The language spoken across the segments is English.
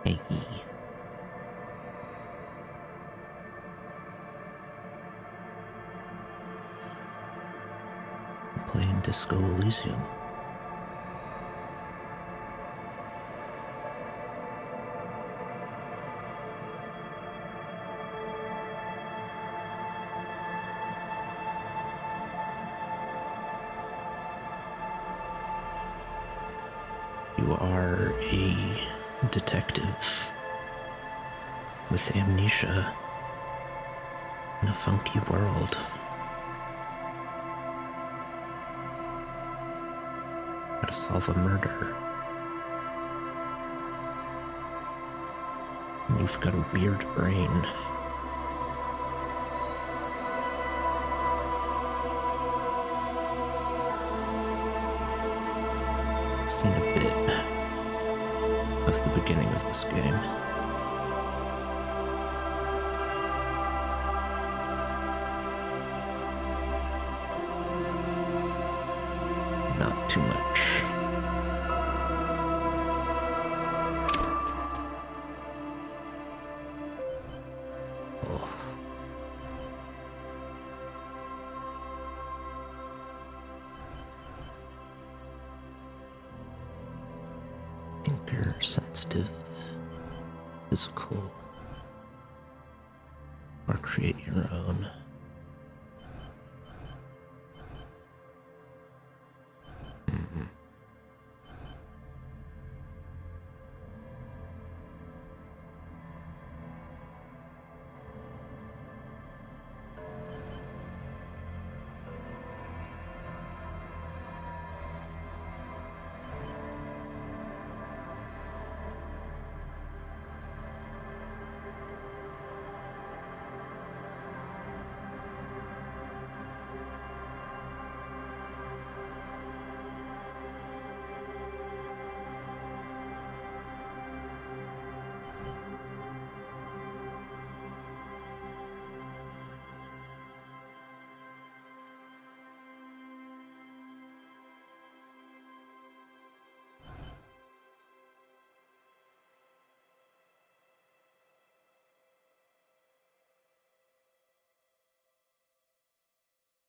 Hey. I'm playing Disco Elysium. You are a detective with amnesia in a funky world. Gotta solve a murder. And you've got a weird brain. I've seen a bit of the beginning of this game. Not too much. Oh. Finger sensitive, physical, or create your own.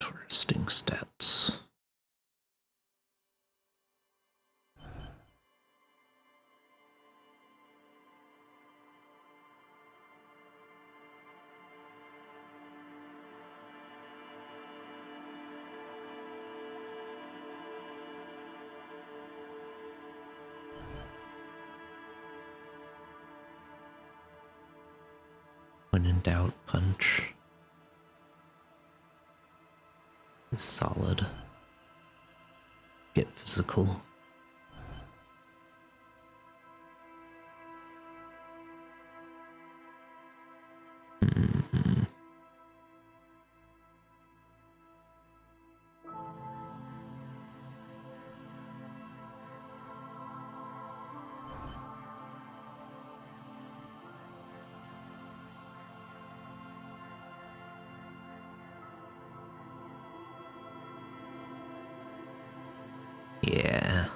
Interesting stats. When in doubt, punch is solid. Get physical. Mm-hmm. Yeah.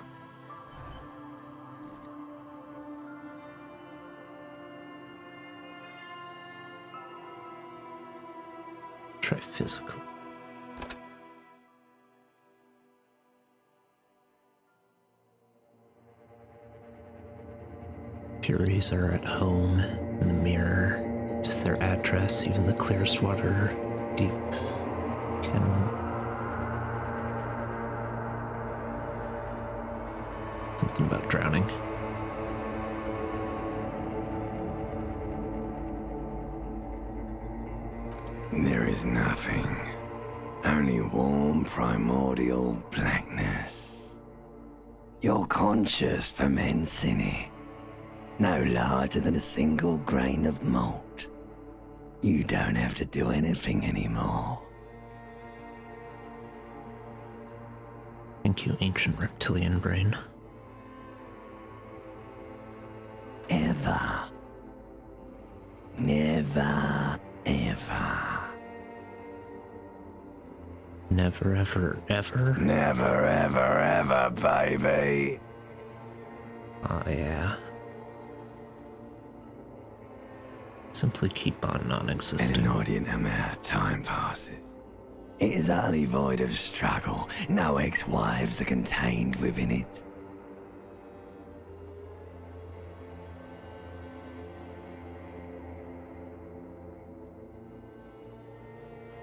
Try physical. Furies are at home in the mirror. Just their address, even the clearest water deep can. Something about drowning. There is nothing, only warm primordial blackness. Your conscious ferments in it, no larger than a single grain of malt. You don't have to do anything anymore. Thank you, ancient reptilian brain. Ever. Never, ever. Never, ever, ever? Never, ever, ever, baby. Oh, yeah. Simply keep on An non-existing. inordinate amount of time passes. It is utterly void of struggle. No ex-wives are contained within it.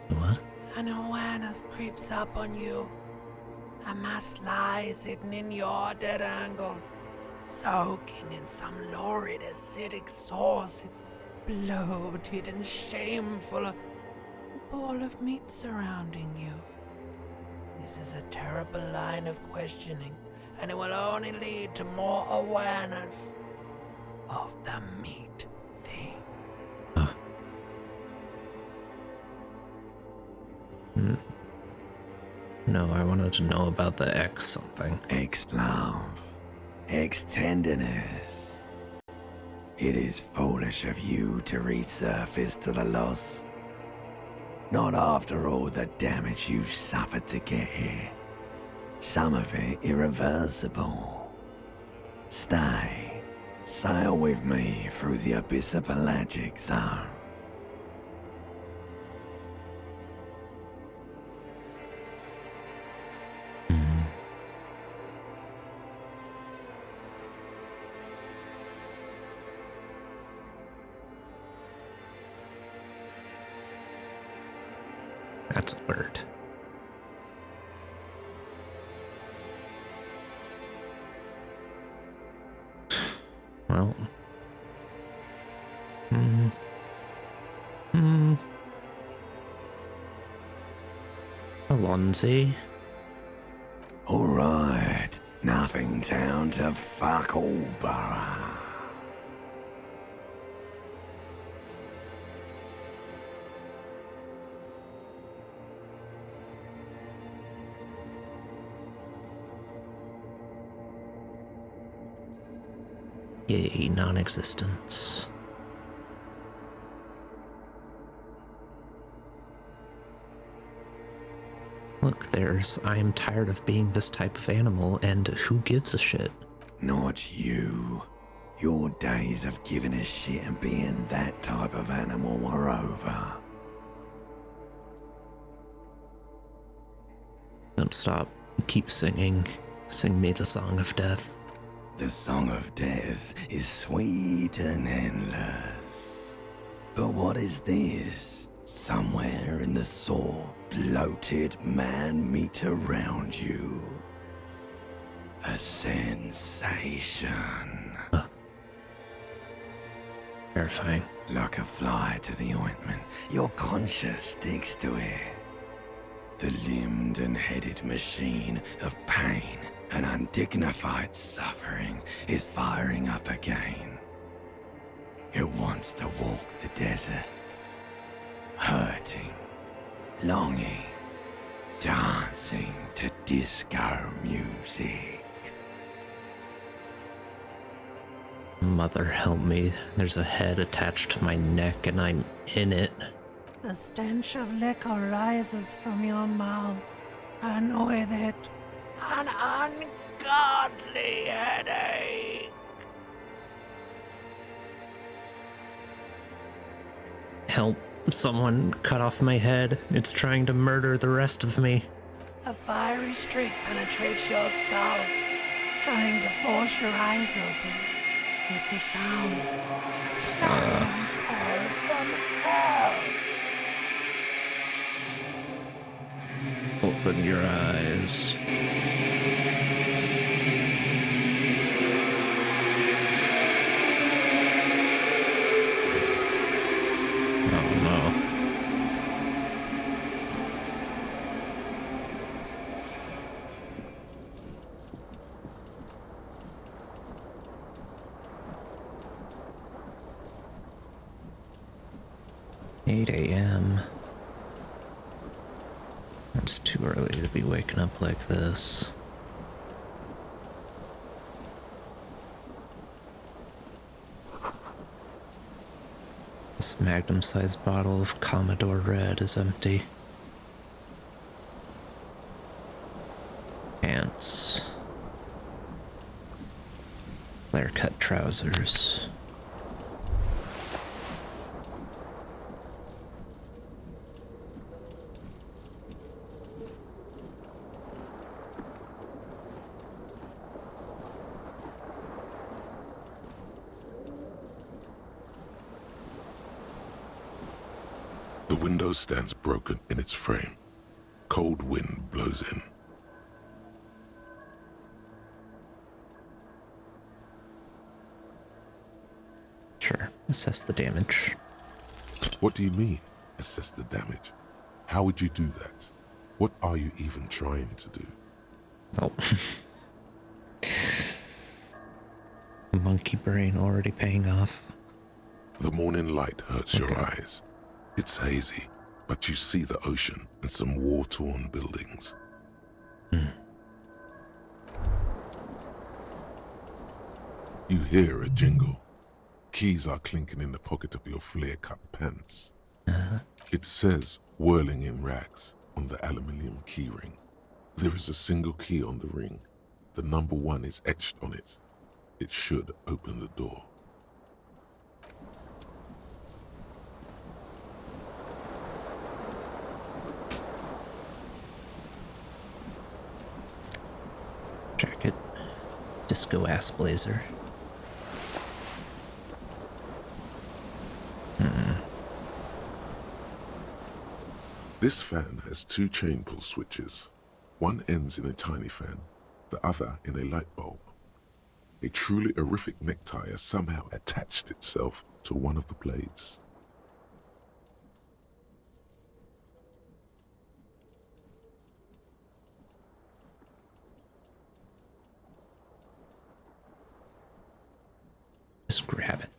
What? An awareness creeps up on you. A mass lies hidden in your dead angle, soaking in some lurid acidic sauce. It's bloated and shameful, a ball of meat surrounding you. This is a terrible line of questioning, and it will only lead to more awareness of the meat thing. No, I wanted to know about the X something. Ex-love. Ex-tenderness. It is foolish of you to resurface to the loss. Not after all the damage you've suffered to get here. Some of it irreversible. Stay. Sail with me through the abyss of pelagic zone. That's weird. Well. Alonzi. Alright, nothing down to fuck all, Borough. Yay, non-existence. Look, there's I am tired of being this type of animal, and who gives a shit? Not you. Your days of giving a shit and being that type of animal are over. Don't stop. Keep singing. Sing me the song of death. The song of death is sweet and endless. But what is this? Somewhere in the sore, bloated man meat around you. A sensation. Terrifying. Like a fly to the ointment, your conscience sticks to it. The limbed and headed machine of pain and undignified suffering is firing up again. It wants to walk the desert, hurting, longing, dancing to disco music. Mother help me. There's a head attached to my neck and I'm in it. The stench of liquor rises from your mouth, and with it, an ungodly headache. Help. Someone cut off my head. It's trying to murder the rest of me. A fiery streak penetrates your skull, trying to force your eyes open. It's a sound. A clarion call from hell. Open your eyes. Oh no. Eight a.m. It's too early to be waking up like this. This magnum-sized bottle of Commodore Red is empty. Pants. Flare-cut trousers. The window stands broken in its frame. Cold wind blows in. Sure, assess the damage. What do you mean, assess the damage? How would you do that? What are you even trying to do? Oh. Monkey brain already paying off. The morning light hurts your eyes. It's hazy, but you see the ocean and some war-torn buildings. You hear a jingle. Keys are clinking in the pocket of your flare-cut pants. It says, whirling in rags, on the aluminium keyring. There is a single key on the ring. The number 1 is etched on it. It should open the door. Jacket. Disco ass blazer. This fan has 2 chain pull switches. One ends in a tiny fan, the other in a light bulb. A truly horrific necktie has somehow attached itself to one of the blades. Just grab it.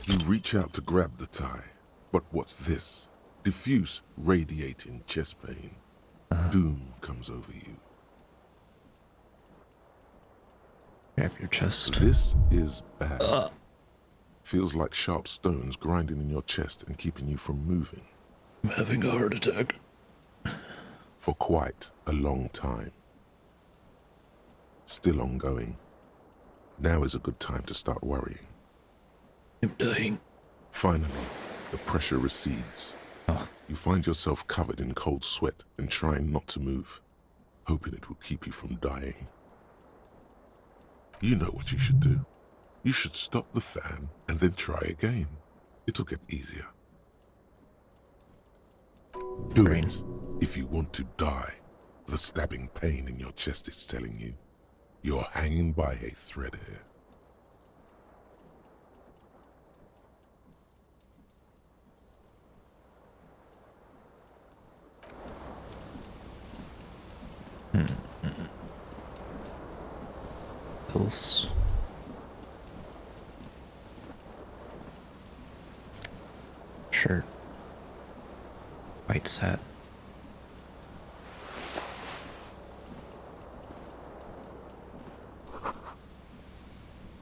You reach out to grab the tie, but what's this? Diffuse, radiating chest pain. Doom comes over you. Grab your chest. This is bad. Feels like sharp stones grinding in your chest and keeping you from moving. I'm having a heart attack. For quite a long time. Still ongoing. Now is a good time to start worrying. I'm dying. Finally, the pressure recedes. You find yourself covered in cold sweat and trying not to move, hoping it will keep you from dying. You know what you should do. You should stop the fan and then try again. It'll get easier. Do it if you want to die. The stabbing pain in your chest is telling you you're hanging by a thread here. Pills. Shirt. White set.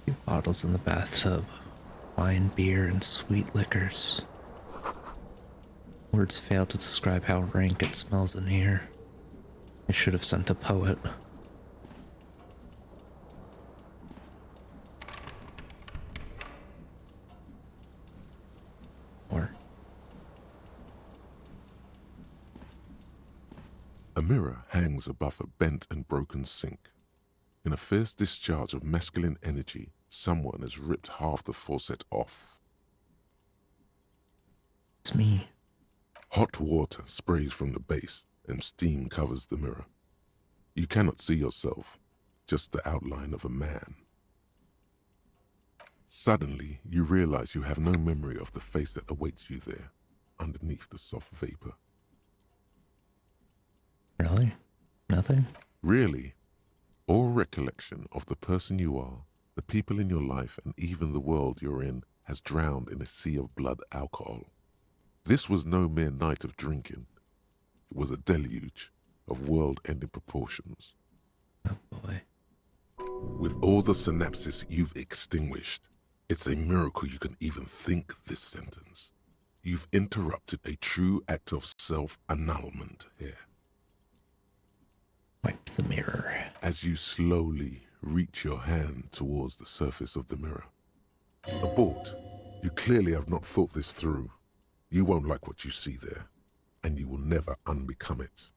Few bottles in the bathtub. Wine, beer, and sweet liquors. Words fail to describe how rank it smells in here. I should have sent a poet. A mirror hangs above a bent and broken sink. In a fierce discharge of masculine energy, someone has ripped half the faucet off. It's me. Hot water sprays from the base and steam covers the mirror. You cannot see yourself, just the outline of a man. Suddenly, you realize you have no memory of the face that awaits you there, underneath the soft vapor. Really? Nothing? Really, all recollection of the person you are, the people in your life, and even the world you're in has drowned in a sea of blood alcohol. This was no mere night of drinking. It was a deluge of world-ending proportions. Oh boy. With all the synapses you've extinguished, it's a miracle you can even think this sentence. You've interrupted a true act of self-annulment here. Wipe the mirror. As you slowly reach your hand towards the surface of the mirror. Abort. You clearly have not thought this through. You won't like what you see there, and you will never unbecome it.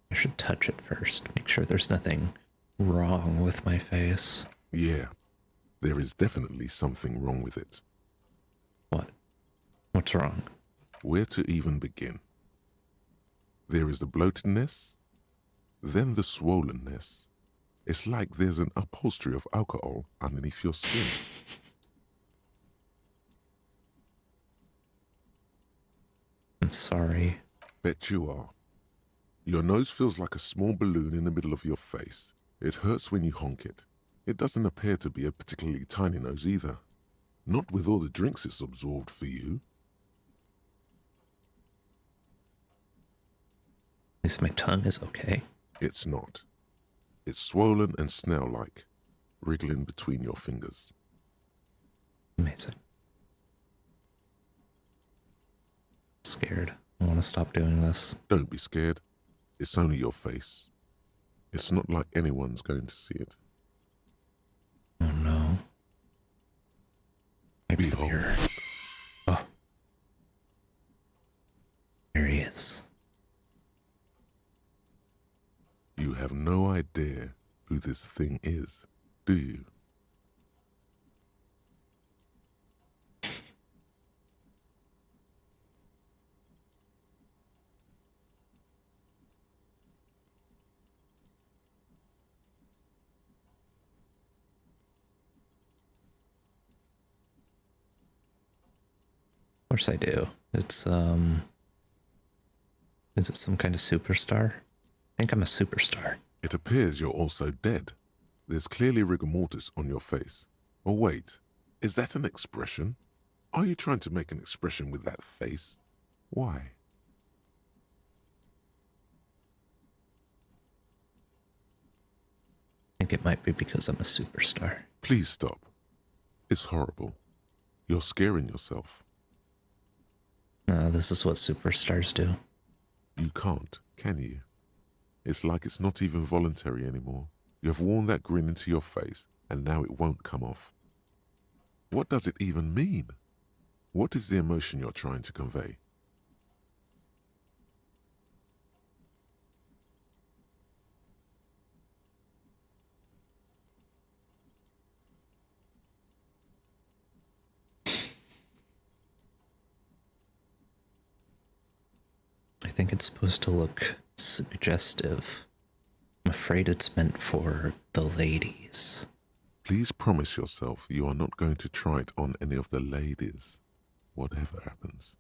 I should touch it first, make sure there's nothing wrong with my face. Yeah, there is definitely something wrong with it. What? What's wrong? Where to even begin? There is the bloatedness, then the swollenness. It's like there's an upholstery of alcohol underneath your skin. I'm sorry. Bet you are. Your nose feels like a small balloon in the middle of your face. It hurts when you honk it. It doesn't appear to be a particularly tiny nose either. Not with all the drinks it's absorbed for you. At least my tongue is okay. It's not. It's swollen and snail-like, wriggling between your fingers. Amazing. Scared. I want to stop doing this. Don't be scared. It's only your face. It's not like anyone's going to see it. Oh no. Maybe the Behold. mirror. Oh. There he is. You have no idea who this thing is, do you? Of course I do. It's, is it some kind of superstar? I think I'm a superstar. It appears you're also dead. There's clearly rigor mortis on your face. Oh wait, is that an expression? Are you trying to make an expression with that face? Why? I think it might be because I'm a superstar. Please stop. It's horrible. You're scaring yourself. This is what superstars do. You can't, can you? It's like it's not even voluntary anymore. You have worn that grin into your face, and now it won't come off. What does it even mean? What is the emotion you're trying to convey? I think it's supposed to look suggestive. I'm afraid it's meant for the ladies. Please promise yourself you are not going to try it on any of the ladies, whatever happens.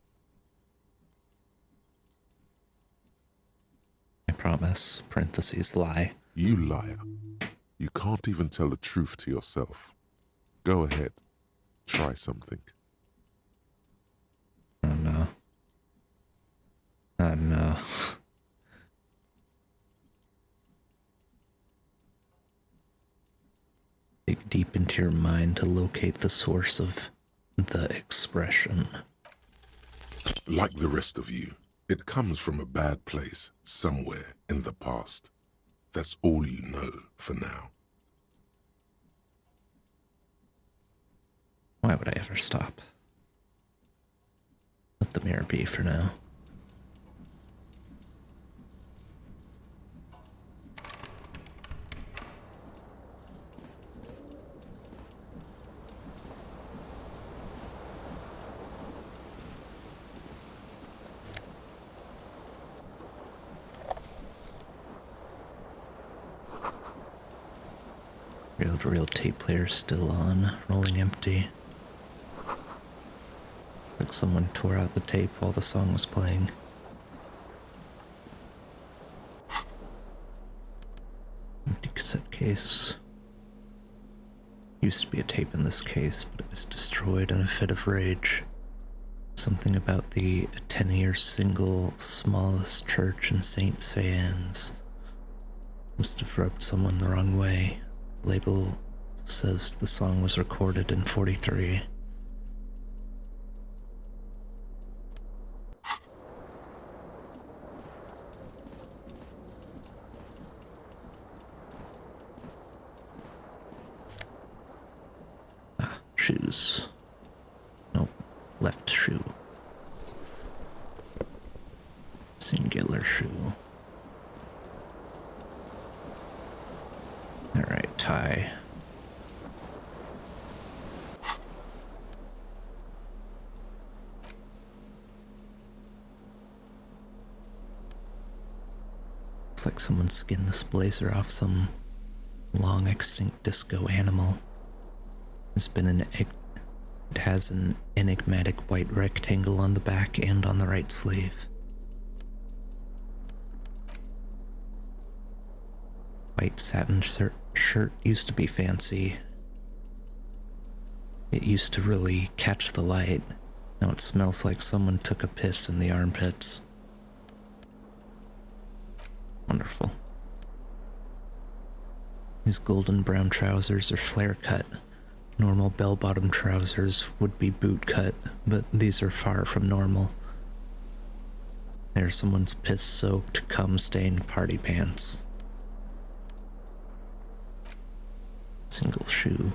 I promise. Parentheses lie. You liar. You can't even tell the truth to yourself. Go ahead. Try something. Oh no. Oh no. Dig deep into your mind to locate the source of the expression. Like the rest of you, it comes from a bad place somewhere in the past. That's all you know for now. Why would I ever stop? Let the mirror be for now. Reel-to-reel tape player still on, rolling empty. Like someone tore out the tape while the song was playing. Empty cassette case. Used to be a tape in this case, but it was destroyed in a fit of rage. Something about the 10-year single smallest church in St. Anne's must have rubbed someone the wrong way. Label says the song was recorded in 43. Shoes. Nope. Left shoe. Singular shoe. Alright, tie. Looks like someone skinned this blazer off some long extinct disco animal. It has an enigmatic white rectangle on the back and on the right sleeve. White satin shirt used to be fancy. It used to really catch the light. Now it smells like someone took a piss in the armpits. Wonderful. His golden brown trousers are flare cut. Normal bell-bottom trousers would be boot cut, but these are far from normal. They're someone's piss-soaked, cum-stained party pants. Single shoe.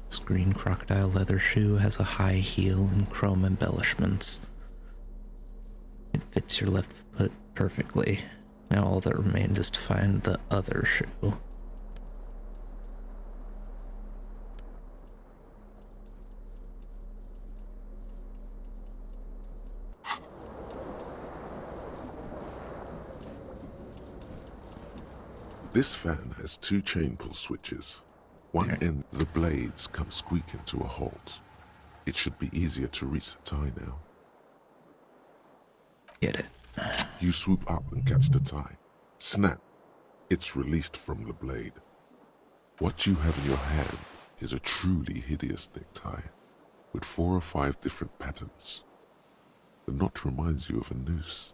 This green crocodile leather shoe has a high heel and chrome embellishments. It fits your left foot perfectly. Now all that remains is to find the other shoe. This fan has 2 chain pull switches. One end, the blades come squeaking to a halt. It should be easier to reach the tie now. Get it. You swoop up and catch the tie. Snap. It's released from the blade. What you have in your hand is a truly hideous necktie with 4 or 5 different patterns. The knot reminds you of a noose.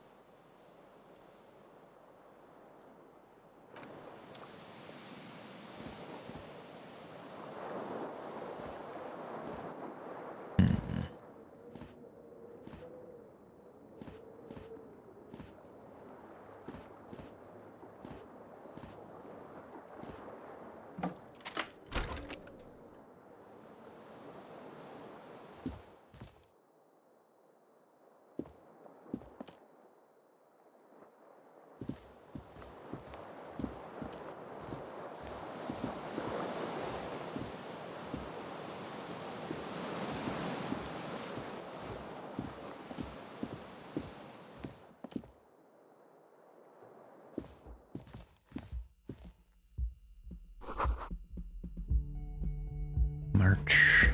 March,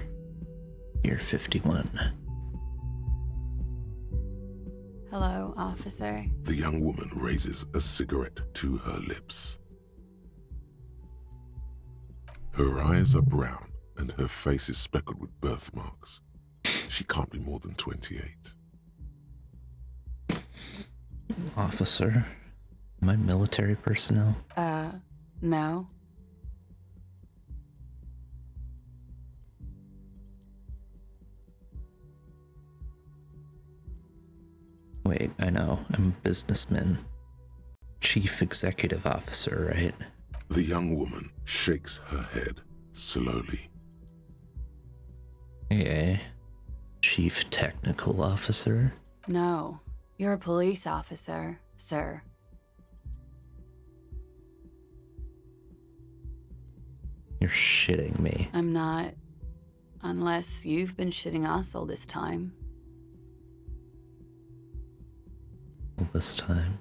year 51. Hello, officer. The young woman raises a cigarette to her lips. Her eyes are brown and her face is speckled with birthmarks. She can't be more than 28. Officer, am I military personnel? No. Wait, I know. I'm a businessman. Chief Executive Officer, right? The young woman shakes her head slowly. Okay. Chief Technical Officer? No. You're a police officer, sir. You're shitting me. I'm not. Unless you've been shitting us all this time. All this time.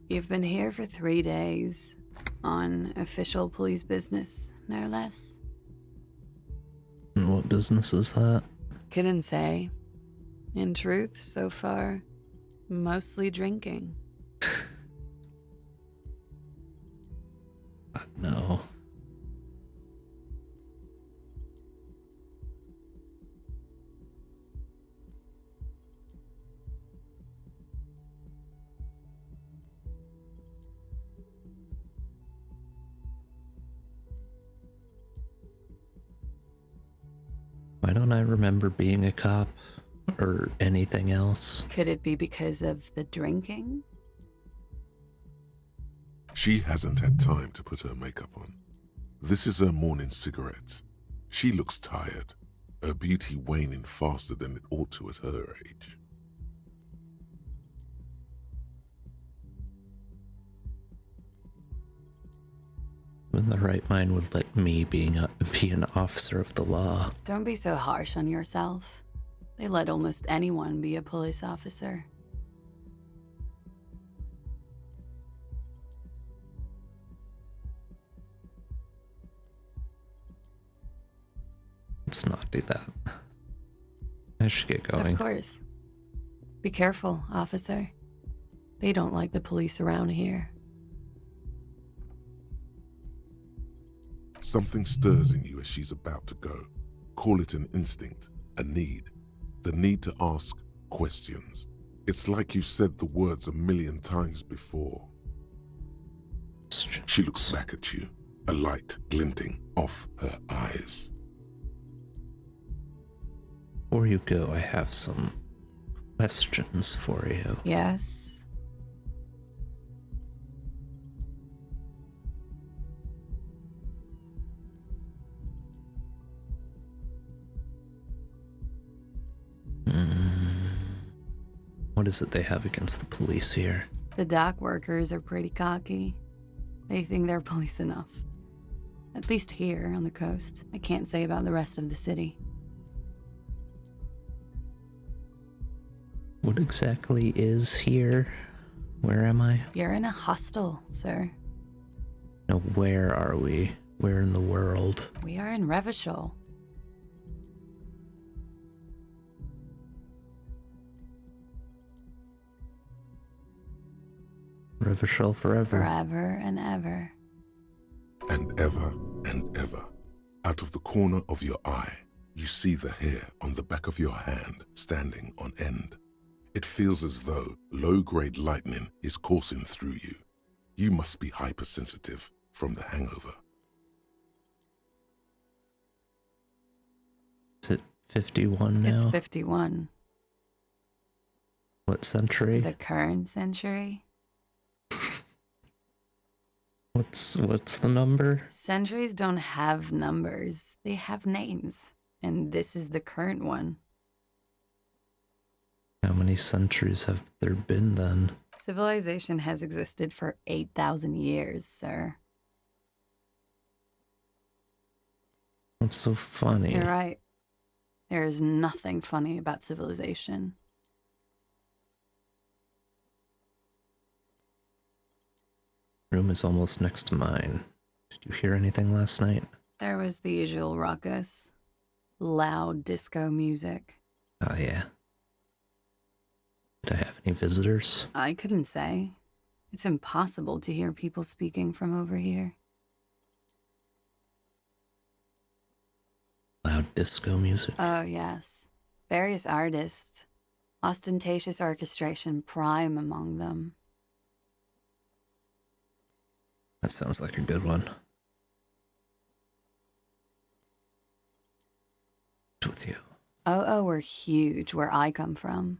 You've been here for 3 days. On official police business, no less. And what business is that? Couldn't say. In truth, so far, mostly drinking. No. Why don't I remember being a cop or anything else? Could it be because of the drinking? She hasn't had time to put her makeup on. This is her morning cigarette. She looks tired, her beauty waning faster than it ought to at her age. When the right mind would let me be an officer of the law. Don't be so harsh on yourself. They let almost anyone be a police officer. Let's not do that. I should get going. Of course. Be careful, officer. They don't like the police around here. Something stirs in you as she's about to go. Call it an instinct, a need. The need to ask questions. It's like you said the words a million times before. She looks back at you, a light glinting off her eyes. Before you go, I have some questions for you. Yes? What is it they have against the police here? The dock workers are pretty cocky. They think they're police enough. At least here on the coast. I can't say about the rest of the city. What exactly is here? Where am I? You're in a hostel, sir. No, where are we? Where in the world? We are in Revachol. Revachol forever. Forever and ever. And ever and ever. Out of the corner of your eye, you see the hair on the back of your hand standing on end. It feels as though low-grade lightning is coursing through you. You must be hypersensitive from the hangover. Is it 51 now? It's 51. What century? The current century? What's the number? Centuries don't have numbers. They have names. And this is the current one. How many centuries have there been then? Civilization has existed for 8,000 years, sir. What's so funny? You're right. There is nothing funny about civilization. Room is almost next to mine. Did you hear anything last night? There was the usual ruckus. Loud disco music. Oh, yeah. Did I have any visitors? I couldn't say. It's impossible to hear people speaking from over here. Loud disco music? Oh, yes. Various artists. Ostentatious orchestration prime among them. That sounds like a good one. With you. Oh, were huge where I come from.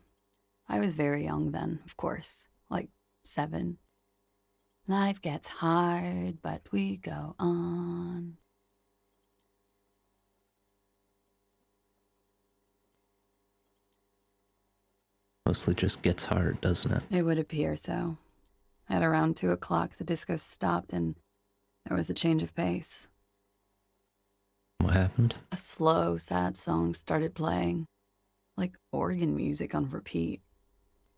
I was very young then, of course. Like 7. Life gets hard, but we go on. Mostly just gets hard, doesn't it? It would appear so. At around 2 o'clock, the disco stopped and there was a change of pace. What happened? A slow, sad song started playing, like organ music on repeat.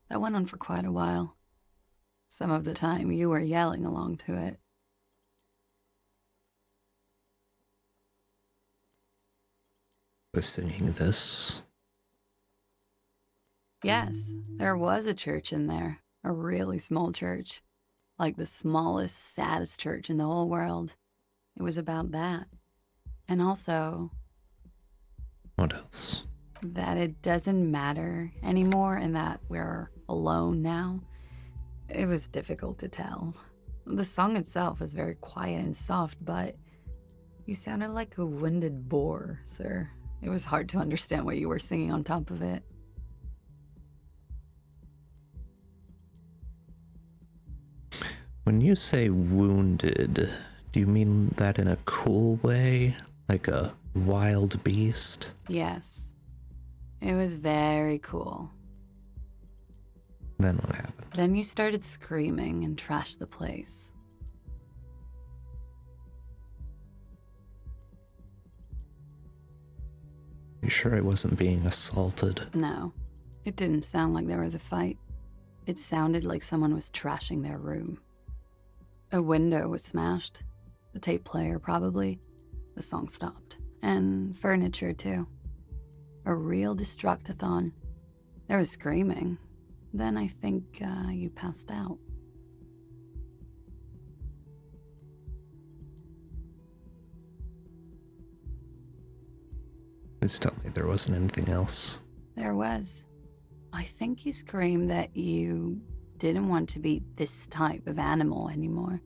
That went on for quite a while. Some of the time, you were yelling along to it. Was singing this? Yes, there was a church in there, a really small church, like the smallest, saddest church in the whole world. It was about that. And also, What else? that it doesn't matter anymore and that we're alone now. It was difficult to tell. The song itself was very quiet and soft, but you sounded like a winded boar, sir. It was hard to understand what you were singing on top of it. When you say wounded, do you mean that in a cool way? Like a wild beast? Yes. It was very cool. Then what happened? Then you started screaming and trashed the place. You sure I wasn't being assaulted? No, it didn't sound like there was a fight. It sounded like someone was trashing their room. A window was smashed. The tape player, probably. The song stopped. And furniture, too. A real destructathon. There was screaming. Then I think you passed out. Please tell me there wasn't anything else. There was. I think you screamed that you didn't want to be this type of animal anymore.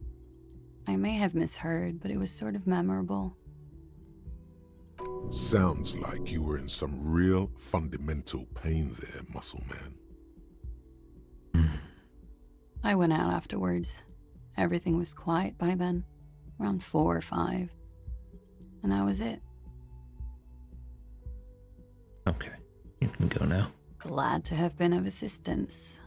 I may have misheard, but it was sort of memorable. Sounds like you were in some real fundamental pain there, muscle man. I went out afterwards. Everything was quiet by then, around 4 or 5. And that was it. Okay, you can go now. Glad to have been of assistance.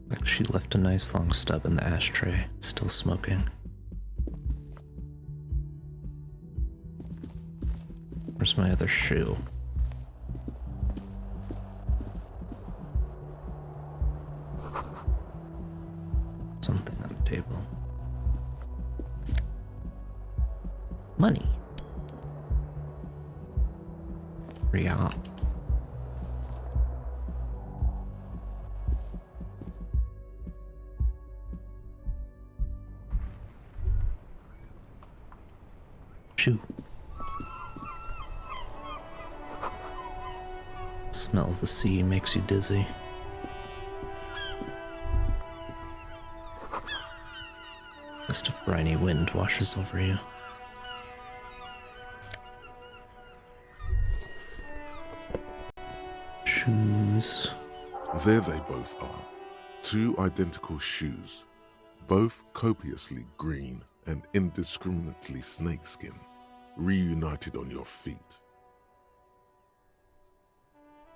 Like she left a nice long stub in the ashtray, still smoking. Where's my other shoe? Something on the table. Money. Real. Shoe. Smell of the sea makes you dizzy. Mist of briny wind washes over you. Shoes. There they both are. 2 identical shoes, both copiously green and indiscriminately snakeskin, reunited on your feet.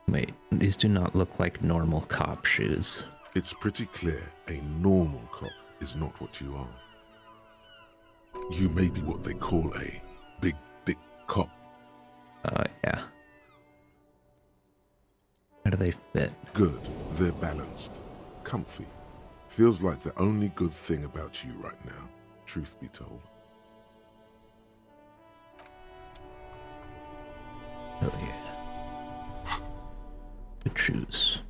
Wait, these do not look like normal cop shoes. It's pretty clear a normal cop is not what you are. You may be what they call a big dick cop. Yeah. How do they fit? Good, they're balanced, comfy. Feels like the only good thing about you right now, truth be told. Hell yeah. Good shoes.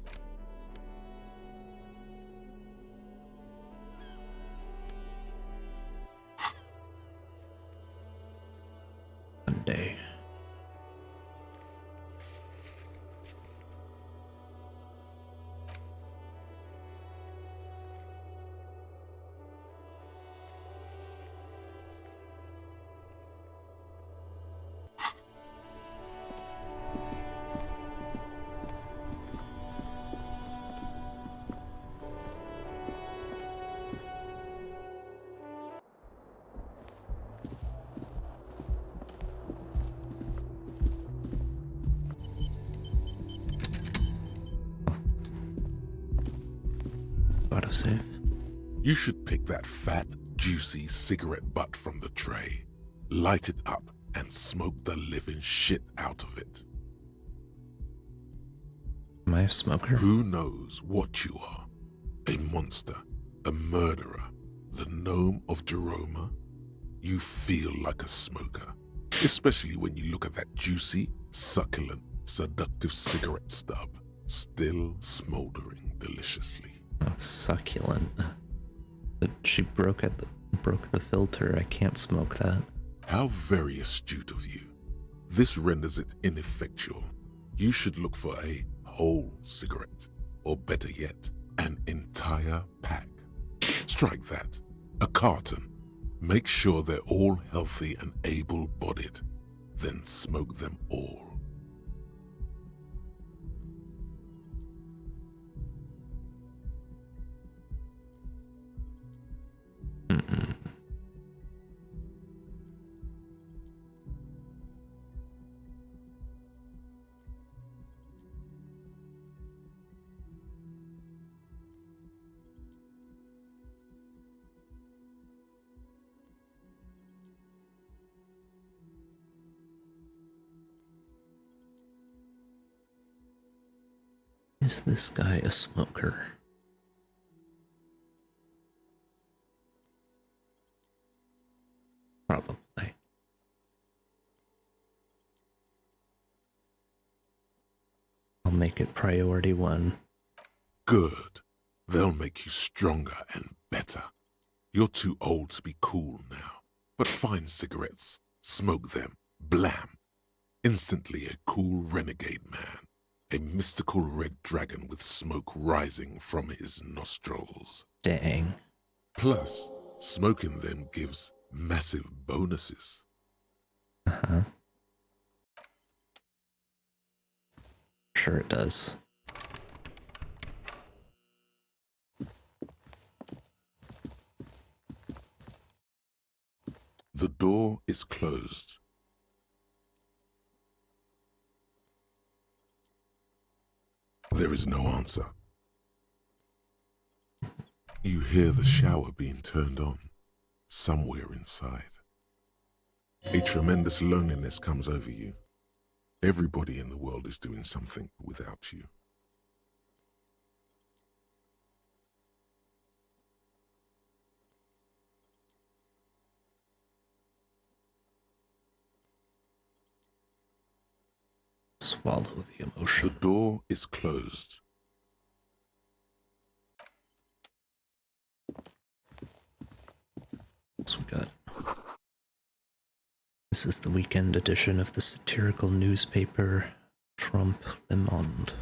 One day. Autosave. You should pick that fat, juicy cigarette butt from the tray, light it up, and smoke the living shit out of it. Am I a smoker? Who knows what you are? A monster, a murderer, the gnome of Jeroma? You feel like a smoker, especially when you look at that juicy, succulent, seductive cigarette stub, still smoldering deliciously. Oh, succulent. But she broke the filter. I can't smoke that. How very astute of you. This renders it ineffectual. You should look for a whole cigarette, or better yet, an entire pack. Strike that. A carton. Make sure they're all healthy and able-bodied. Then smoke them all. Is this guy a smoker? Probably. I'll make it priority 1. Good. They'll make you stronger and better. You're too old to be cool now. But find cigarettes, smoke them, blam. Instantly a cool renegade man. A mystical red dragon with smoke rising from his nostrils. Dang. Plus, smoking them gives massive bonuses. Uh-huh. Sure it does. The door is closed. There is no answer. You hear the shower being turned on, somewhere inside. A tremendous loneliness comes over you. Everybody in the world is doing something without you. Swallow the The emotion. door is closed. What's we got? This is the weekend edition of the satirical newspaper Trump Le Monde.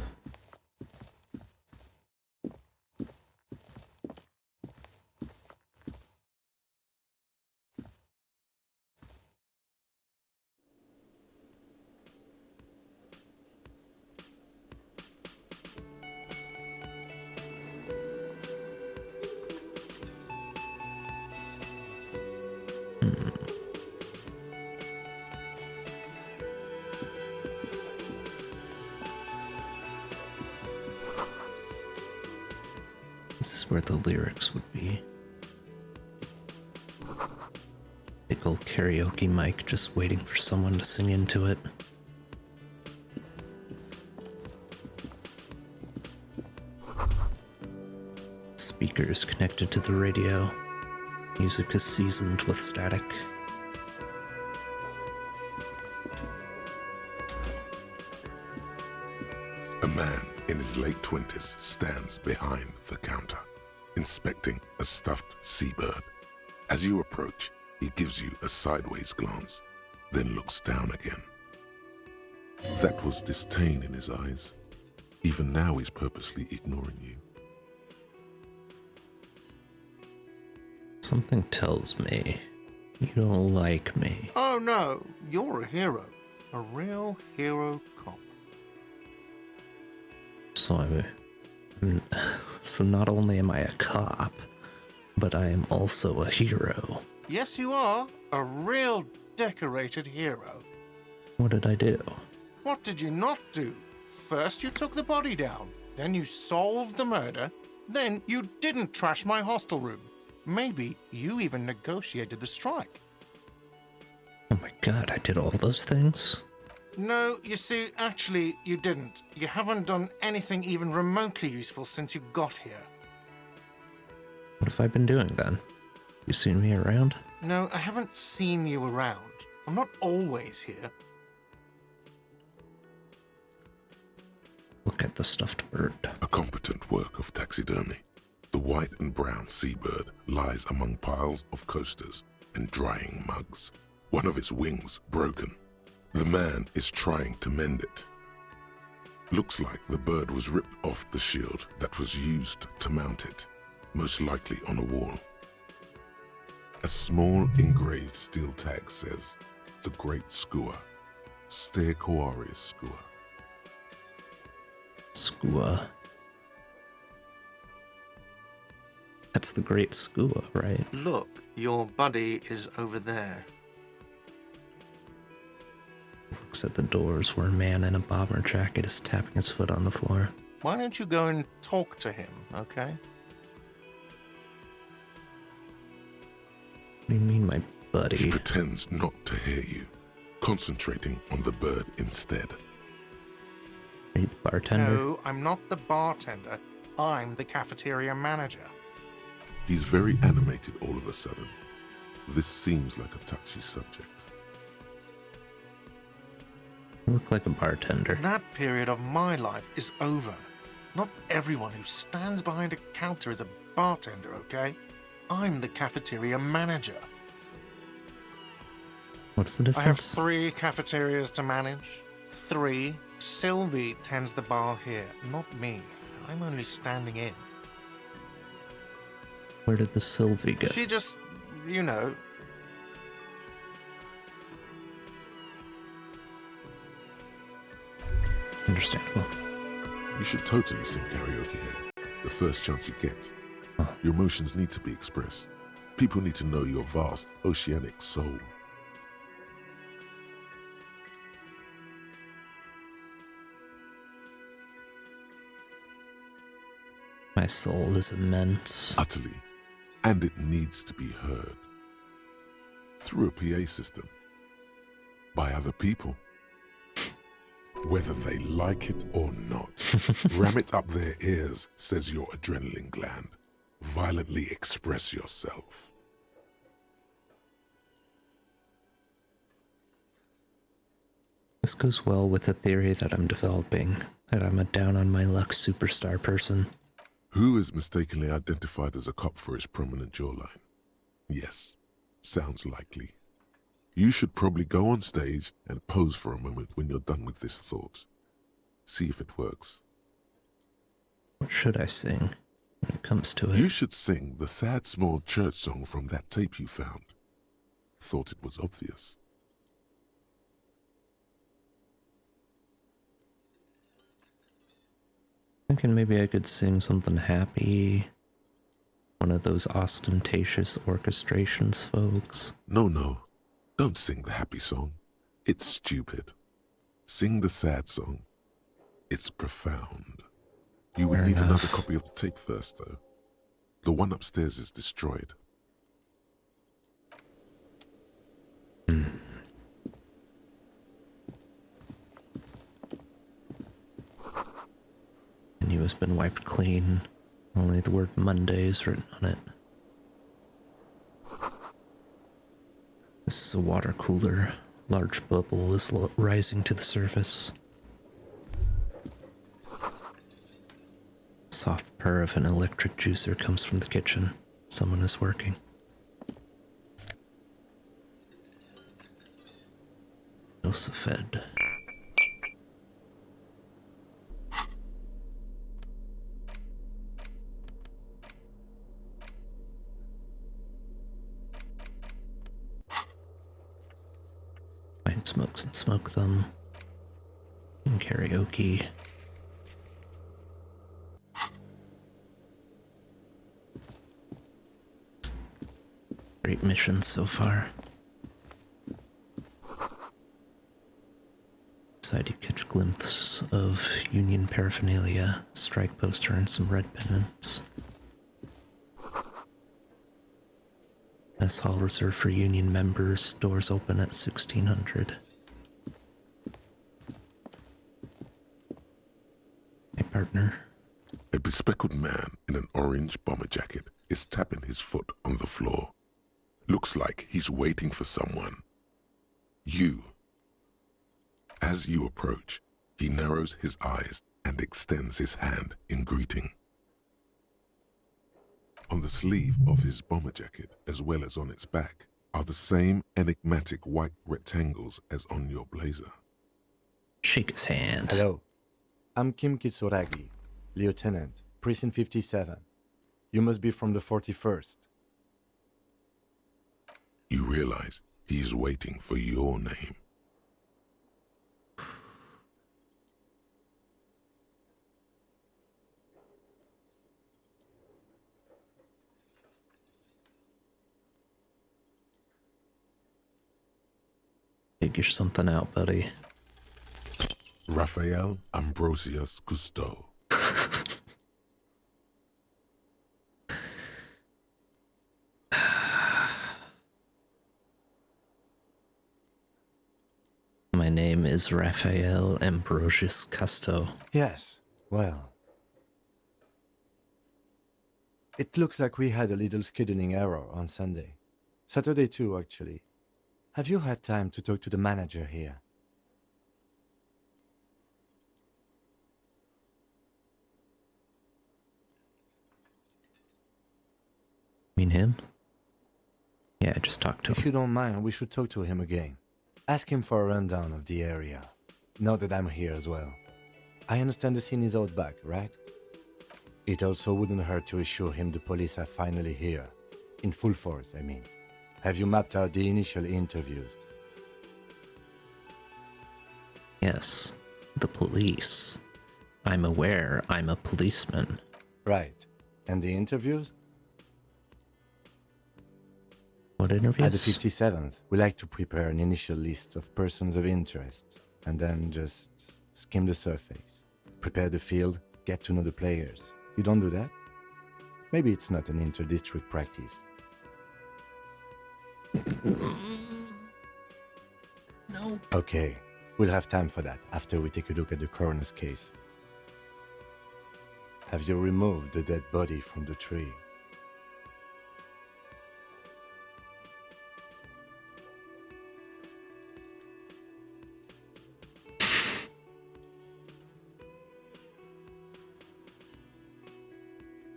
This is where the lyrics would be. Big old karaoke mic just waiting for someone to sing into it. Speakers connected to the radio. Music is seasoned with static. A man in his late 20s stands behind the counter, inspecting a stuffed seabird. As you approach, he gives you a sideways glance, then looks down again. That was disdain in his eyes. Even now he's purposely ignoring you. Something tells me you don't like me. Oh no, you're a hero. A real hero cop. So not only am I a cop, but I am also a hero. Yes, you are. A real decorated hero. What did I do? What did you not do? First you took the body down, then you solved the murder, then you didn't trash my hostel room. Maybe you even negotiated the strike. Oh my god, I did all those things? No, you see, actually, you didn't. You haven't done anything even remotely useful since you got here. What have I been doing then? You seen me around? No, I haven't seen you around. I'm not always here. Look at the stuffed bird. A competent work of taxidermy. The white and brown seabird lies among piles of coasters and drying mugs. One of its wings broken. The man is trying to mend it. Looks like the bird was ripped off the shield that was used to mount it, most likely on a wall. A small engraved steel tag says, "The Great Skua, Ste Koare Skua." Skua. That's the Great Skua, right? Look, your buddy is over there. Looks at the doors where a man in a bomber jacket is tapping his foot on the floor. Why don't you go and talk to him, okay? What do you mean, my He buddy? pretends not to hear you, concentrating on the bird instead. Are you the bartender? No, I'm not the bartender. I'm the cafeteria manager. He's very animated all of a sudden. This seems like a touchy subject. You look like a bartender. That period of my life is over. Not everyone who stands behind a counter is a bartender, okay? I'm the cafeteria manager. What's the I have difference? 3 cafeterias to manage. 3. Sylvie tends the bar here, not me. I'm only standing in. Where did the Sylvie go? She just, you know. Understandable. You should totally sing karaoke here, the first chance you get. Your emotions need to be expressed. People need to know your vast, oceanic soul. My soul is immense. Utterly. And it needs to be heard. Through a PA system. By other people. Whether they like it or not. Ram it up their ears, says your adrenaline gland. Violently express yourself. This goes well with the theory that I'm developing, that I'm a down-on-my-luck superstar person. Who is mistakenly identified as a cop for his prominent jawline? Yes, sounds likely. You should probably go on stage and pose for a moment when you're done with this thought. See if it works. What should I sing when it comes to it? You should sing the sad small church song from that tape you found. Thought it was obvious. Thinking maybe I could sing something happy. One of those ostentatious orchestrations, folks. No. Don't sing the happy song. It's stupid. Sing the sad song. It's profound. You would Fair need enough. another copy of the tape first, though. The one upstairs is destroyed. Menu has been wiped clean. Only the word Monday is written on it. This is a water cooler. Large bubble is rising to the surface. Soft purr of an electric juicer comes from the kitchen. Someone is working. Nosafed. Find smokes and smoke them. In karaoke. Great mission so far. Inside you catch a glimpse of Union paraphernalia, strike poster and some red pennants. Mess hall reserved for Union members, doors open at 1600. Hey partner. A bespectacled man in an orange bomber jacket is tapping his foot on the floor. Looks like he's waiting for someone. You. As you approach, he narrows his eyes and extends his hand in greeting. On the sleeve of his bomber jacket, as well as on its back, are the same enigmatic white rectangles as on your blazer. Shake his hand. Hello, I'm Kim Kitsuragi, Lieutenant, Precinct 57. You must be from the 41st. You realize he's waiting for your name. Figure something out, buddy. Raphael Ambrosius Cousteau. Am I My name is Raphael Ambrosius Custo. Yes, well. It looks like we had a little scheduling error on Sunday. Saturday too, actually. Have you had time to talk to the manager here? Mean him? Yeah, I just talked to If him. you don't mind, we should talk to him again. Ask him for a rundown of the area. Now that I'm here as well. I understand the scene is out back, right? It also wouldn't hurt to assure him the police are finally here. In full force, I mean. Have you mapped out the initial interviews? Yes, the police. I'm aware I'm a policeman. Right. And the interviews? What interviews? At the 57th, we like to prepare an initial list of persons of interest, and then just skim the surface. Prepare the field, get to know the players. You don't do that? Maybe it's not an inter-district practice. No. Okay, we'll have time for that after we take a look at the coroner's case. Have you removed the dead body from the tree?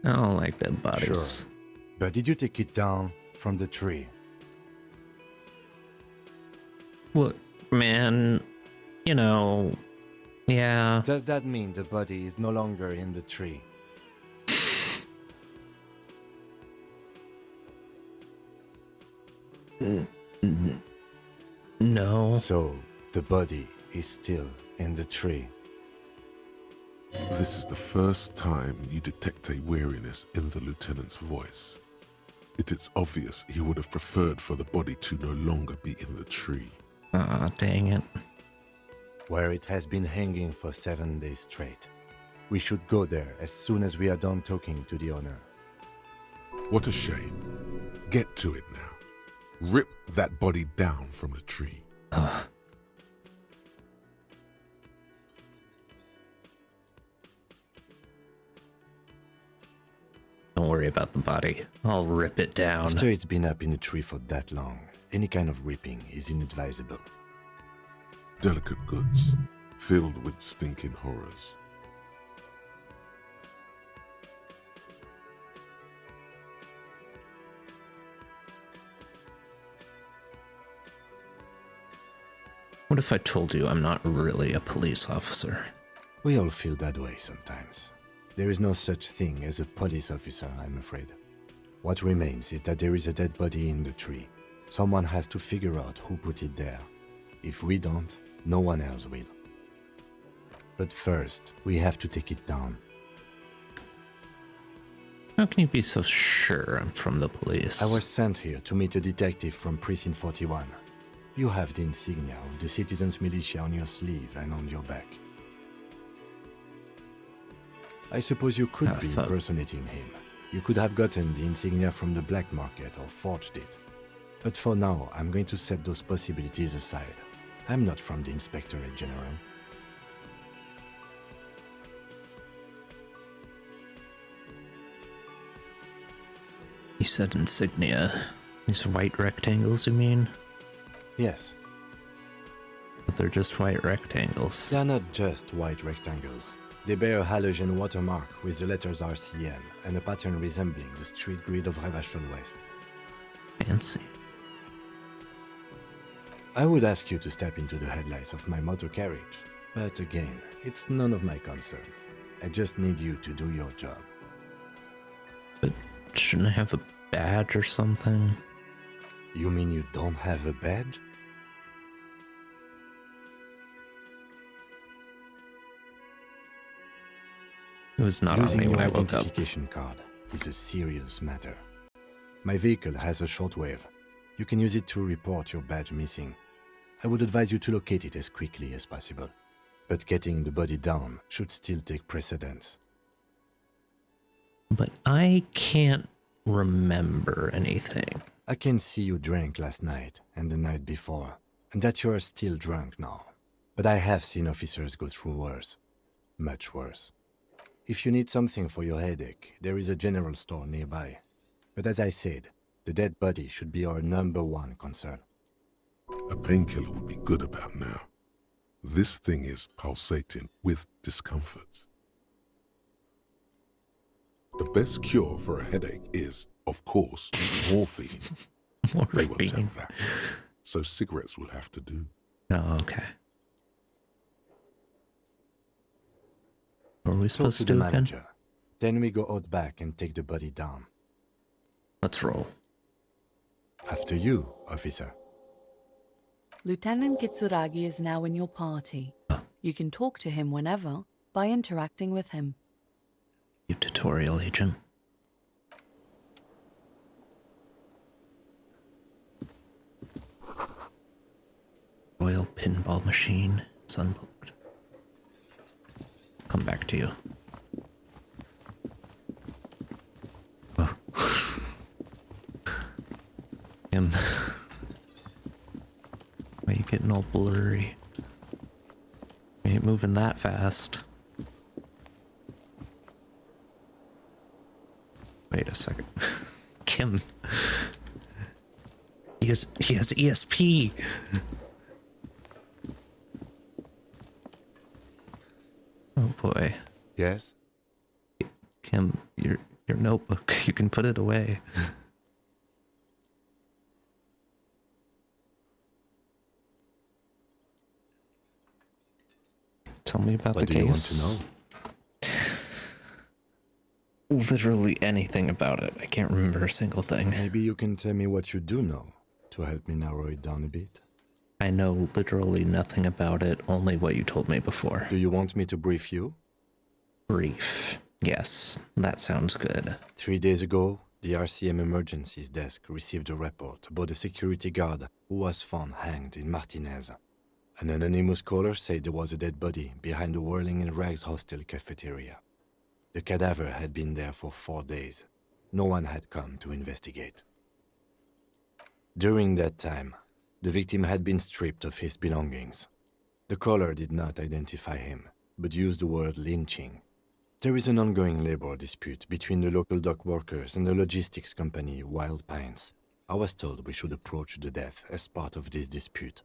I don't like dead bodies. Sure. But did you take it down from the tree? Look, man, you know, yeah. Does that mean the body is no longer in the tree? No. So, the body is still in the tree. This is the first time you detect a weariness in the lieutenant's voice. It is obvious he would have preferred for the body to no longer be in the tree. Ah, dang it. Where it has been hanging for 7 days straight. We should go there as soon as we are done talking to the owner. What a shame. Get to it now. Rip that body down from the tree. Ugh. Don't worry about the body. I'll rip it down. After it's been up in a tree for that long, any kind of ripping is inadvisable. Delicate goods, filled with stinking horrors. What if I told you I'm not really a police officer? We all feel that way sometimes. There is no such thing as a police officer, I'm afraid. What remains is that there is a dead body in the tree. Someone has to figure out who put it there. If we don't, no one else will. But first, we have to take it down. How can you be so sure I'm from the police? I was sent here to meet a detective from Precinct 41. You have the insignia of the Citizens Militia on your sleeve and on your back. I suppose you could be impersonating him. You could have gotten the insignia from the black market or forged it. But for now, I'm going to set those possibilities aside. I'm not from the Inspectorate General. You said insignia. These white rectangles, you mean? Yes, But they're just white rectangles. they are not just white rectangles. They bear a halogen watermark with the letters RCM and a pattern resembling the street grid of Ravachol West. Fancy. I would ask you to step into the headlights of my motor carriage, but again, it's none of my concern. I just need you to do your job. But shouldn't I have a badge or something? You mean you don't have a badge? It was not on Using me when your I woke up. identification card is a serious matter. My vehicle has a shortwave. You can use it to report your badge missing. I would advise you to locate it as quickly as possible. But getting the body down should still take precedence. But I can't remember anything. I can see you drank last night and the night before, and that you are still drunk now. But I have seen officers go through worse. Much worse. If you need something for your headache, there is a general store nearby. But as I said, the dead body should be our #1 concern. A painkiller would be good about now. This thing is pulsating with discomfort. The best cure for a headache is, of course, morphine. They won't Morphine. have that. So cigarettes will have to do. Oh, okay. What are we Talk supposed to to the do again? manager. Then we go out back and take the body down. Let's roll. After you, officer. Lieutenant Kitsuragi is now in your party. You can talk to him whenever by interacting with him. You tutorial agent. Royal pinball machine is unplugged. Come back to you. Oh. Him. Why are you getting all blurry? You ain't moving that fast. Wait a second. Kim. He has ESP. Oh boy. Yes? Kim, your notebook, you can put it away. Tell me about What the do you want case. to know? Literally anything about it. I can't remember a single thing. Maybe you can tell me what you do know to help me narrow it down a bit. I know literally nothing about it, only what you told me before. Do you want me to brief you? Brief. Yes, that sounds good. 3 days ago, the RCM emergencies desk received a report about a security guard who was found hanged in Martinez. An anonymous caller said there was a dead body behind the Whirling in Rags hostel cafeteria. The cadaver had been there for 4 days. No one had come to investigate. During that time, the victim had been stripped of his belongings. The caller did not identify him, but used the word lynching. There is an ongoing labor dispute between the local dock workers and the logistics company Wild Pines. I was told we should approach the death as part of this dispute.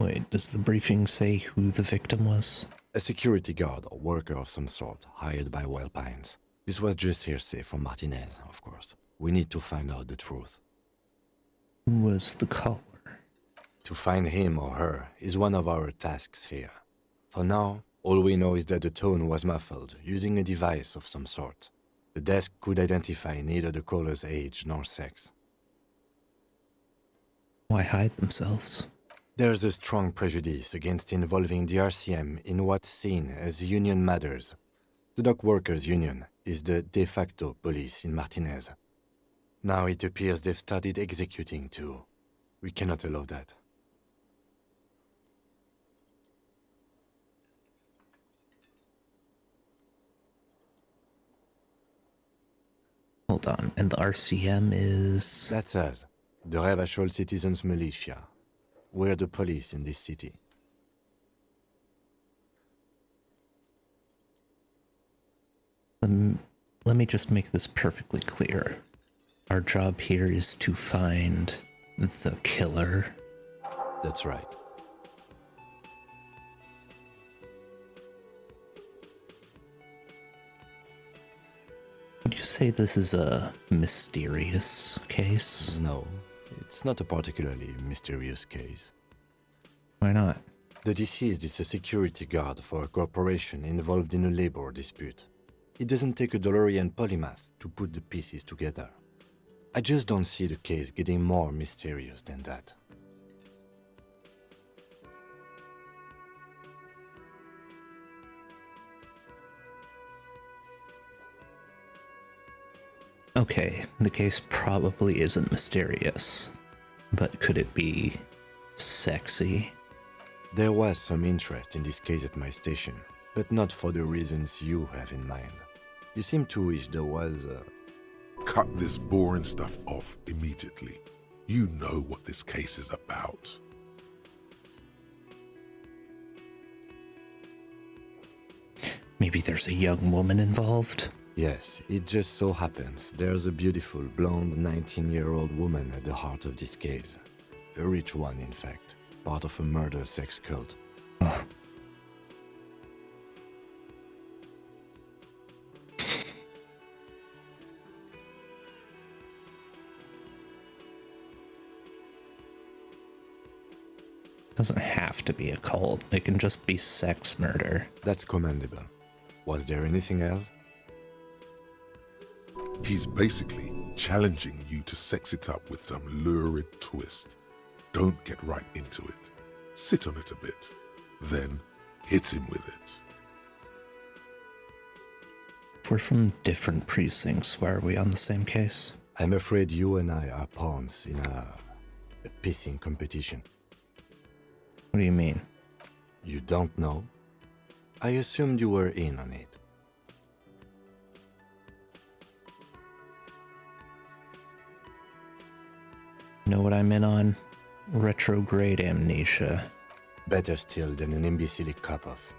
Wait, does the briefing say who the victim was? A security guard or worker of some sort hired by Wild Pines. This was just hearsay from Martinez, of course. We need to find out the truth. Who was the caller? To find him or her is one of our tasks here. For now, all we know is that the tone was muffled using a device of some sort. The desk could identify neither the caller's age nor sex. Why hide themselves? There's a strong prejudice against involving the RCM in what's seen as union matters. The dock workers' union is the de facto police in Martinez. Now it appears they've started executing too. We cannot allow that. Hold on, and the RCM is... That's us, the Revachol Citizens Militia. We're the police in this city. Let me just make this perfectly clear. Our job here is to find the killer. That's right. Would you say this is a mysterious case? No, it's not a particularly mysterious case. Why not? The deceased is a security guard for a corporation involved in a labor dispute. It doesn't take a DeLorean polymath to put the pieces together. I just don't see the case getting more mysterious than that. Okay, the case probably isn't mysterious, but could it be sexy? There was some interest in this case at my station, but not for the reasons you have in mind. You seem to wish there was Cut this boring stuff off immediately. You know what this case is about. Maybe there's a young woman involved? Yes, it just so happens there's a beautiful blonde 19-year-old woman at the heart of this case. A rich one, in fact. Part of a murder sex cult. Oh. Doesn't have to be a cult. It can just be sex murder. That's commendable. Was there anything else? He's basically challenging you to sex it up with some lurid twist. Don't get right into it. Sit on it a bit. Then hit him with it. If we're from different precincts, why are we on the same case? I'm afraid you and I are pawns in a pissing competition. What do you mean? You don't know? I assumed you were in on it. Know what I'm in on? Retrograde amnesia. Better still than an imbecilic cop-off.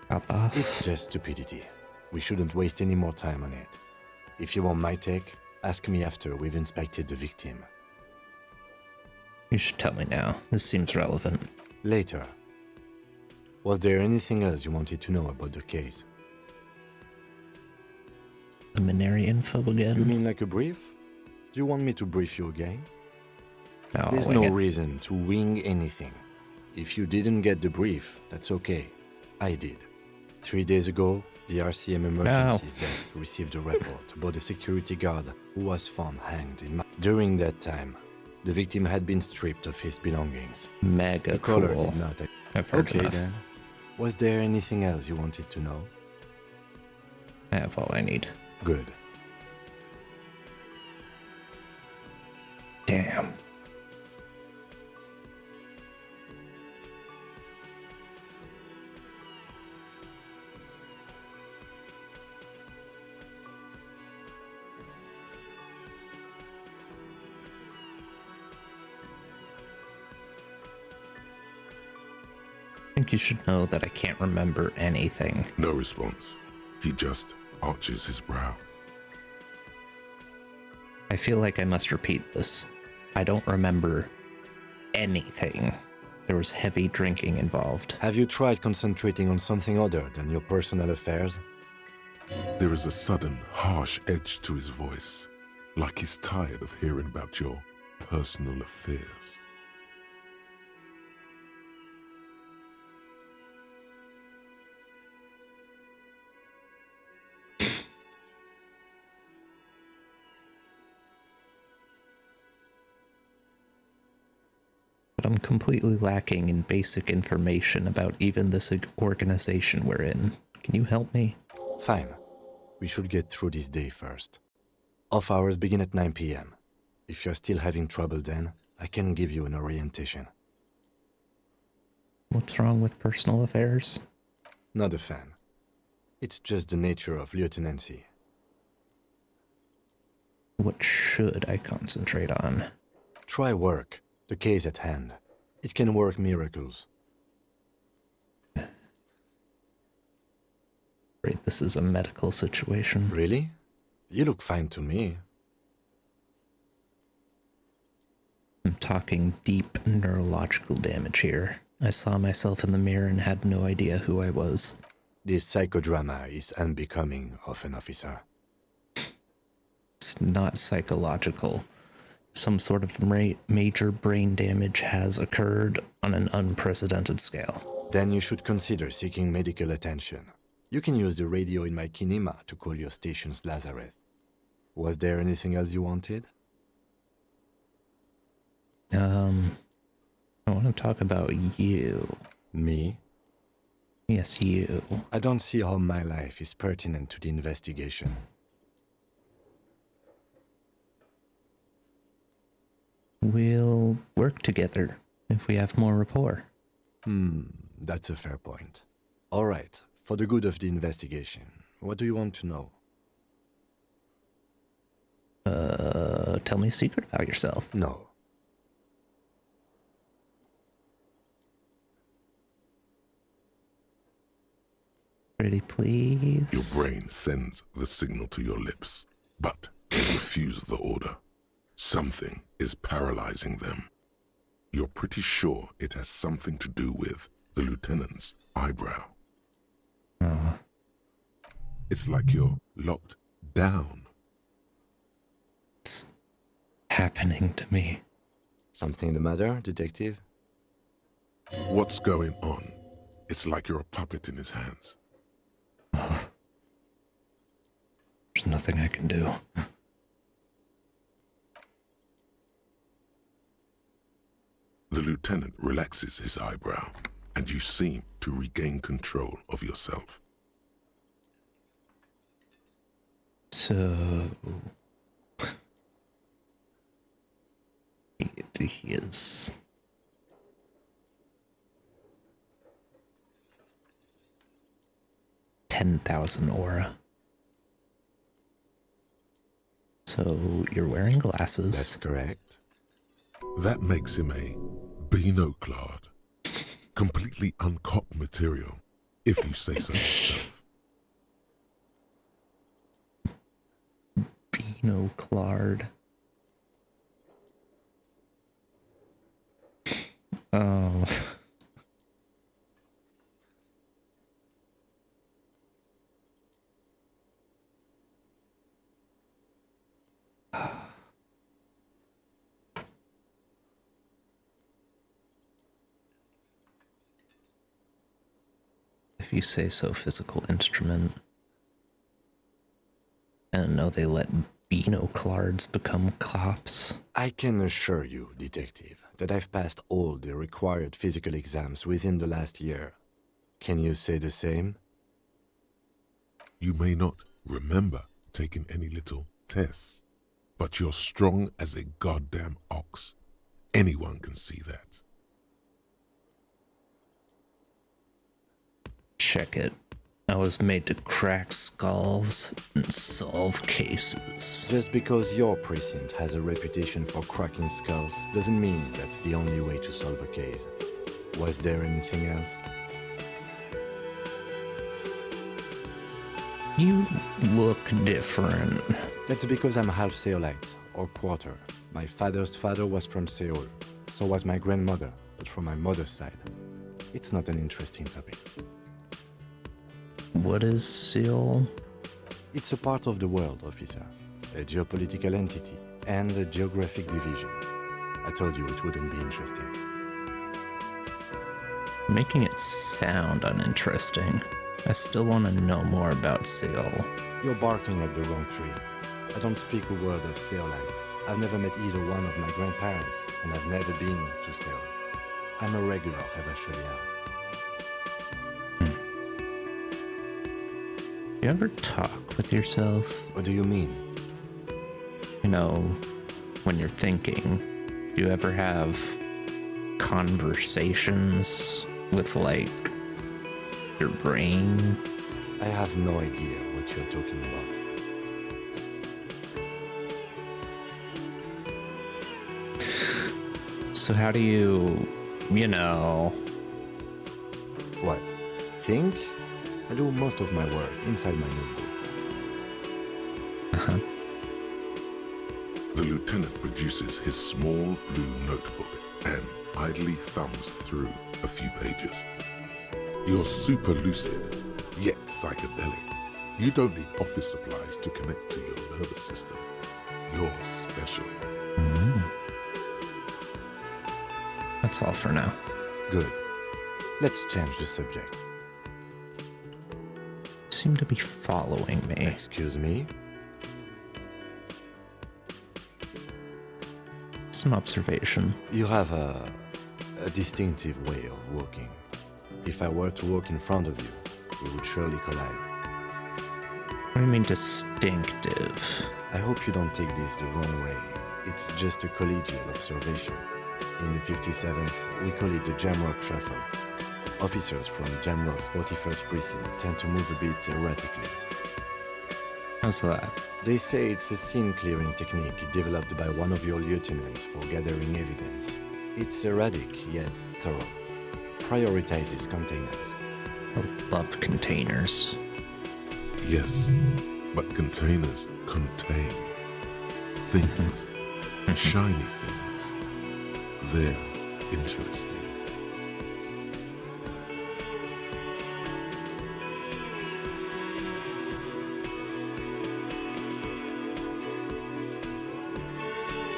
Cop-off? It's just stupidity. We shouldn't waste any more time on it. If you want my take, ask me after we've inspected the victim. You should tell me now. This seems relevant. Later. Was there anything else you wanted to know about the case? Preliminary info again? You mean like a brief? Do you want me to brief you again? No, There's wing no it. reason to wing anything. If you didn't get the brief, that's okay. I did. 3 days ago, the RCM emergencies desk received a report about a security guard who was found hanged in During that time, the victim had been stripped of his belongings. Mega The caller cool. did not. I've heard Okay enough. then. Was there anything else you wanted to know? I have all I need. Good. Damn. I think you should know that I can't remember anything. No response. He just arches his brow. I feel like I must repeat this. I don't remember anything. There was heavy drinking involved. Have you tried concentrating on something other than your personal affairs? There is a sudden, harsh edge to his voice, like he's tired of hearing about your personal affairs. But I'm completely lacking in basic information about even this organization we're in. Can you help me? Fine. We should get through this day first. Off hours begin at 9 p.m. If you're still having trouble then, I can give you an orientation. What's wrong with personal affairs? Not a fan. It's just the nature of lieutenancy. What should I concentrate on? Try work. The case at hand. It can work miracles. Right, this is a medical situation. Really? You look fine to me. I'm talking deep neurological damage here. I saw myself in the mirror and had no idea who I was. This psychodrama is unbecoming of an officer. It's not psychological. Some sort of major brain damage has occurred on an unprecedented scale. Then you should consider seeking medical attention. You can use the radio in my kinema to call your station's Lazareth. Was there anything else you wanted? I want to talk about you. Me? Yes, you. I don't see how my life is pertinent to the investigation. We'll work together if we have more rapport. That's a fair point. All right, for the good of the investigation, what do you want to know? Tell me a secret about yourself. No. Pretty please. Your brain sends the signal to your lips, but they refuse the order. Something is paralyzing them. You're pretty sure it has something to do with the lieutenant's eyebrow. It's like you're locked down. What's happening to me? Something the matter, detective? What's going on? It's like you're a puppet in his hands. There's nothing I can do. The lieutenant relaxes his eyebrow, and you seem to regain control of yourself. So... he is... $10,000 aura. So you're wearing glasses. That's correct. That makes him a binoclard. Completely uncopped material, if you say so yourself. Binoclard. Oh. If you say so, physical instrument. And no, they let binoclards become cops. I can assure you, detective, that I've passed all the required physical exams within the last year. Can you say the same? You may not remember taking any little tests, but you're strong as a goddamn ox. Anyone can see that. Check it. I was made to crack skulls and solve cases. Just because your precinct has a reputation for cracking skulls doesn't mean that's the only way to solve a case. Was there anything else? You look different. That's because I'm half Seolite, or quarter. My father's father was from Seoul. So was my grandmother, but from my mother's side. It's not an interesting topic. What is Seoul? It's a part of the world, officer. A geopolitical entity and a geographic division. I told you it wouldn't be interesting. Making it sound uninteresting. I still want to know more about Seoul. You're barking at the wrong tree. I don't speak a word of Seolite. I've never met either one of my grandparents, and I've never been to Seoul. I'm a regular, eventually. You ever talk with yourself? What do you mean? You know, when you're thinking, do you ever have conversations with, like, your brain? I have no idea what you're talking about. So how do you know... What? Think? I do most of my work inside my notebook. Uh-huh. The lieutenant produces his small blue notebook and idly thumbs through a few pages. You're super lucid, yet psychedelic. You don't need office supplies to connect to your nervous system. You're special. Mm-hmm. That's all for now. Good. Let's change the subject. You seem to be following me. Excuse me? It's an observation. You have a distinctive way of walking. If I were to walk in front of you, we would surely collide. What do you mean distinctive? I hope you don't take this the wrong way. It's just a collegial observation. In the 57th, we call it the Jamrock Shuffle. Officers from Jamrock's 41st Precinct tend to move a bit erratically. How's that? They say it's a scene-clearing technique developed by one of your lieutenants for gathering evidence. It's erratic, yet thorough. Prioritizes containers. I love containers. Yes, but containers contain things, shiny things. They're interesting.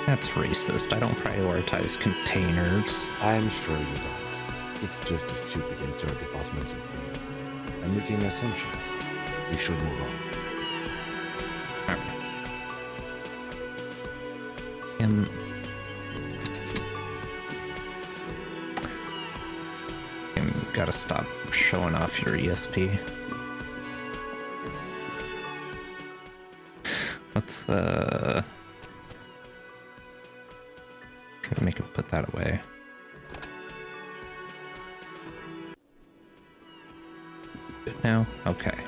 That's racist. I don't prioritize containers. I'm sure you don't. It's just a stupid interdepartmental thing. I'm making assumptions. We should move on. And you gotta stop showing off your ESP. Let's try to make it put that away. Good now? Okay.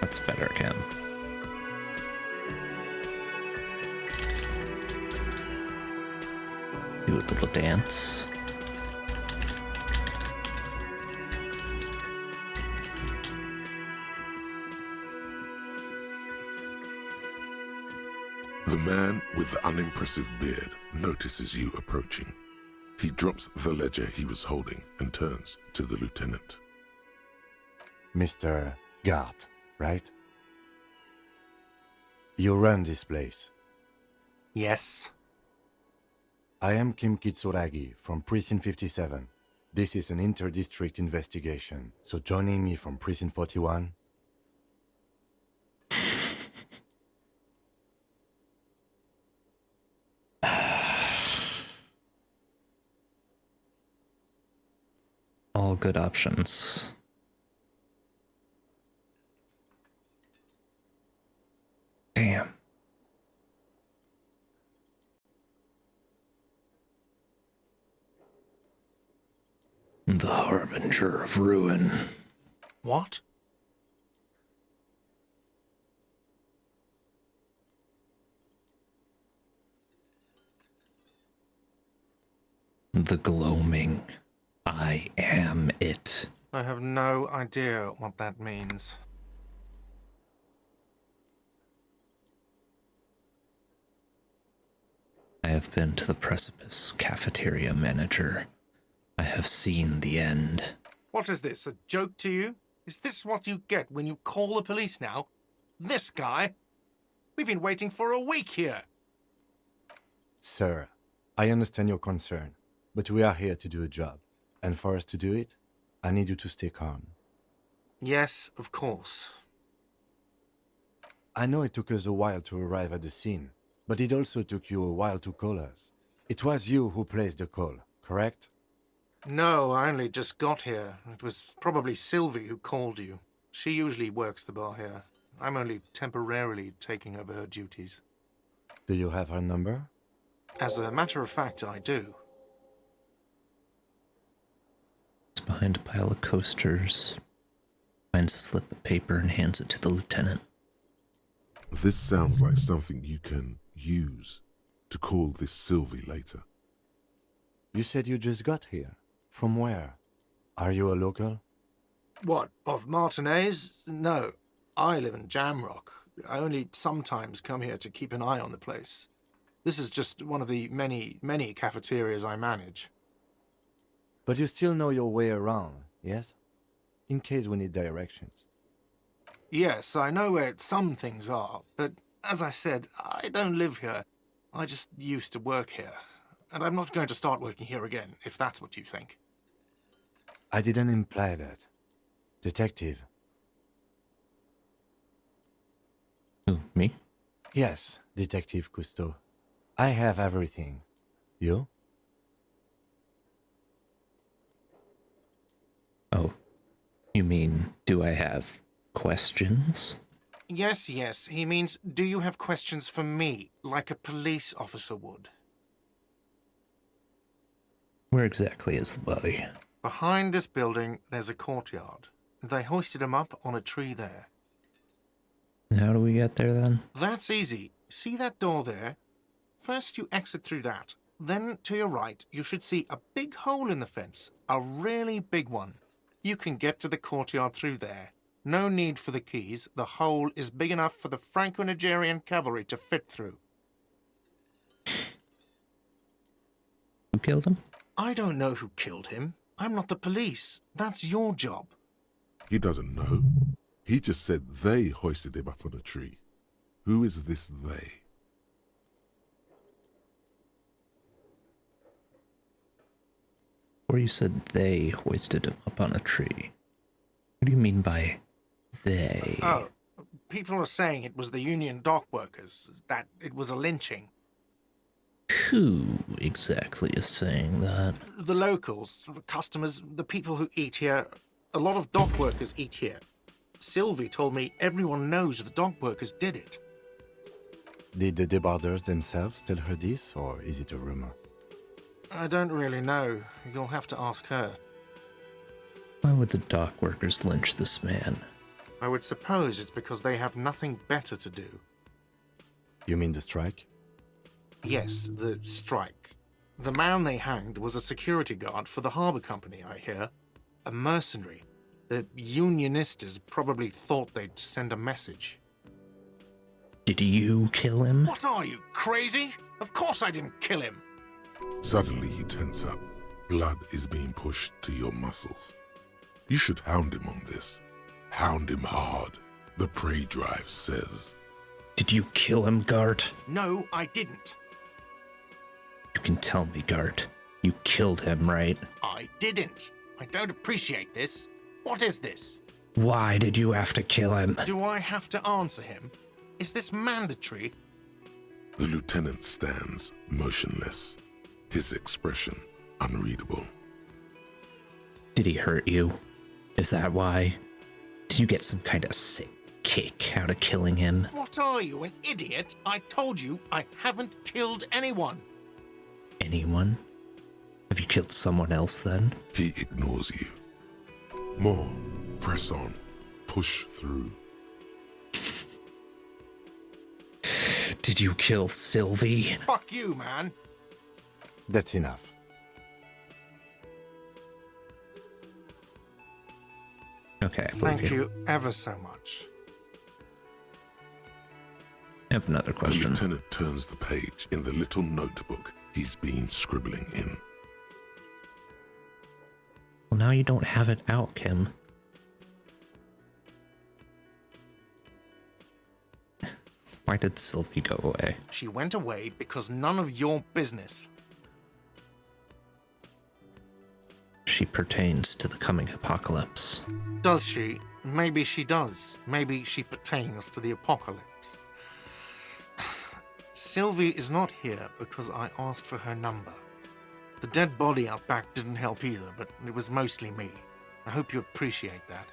That's better again. Do a little dance. The man with the unimpressive beard notices you approaching. He drops the ledger he was holding and turns to the lieutenant. Mr. Gart, right? You run this place. Yes. I am Kim Kitsuragi from Precinct 57. This is an inter-district investigation, so joining me from Precinct 41... All good options. Damn. The harbinger of ruin. What? The gloaming. I am it. I have no idea what that means. I have been to the precipice, cafeteria manager. I have seen the end. What is this, a joke to you? Is this what you get when you call the police now? This guy? We've been waiting for a week here. Sir, I understand your concern, but we are here to do a job. And for us to do it, I need you to stay calm. Yes, of course. I know it took us a while to arrive at the scene, but it also took you a while to call us. It was you who placed the call, correct? No, I only just got here. It was probably Sylvie who called you. She usually works the bar here. I'm only temporarily taking over her duties. Do you have her number? As a matter of fact, I do. It's behind a pile of coasters. Finds a slip of paper and hands it to the lieutenant. This sounds like something you can use to call this Sylvie later. You said you just got here. From where? Are you a local? What, of Martinez? No, I live in Jamrock. I only sometimes come here to keep an eye on the place. This is just one of the many cafeterias I manage. But you still know your way around, yes? In case we need directions. Yes, I know where some things are, but as I said, I don't live here. I just used to work here. And I'm not going to start working here again, if that's what you think. I didn't imply that. Detective. Who, me? Yes, Detective Cousteau. I have everything. You? Oh, you mean, do I have questions? Yes, he means, do you have questions for me, like a police officer would? Where exactly is the body? Behind this building, there's a courtyard. They hoisted him up on a tree there. And how do we get there then? That's easy. See that door there? First you exit through that. Then to your right, you should see a big hole in the fence. A really big one. You can get to the courtyard through there. No need for the keys. The hole is big enough for the Franco-Nigerian cavalry to fit through. Who killed him? I don't know who killed him. I'm not the police. That's your job. He doesn't know. He just said they hoisted him up on a tree. Who is this they? Or you said they hoisted him up on a tree. What do you mean by they? Oh, people are saying it was the union dock workers, that it was a lynching. Who exactly is saying that? The locals, the customers, the people who eat here. A lot of dock workers eat here. Sylvie told me everyone knows the dock workers did it. Did the debarders themselves tell her this, or is it a rumor? I don't really know. You'll have to ask her. Why would the dock workers lynch this man? I would suppose it's because they have nothing better to do. You mean the strike? Yes, the strike. The man they hanged was a security guard for the harbour company, I hear. A mercenary. The unionistas probably thought they'd send a message. Did you kill him? What are you, crazy? Of course I didn't kill him. Suddenly you tense up. Blood is being pushed to your muscles. You should hound him on this. Hound him hard. The prey drive says. Did you kill him, Gart? No, I didn't. You can tell me, Gart. You killed him, right? I didn't. I don't appreciate this. What is this? Why did you have to kill him? Do I have to answer him? Is this mandatory? The lieutenant stands motionless. His expression unreadable. Did he hurt you? Is that why? Did you get some kind of sick kick out of killing him? What are you, an idiot? I told you I haven't killed anyone. Anyone? Have you killed someone else then? He ignores you. More. Press on. Push through. Did you kill Sylvie? Fuck you, man. That's enough. Okay, I believe Thank you ever so much. I have another The question. lieutenant turns the page in the little notebook he's been scribbling in. Well, now you don't have it out, Kim. Why did Sylvie go away? She went away because none of your business. She pertains to the coming apocalypse. Does she? Maybe she does. Maybe she pertains to the apocalypse. Sylvie is not here because I asked for her number. The dead body out back didn't help either, but it was mostly me. I hope you appreciate that.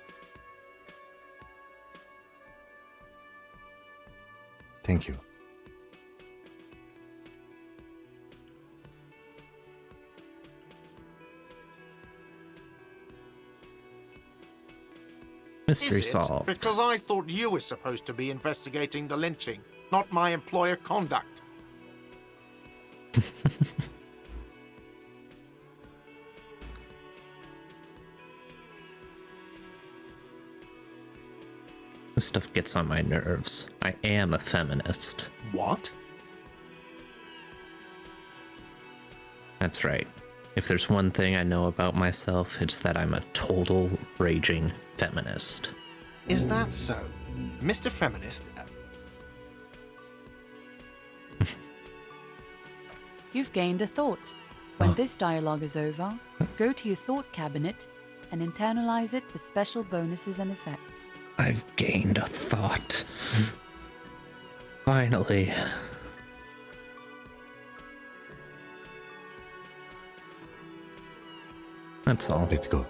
Thank you. Mystery Is it? solved. Because I thought you were supposed to be investigating the lynching, not my employer conduct. This stuff gets on my nerves. I am a feminist. What? That's right. If there's one thing I know about myself, it's that I'm a total raging feminist. Is that so? Mr. Feminist? You've gained a thought. When this dialogue is over, go to your thought cabinet and internalize it for special bonuses and effects. I've gained a thought. Finally. That's all. Let's go.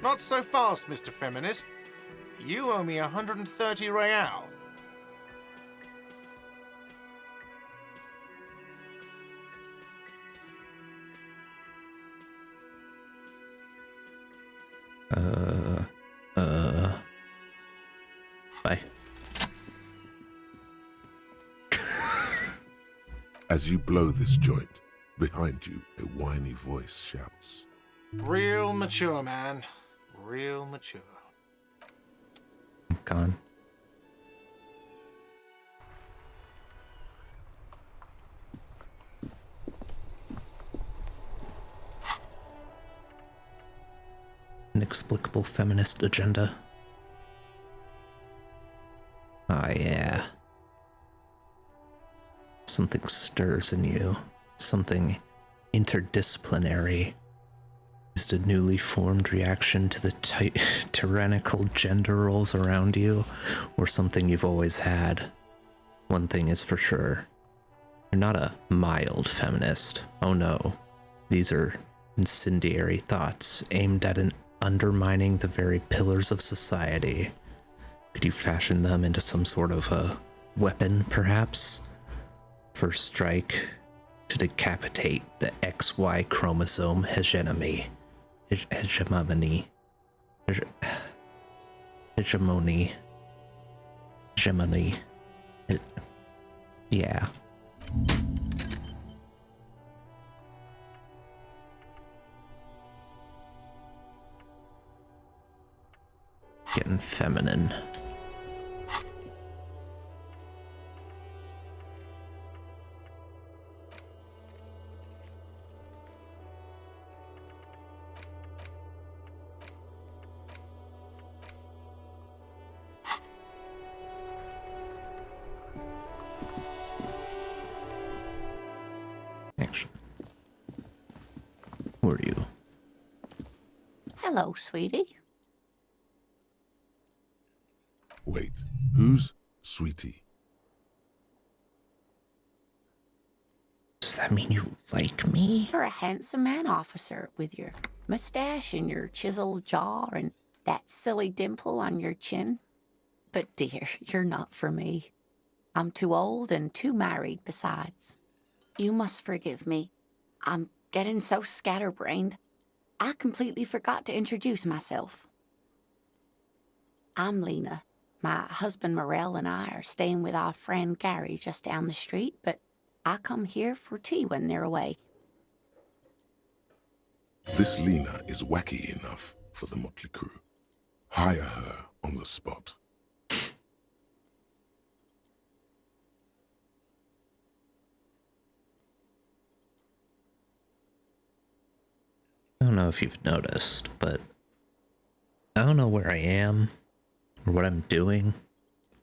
Not so fast, Mr. Feminist. You owe me 130 real. Bye. As you blow this joint, behind you, a whiny voice shouts. Real mature, man. Real mature. I'm gone. Inexplicable feminist agenda. Ah, yeah. Something stirs in you. Something interdisciplinary. Is it a newly formed reaction to the tyrannical gender roles around you, or something you've always had? One thing is for sure. You're not a mild feminist. Oh no. These are incendiary thoughts aimed at undermining the very pillars of society. Could you fashion them into some sort of a weapon, perhaps? First strike to decapitate the XY chromosome hegemony. Hegemony. Hegemony. Hegemony. Yeah. Getting feminine. Actually, who are you? Hello, sweetie. Wait, who's Sweetie? Does that mean you like me? You're a handsome man, officer, with your mustache and your chiseled jaw and that silly dimple on your chin. But dear, you're not for me. I'm too old and too married besides. You must forgive me. I'm getting so scatterbrained. I completely forgot to introduce myself. I'm Lena. My husband Morel and I are staying with our friend Gary just down the street, but I come here for tea when they're away. This Lena is wacky enough for the motley crew. Hire her on the spot. I don't know if you've noticed, but I don't know where I am, or what I'm doing,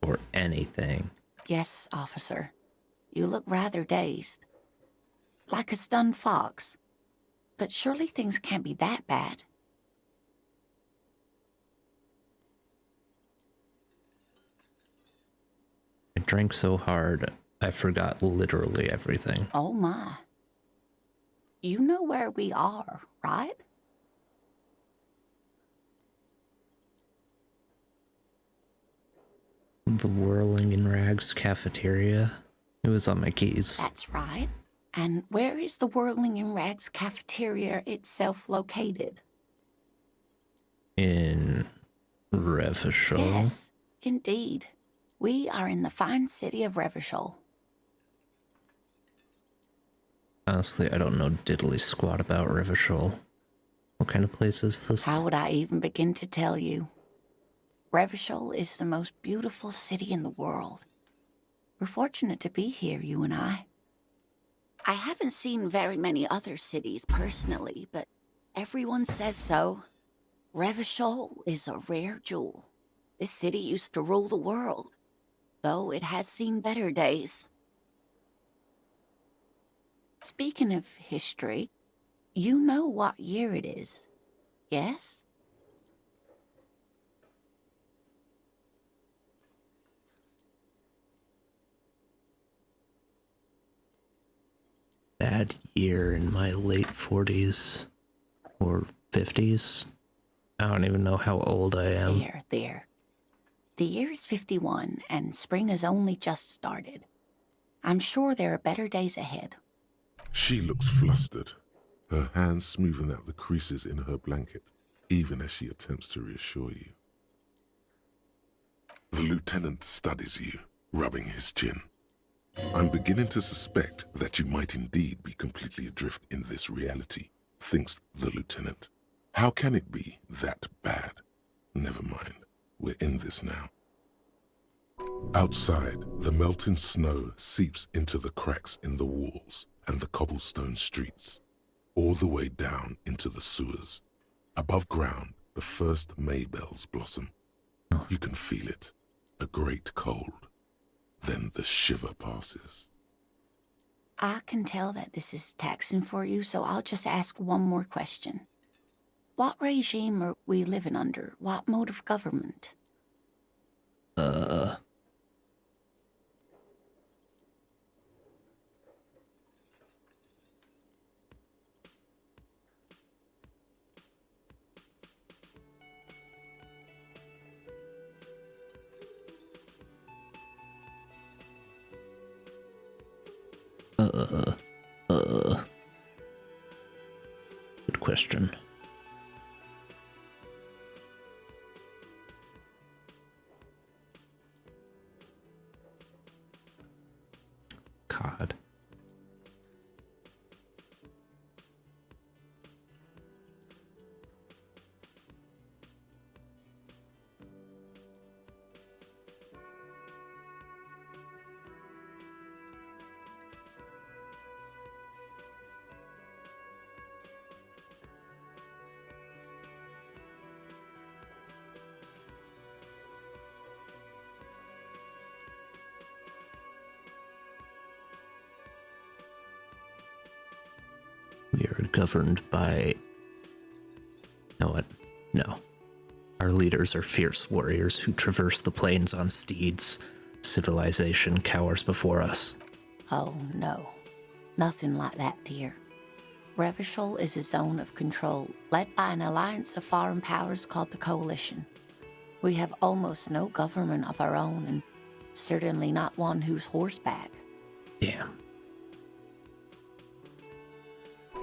or anything. Yes, officer. You look rather dazed. Like a stunned fox. But surely things can't be that bad. I drank so hard, I forgot literally everything. Oh my. You know where we are, right? The Whirling in Rags cafeteria. It was on my keys. That's right. And where is the Whirling in Rags cafeteria itself located? In Revachol. Yes, indeed. We are in the fine city of Revachol. Honestly, I don't know diddly squat about Revachol. What kind of place is this? How would I even begin to tell you? Revachol is the most beautiful city in the world. We're fortunate to be here, you and I. I haven't seen very many other cities personally, but everyone says so. Revachol is a rare jewel. This city used to rule the world, though it has seen better days. Speaking of history, you know what year it is, yes? Bad year in my late 40s or 50s. I don't even know how old I am. There. The year is 51, and spring has only just started. I'm sure there are better days ahead. She looks flustered, her hands smoothing out the creases in her blanket, even as she attempts to reassure you. The lieutenant studies you, rubbing his chin. I'm beginning to suspect that you might indeed be completely adrift in this reality, thinks the lieutenant. How can it be that bad? Never mind, we're in this now. Outside, the melting snow seeps into the cracks in the walls and the cobblestone streets, all the way down into the sewers. Above ground, the first May bells blossom. You can feel it, a great cold. Then the shiver passes. I can tell that this is taxing for you, so I'll just ask one more question. What regime are we living under? What mode of government? Good question. God. We are governed by... You know what? No. Our leaders are fierce warriors who traverse the plains on steeds. Civilization cowers before us. Oh, no. Nothing like that, dear. Revachol is a zone of control, led by an alliance of foreign powers called the Coalition. We have almost no government of our own, and certainly not one who's horseback. Damn.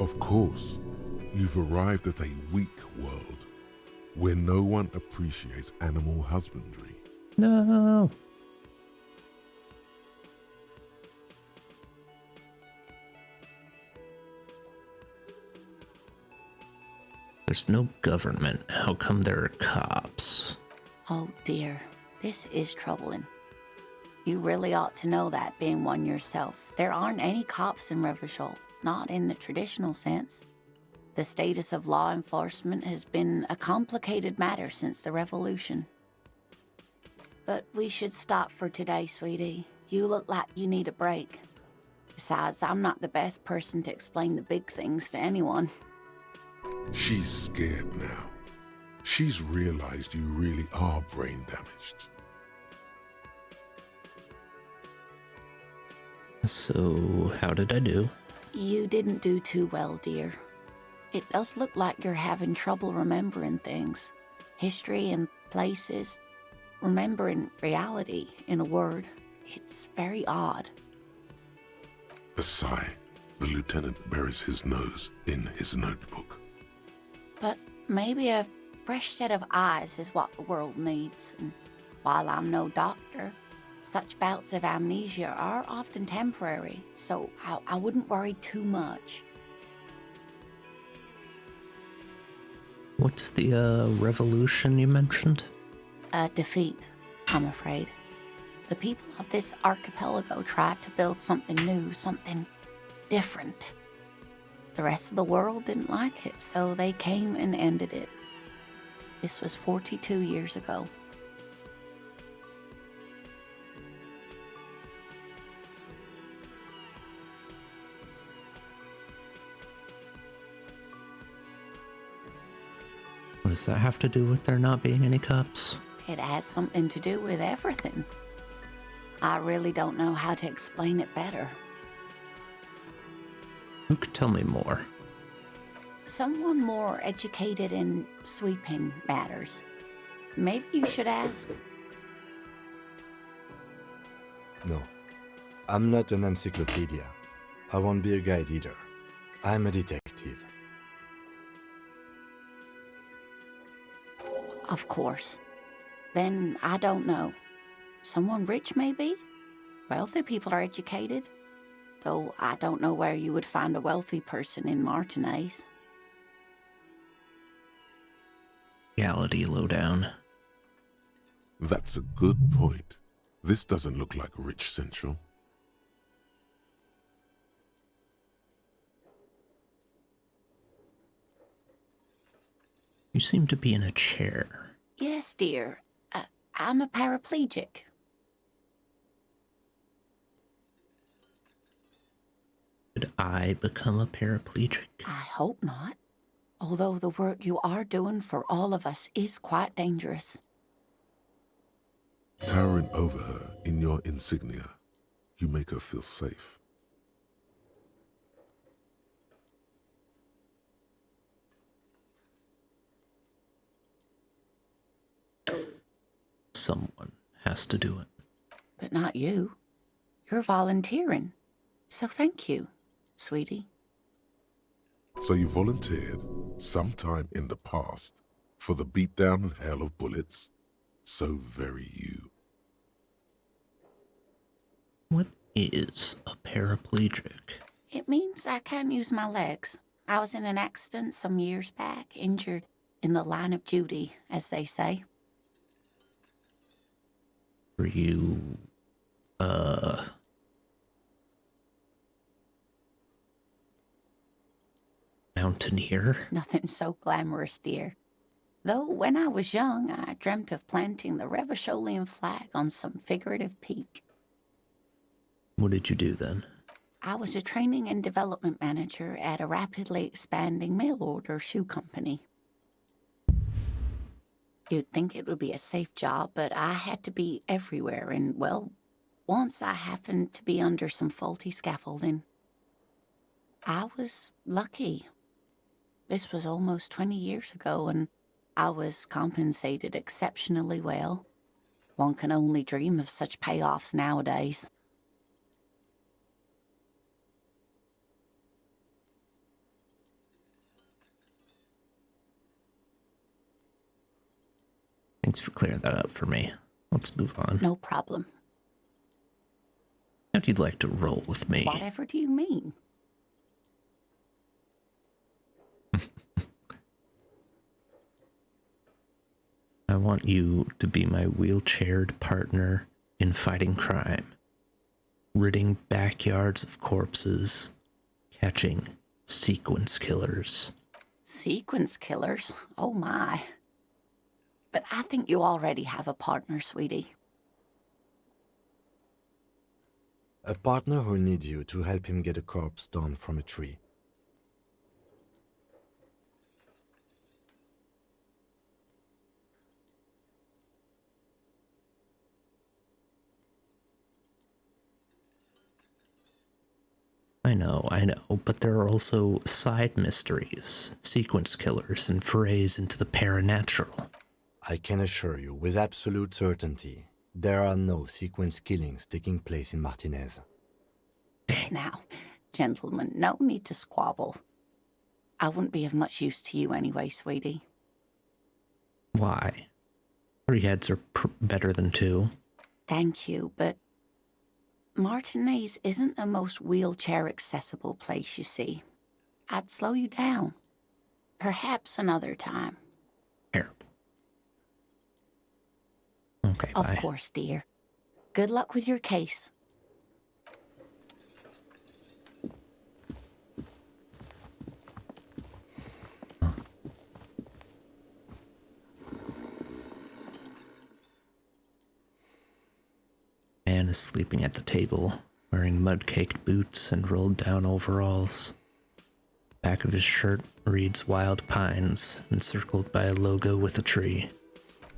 Of course, you've arrived at a weak world where no one appreciates animal husbandry. No. There's no government. How come there are cops? Oh dear, this is troubling. You really ought to know that, being one yourself. There aren't any cops in Revachol, not in the traditional sense. The status of law enforcement has been a complicated matter since the revolution. But we should stop for today, sweetie. You look like you need a break. Besides, I'm not the best person to explain the big things to anyone. She's scared now. She's realized you really are brain damaged. So, how did I do? You didn't do too well, dear. It does look like you're having trouble remembering things. History and places. Remembering reality, in a word. It's very odd. A sigh. The lieutenant buries his nose in his notebook. But maybe a fresh set of eyes is what the world needs. And while I'm no doctor, such bouts of amnesia are often temporary, so I wouldn't worry too much. What's the revolution you mentioned? A defeat, I'm afraid. The people of this archipelago tried to build something new, something different. The rest of the world didn't like it, so they came and ended it. This was 42 years ago. What does that have to do with there not being any cops? It has something to do with everything. I really don't know how to explain it better. Who could tell me more? Someone more educated in sweeping matters. Maybe you should ask. No, I'm not an encyclopedia. I won't be a guide either. I'm a detective. Of course. Then I don't know. Someone rich, maybe? Wealthy people are educated. Though I don't know where you would find a wealthy person in Martinez. Reality lowdown. That's a good point. This doesn't look like Rich Central. You seem to be in a chair. Yes, dear. I'm a paraplegic. Did I become a paraplegic? I hope not. Although the work you are doing for all of us is quite dangerous. Towering over her in your insignia, you make her feel safe. Someone has to do it. But not you. You're volunteering. So thank you, sweetie. So you volunteered sometime in the past for the beatdown and hell of bullets? So very you. What is a paraplegic? It means I can't use my legs. I was in an accident some years back, injured in the line of duty, as they say. Were you, mountaineer? Nothing so glamorous, dear. Though when I was young, I dreamt of planting the Revacholian flag on some figurative peak. What did you do then? I was a training and development manager at a rapidly expanding mail-order shoe company. You'd think it would be a safe job, but I had to be everywhere, and, well, once I happened to be under some faulty scaffolding. I was lucky. This was almost 20 years ago, and I was compensated exceptionally well. One can only dream of such payoffs nowadays. Thanks for clearing that up for me. Let's move on. No problem. How'd you like to roll with me? Whatever do you mean? I want you to be my wheelchaired partner in fighting crime, ridding backyards of corpses, catching sequence killers. Sequence killers? Oh my. But I think you already have a partner, sweetie. A partner who needs you to help him get a corpse down from a tree. I know, but there are also side mysteries, sequence killers, and forays into the paranatural. I can assure you with absolute certainty, there are no sequence killings taking place in Martinez. Dang. Now, gentlemen, no need to squabble. I wouldn't be of much use to you anyway, sweetie. Why? 3 heads are better than 2. Thank you, but Martinez isn't the most wheelchair-accessible place, you see. I'd slow you down. Perhaps another time. Terrible. Okay, Of bye. course, dear. Good luck with your case. Man is sleeping at the table, wearing mud-caked boots and rolled-down overalls. Back of his shirt reads Wild Pines, encircled by a logo with a tree.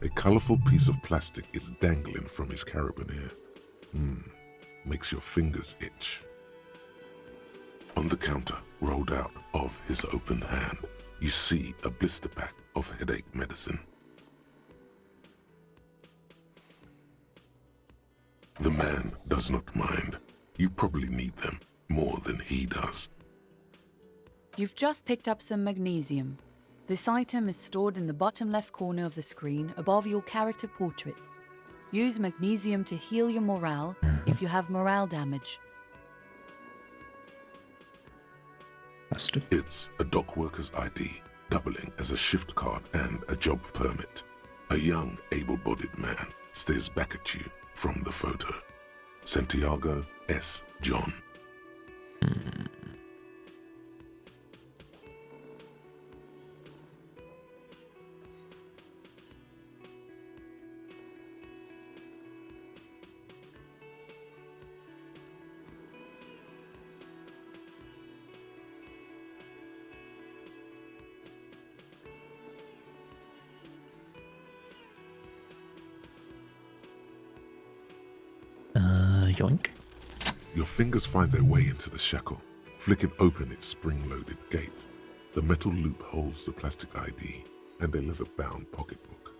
A colorful piece of plastic is dangling from his carabiner. Makes your fingers itch. On the counter, rolled out of his open hand, you see a blister pack of headache medicine. The man does not mind. You probably need them more than he does. You've just picked up some magnesium. This item is stored in the bottom left corner of the screen above your character portrait. Use magnesium to heal your morale if you have morale damage. It's a dock worker's ID, doubling as a shift card and a job permit. A young, able-bodied man stares back at you from the photo. Santiago S. John. Yoink. Your fingers find their way into the shackle, flicking open its spring-loaded gate. The metal loop holds the plastic ID and a leather-bound pocketbook.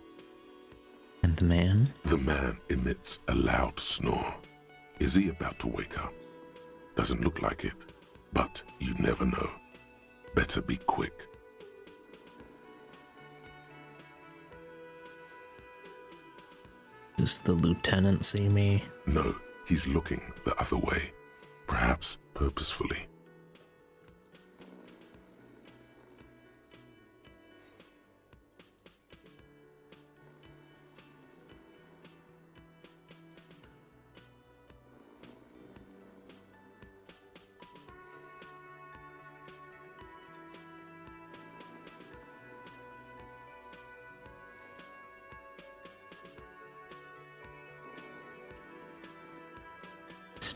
And the man? The man emits a loud snore. Is he about to wake up? Doesn't look like it, but you never know. Better be quick. Does the lieutenant see me? No, he's looking the other way, perhaps purposefully.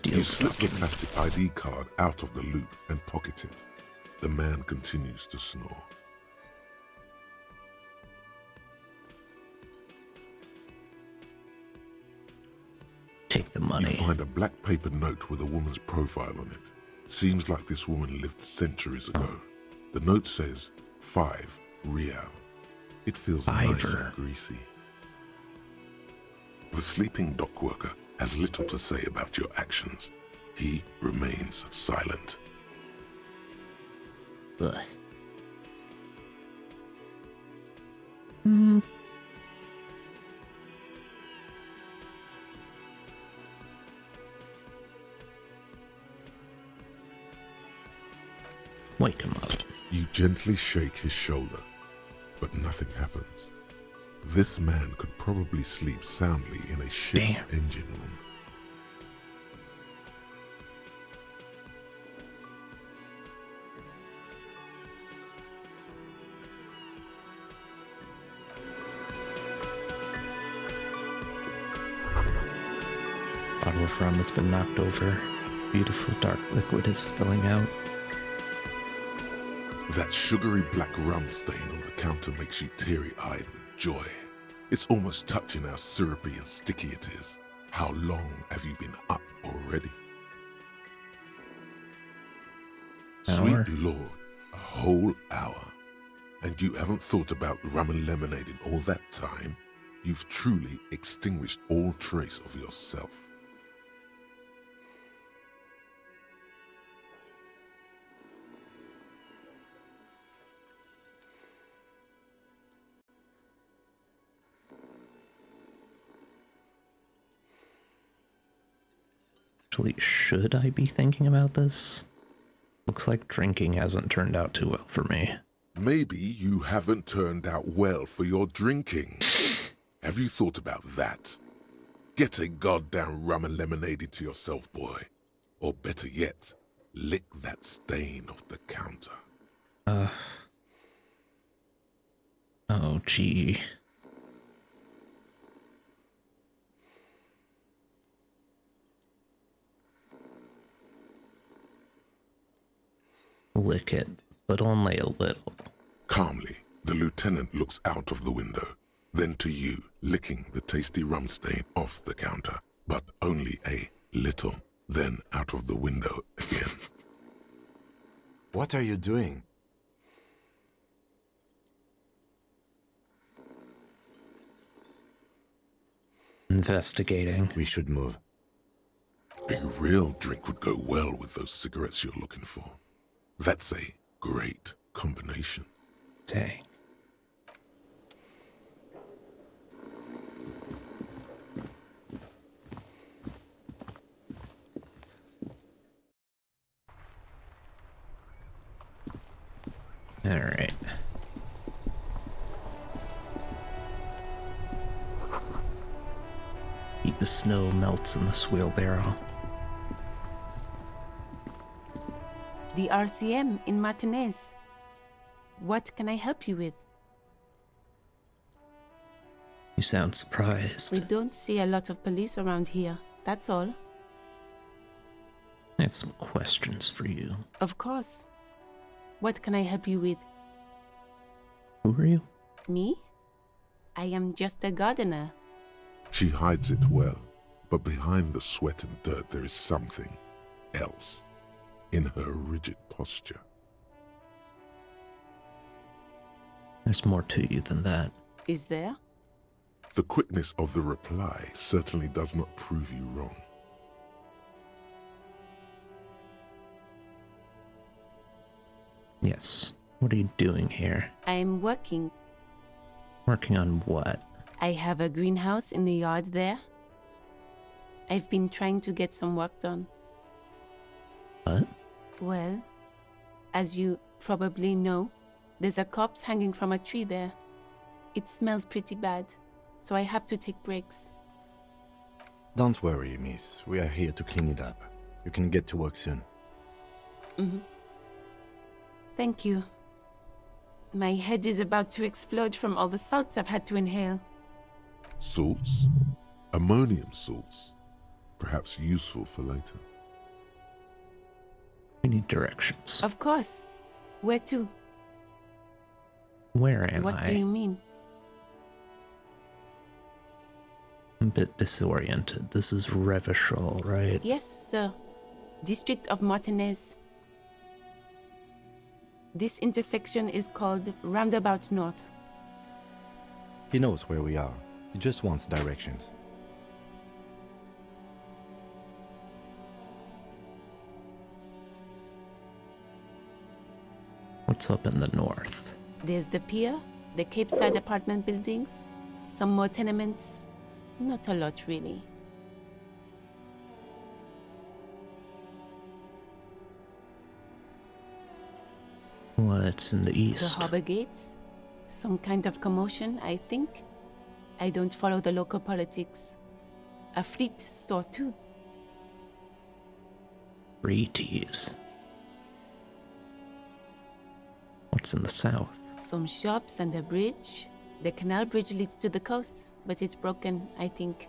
You slip the plastic ID card out of the loop and pocket it. The man continues to snore. Take the money. You find a black paper note with a woman's profile on it. Seems like this woman lived centuries ago. The note says 5 real. It feels nice and greasy. The sleeping dock worker has little to say about your actions. He remains silent. Ugh. Wake him up. You gently shake his shoulder, but nothing happens. This man could probably sleep soundly in a ship's engine room. Bottle of rum has been knocked over. Beautiful dark liquid is spilling out. That sugary black rum stain on the counter makes you teary-eyed with joy. It's almost touching how syrupy and sticky it is. How long have you been up already? Hour. Sweet Lord, a whole hour. And you haven't thought about rum and lemonade in all that time? You've truly extinguished all trace of yourself. Actually, should I be thinking about this? Looks like drinking hasn't turned out too well for me. Maybe you haven't turned out well for your drinking. Have you thought about that? Get a goddamn rum and lemonade into yourself, boy. Or better yet, lick that stain off the counter. Oh, gee. Lick it, but only a little. Calmly, the lieutenant looks out of the window, then to you, licking the tasty rum stain off the counter, but only a little, then out of the window again. What are you doing? Investigating. We should move. A real drink would go well with those cigarettes you're looking for. That's a great combination. Dang. Alright. Heap of snow melts in this wheelbarrow. The RCM in Martinez. What can I help you with? You sound We surprised. don't see a lot of police around here, that's all. I have some questions for you. Of course. What can I help you with? Who are you? Me? I am just a gardener. She hides it well, but behind the sweat and dirt there is something else in her rigid posture. There's more to you than that. Is there? The quickness of the reply certainly does not prove you wrong. Yes. What are you doing here? I am working. Working on what? I have a greenhouse in the yard there. I've been trying to get some work done. What? Well, as you probably know, there's a corpse hanging from a tree there. It smells pretty bad, so I have to take breaks. Don't worry, miss. We are here to clean it up. You can get to work soon. Thank you. My head is about to explode from all the salts I've had to inhale. Salts? Ammonium salts. Perhaps useful for later. We need directions. Of course. Where to? Where am What I? do you mean? I'm a bit disoriented. This is Revachol, right? Yes, sir. District of Martinez. This intersection is called Roundabout North. He knows where we are. He just wants directions. What's up in the north? There's the pier, the Cape Side apartment buildings, some more tenements. Not a lot, really. What's in the The east? harbor gates? Some kind of commotion, I think. I don't follow the local politics. A fleet store, too. Reeties. What's in the south? Some shops and a bridge. The canal bridge leads to the coast, but it's broken, I think.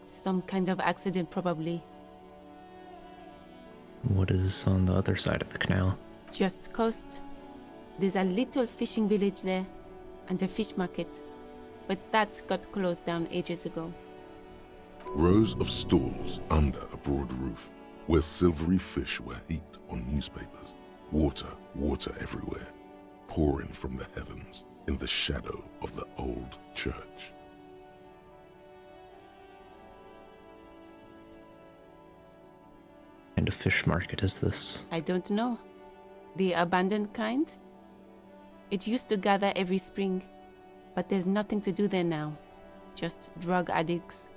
Some kind of accident, probably. What is on the other side of the canal? Just coast. There's a little fishing village there, and a fish market. But that got closed down ages ago. Rows of stalls under a broad roof, where silvery fish were heaped on newspapers. Water, water everywhere, pouring from the heavens in the shadow of the old church. What kind of fish market is this? I don't know. The abandoned kind? It used to gather every spring, but there's nothing to do there now. Just drug addicts.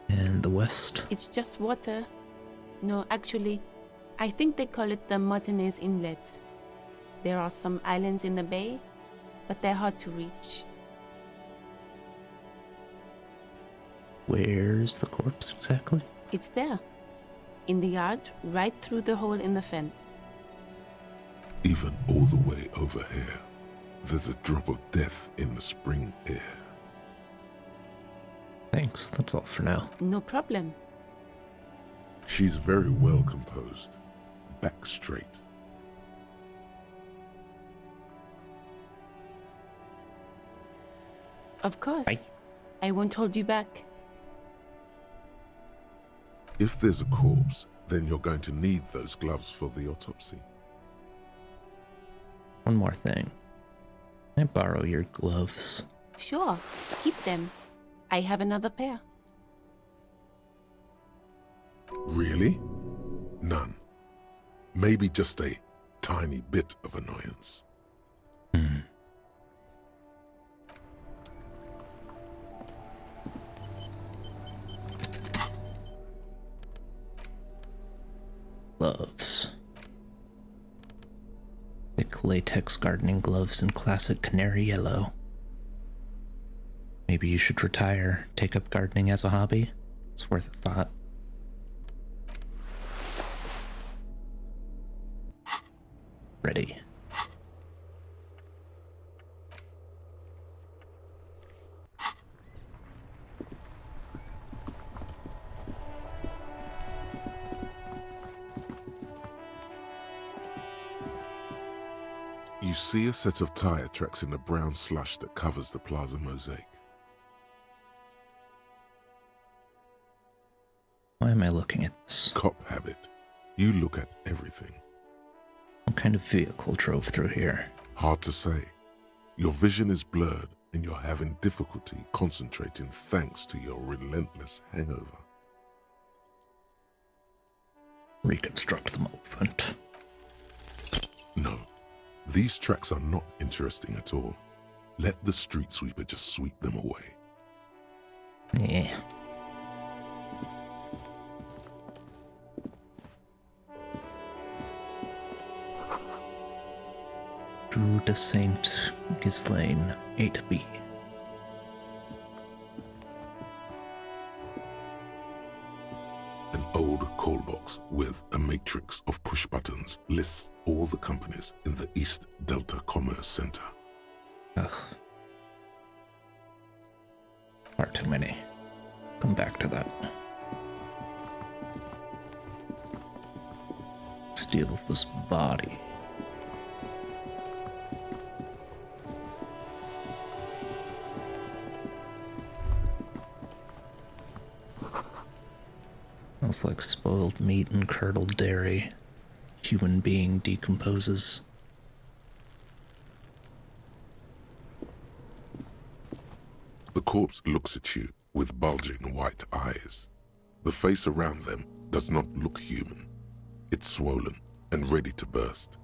And the west? It's just water. No, actually, I think they call it the Martinez Inlet. There are some islands in the bay, but they're hard to reach. Where's the corpse exactly? It's there. In the yard, right through the hole in the fence. Even all the way over here, there's a drop of death in the spring air. Thanks, that's all for now. No problem. She's very well composed, back straight. Of course. Bye. I won't hold you back. If there's a corpse, then you're going to need those gloves for the autopsy. One more thing. Can I borrow your gloves? Sure, keep them. I have another pair. Really? None. Maybe just a tiny bit of annoyance. Sleek latex gardening gloves in classic canary yellow. Maybe you should retire, take up gardening as a hobby. It's worth a thought. Ready. You see a set of tire tracks in the brown slush that covers the plaza mosaic. Why am I looking at this? Cop habit. You look at everything. What kind of vehicle drove through here? Hard to say. Your vision is blurred and you're having difficulty concentrating thanks to your relentless hangover. Reconstruct the movement. No. These tracks are not interesting at all. Let the street sweeper just sweep them away. Yeah. Rue de Saint Ghislaine, 8B. An old call box with a matrix of push buttons lists all the companies in the East Delta Commerce Center. Ugh. Far too many. Come back to that. Steal this body. Smells like spoiled meat and curdled dairy. Human being decomposes. The corpse looks at you with bulging white eyes. The face around them does not look human. It's swollen and ready to burst.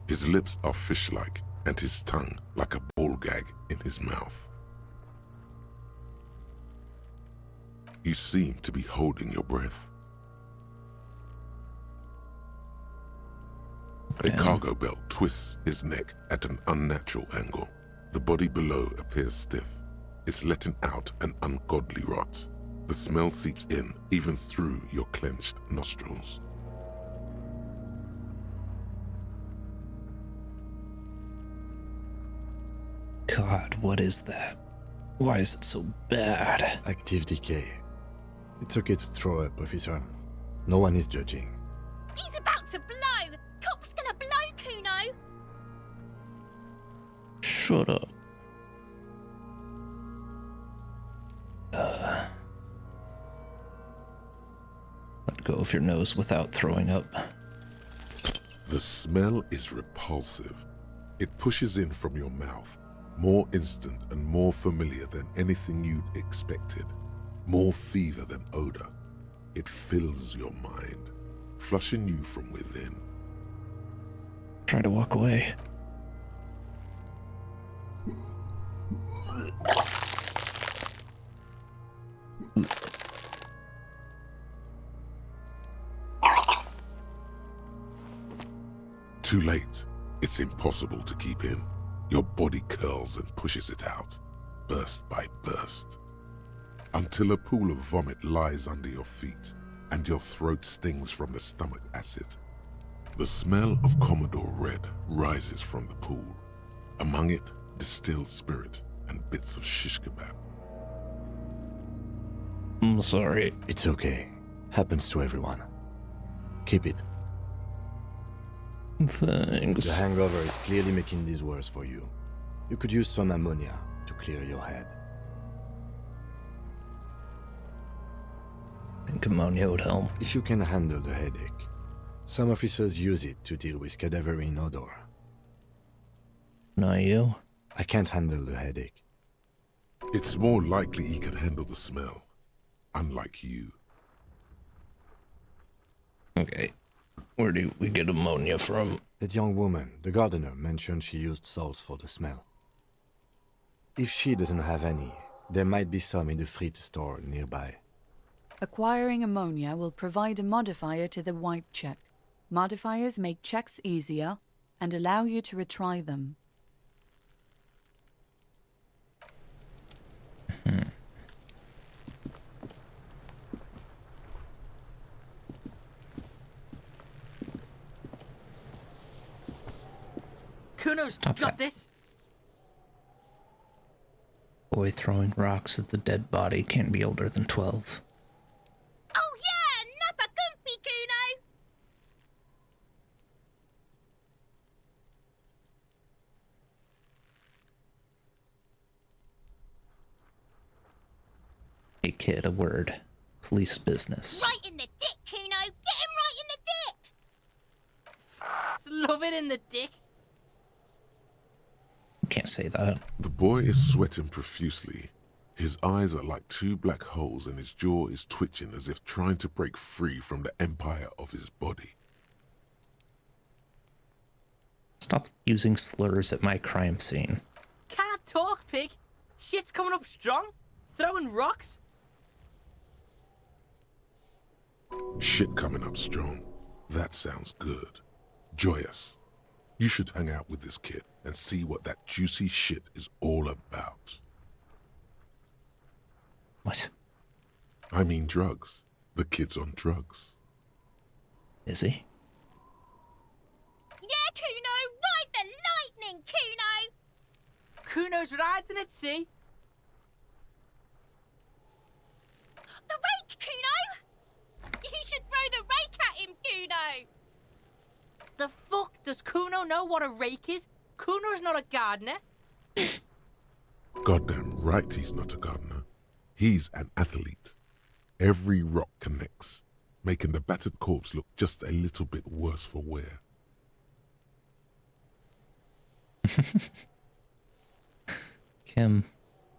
His lips are fish-like and his tongue like a ball gag in his mouth. You seem to be holding your breath. A cargo belt twists his neck at an unnatural angle. The body below appears stiff. It's letting out an ungodly rot. The smell seeps in even through your clenched nostrils. God, what is that? Why is it so bad? Active decay. It's okay to throw up, officer. No one is judging. He's about to blow! Cop's gonna blow, Kuno! Shut up. Let go of your nose without throwing up. The smell is repulsive. It pushes in from your mouth, more instant and more familiar than anything you'd expected, more fever than odor. It fills your mind, flushing you from within. Try to walk away. Too late. It's impossible to keep in. Your body curls and pushes it out, burst by burst, until a pool of vomit lies under your feet and your throat stings from the stomach acid. The smell of Commodore Red rises from the pool. Among it, distilled spirit and bits of shish kebab. I'm sorry. It's okay. Happens to everyone. Keep it. Thanks. The hangover is clearly making this worse for you. You could use some ammonia to clear your head. I think ammonia would help. If you can handle the headache, some officers use it to deal with cadaverine odor. Not you? I can't handle the headache. It's more likely he can handle the smell, unlike you. Okay. Where do we get ammonia from? That young woman, the gardener, mentioned she used salts for the smell. If she doesn't have any, there might be some in the frit store nearby. Acquiring ammonia will provide a modifier to the white check. Modifiers make checks easier, and allow you to retry them. Kuno's Stop got that. this. Boy throwing rocks at the dead body can't be older than 12. Oh yeah, nappa gumpy, Kuno! Hey kid, a word. Police business. Right in the dick, Kuno! Get him right in the dick! Love it in the dick. You can't say that. The boy is sweating profusely. His eyes are like two black holes and his jaw is twitching as if trying to break free from the empire of his body. Stop using slurs at my crime scene. Can't talk, pig. Shit's coming up strong. Throwing rocks. Shit coming up strong. That sounds good. Joyous. You should hang out with this kid and see what that juicy shit is all about. What? I mean drugs. The kid's on drugs. Is he? Yeah, Kuno! Ride the lightning, Kuno! Kuno's riding it, see? The rake, Kuno! You should throw the rake at him, Kuno! The fuck does Kuno know what a rake is? Kuno's not a gardener. Goddamn right he's not a gardener. He's an athlete. Every rock connects, making the battered corpse look just a little bit worse for wear. Kim,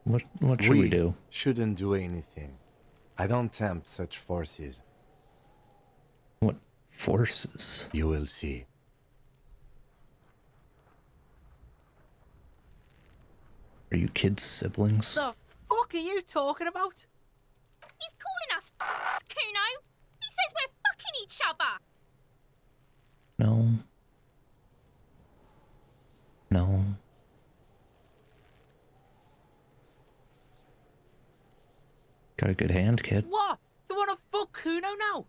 what should we do? Shouldn't do anything. I don't tempt such forces. What forces? You will see. Are you kids' siblings? The fuck are you talking about? He's calling us Kuno! He says we're fucking each other! No. No. Got a good hand, kid. What? You wanna fuck Kuno now?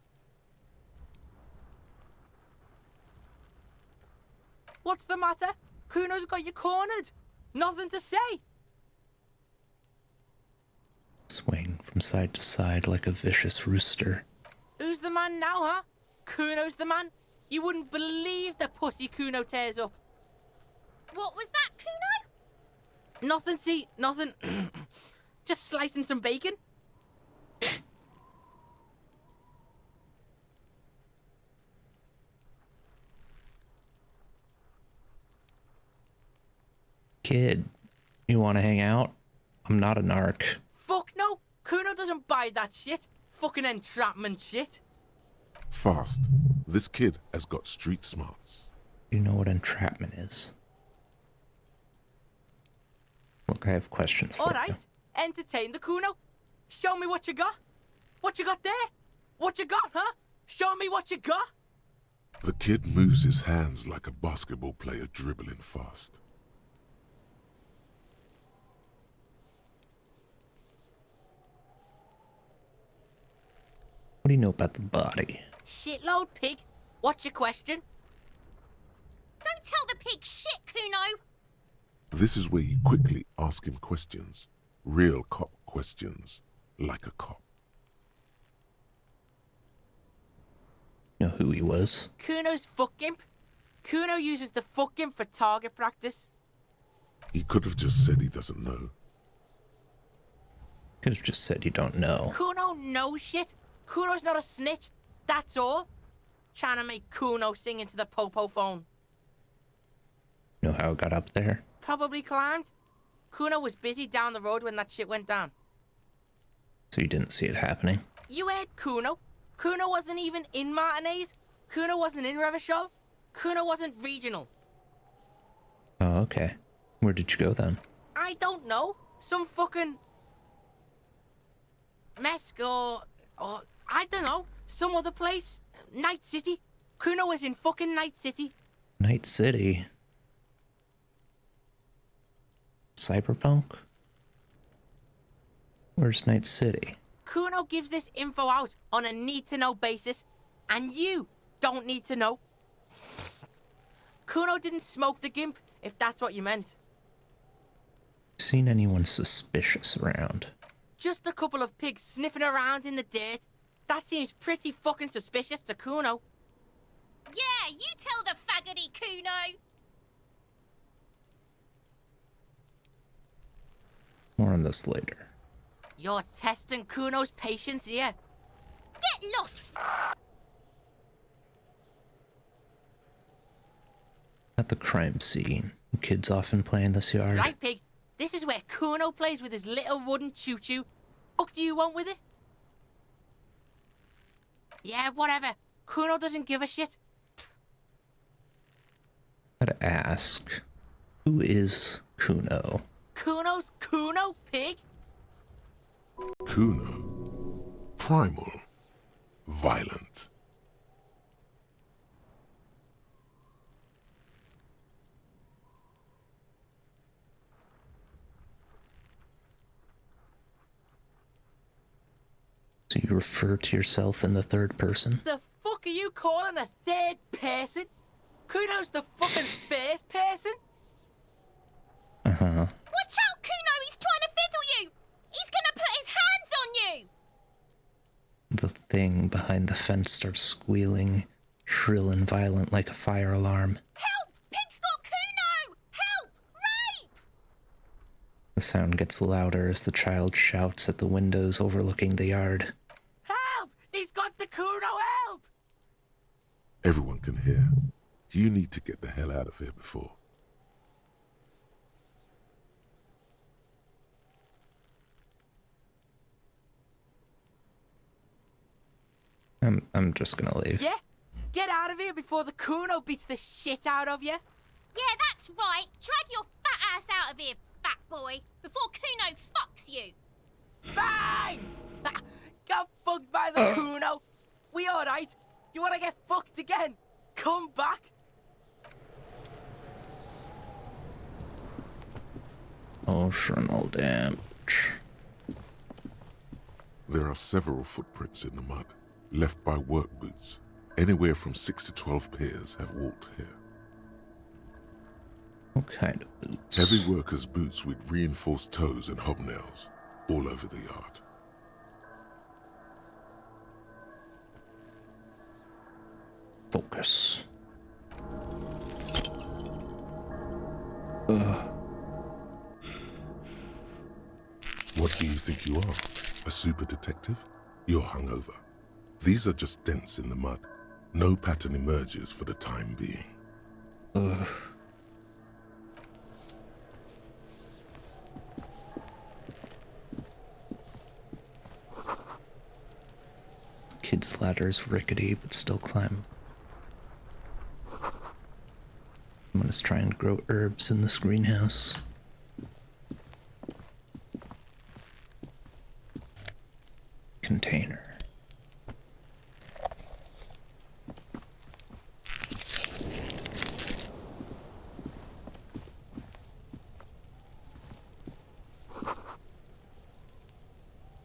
What's the matter? Kuno's got you cornered. Nothing to say. Swaying from side to side like a vicious rooster. Who's the man now, huh? Kuno's the man. You wouldn't believe the pussy Kuno tears up. What was that, Kuno? Nothing, see, nothing. Just slicing some bacon. Kid, you want to hang out? I'm not a narc. Fuck no. Kuno doesn't buy that shit. Fucking entrapment shit. Fast. This kid has got street smarts. You know what entrapment is. Look, I have questions for All you. right. Entertain the Kuno. Show me what you got. What you got there? What you got, huh? Show me what you got. The kid moves his hands like a basketball player dribbling fast. What do you know about the body? Shitload, pig. What's your question? Don't tell the pig shit, Kuno! This is where you quickly ask him questions. Real cop questions. Like a cop. You know who he was? Kuno's fuck imp. Kuno uses the fuck imp for target practice. He could have just said he doesn't know. Could have just said you don't know. Kuno knows shit. Kuno's not a snitch. That's all. Trying to make Kuno sing into the popo phone. Know how it got up there? Probably climbed. Kuno was busy down the road when that shit went down. So you didn't see it happening? You heard Kuno. Kuno wasn't even in Martinez. Kuno wasn't in Revachol. Kuno wasn't regional. Oh, okay. Where did you go then? I don't know. Some fucking... Mesco... or... I don't know. Some other place. Night City. Kuno was in fucking Night City. Night City. Cyberpunk? Where's Night City? Kuno gives this info out on a need-to-know basis, and you don't need to know. Kuno didn't smoke the gimp, if that's what you meant. Seen anyone suspicious around? Just a couple of pigs sniffing around in the dirt. That seems pretty fucking suspicious to Kuno. Yeah, you tell the faggoty Kuno. More on this later. You're testing Kuno's patience here. Get lost, At the crime scene, kids often play in this yard. Right, pig? This is where Kuno plays with his little wooden choo-choo. Fuck do you want with it? Yeah, whatever. Kuno doesn't give a shit. Gotta ask, who is Kuno? Kuno's Kuno, pig? Kuno. Primal. Violent. So you refer to yourself in the third person? The fuck are you calling a third person? Kuno's the fucking first person? Uh-huh. watch out, Kuno, he's trying to fiddle you. He's gonna put his hands on you. The thing behind the fence starts squealing, shrill and violent like a fire alarm. Help! Pig's got Kuno! Help! Rape! The sound gets louder as the child shouts at the windows overlooking the yard. Help! He's got the Kuno, help! Everyone can hear. You need to get the hell out of here before. I'm just gonna leave. Yeah? Get out of here before the Kuno beats the shit out of you. Yeah, that's right. Drag your fat ass out of here, fat boy, before Kuno fucks you. Bang! Got fucked by the Kuno. We alright? You wanna get fucked again? Come back. Emotional damage. There are several footprints in the mud, left by work boots. Anywhere from 6 to 12 pairs have walked here. What kind of boots? Heavy workers' boots with reinforced toes and hobnails, all over the yard. Focus. What do you think you are? A super detective? You're hungover. These are just dents in the mud. No pattern emerges for the time being. Kid's ladder is rickety, but still climbable. I'm gonna try and grow herbs in this greenhouse. Container.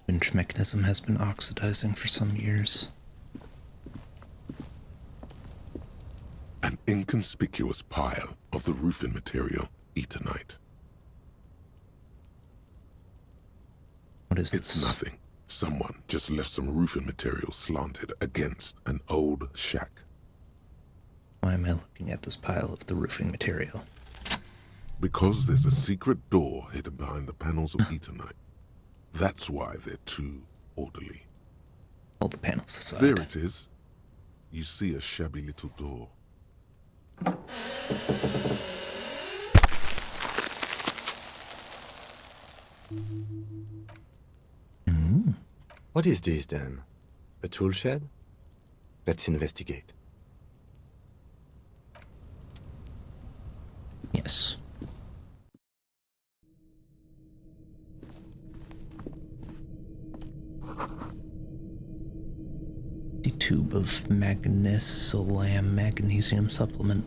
Winch mechanism has been oxidizing for some years. An inconspicuous pile of the roofing material, Eternite. What is It's this? nothing. Someone just left some roofing material slanted against an old shack. Why am I looking at this pile of the roofing material? Because there's a secret door hidden behind the panels of Eternite. That's why they're too orderly. Hold the panels aside. There it is. You see a shabby little door. What is this then? A tool shed? Let's investigate. Yes. The tube of magnesium supplement.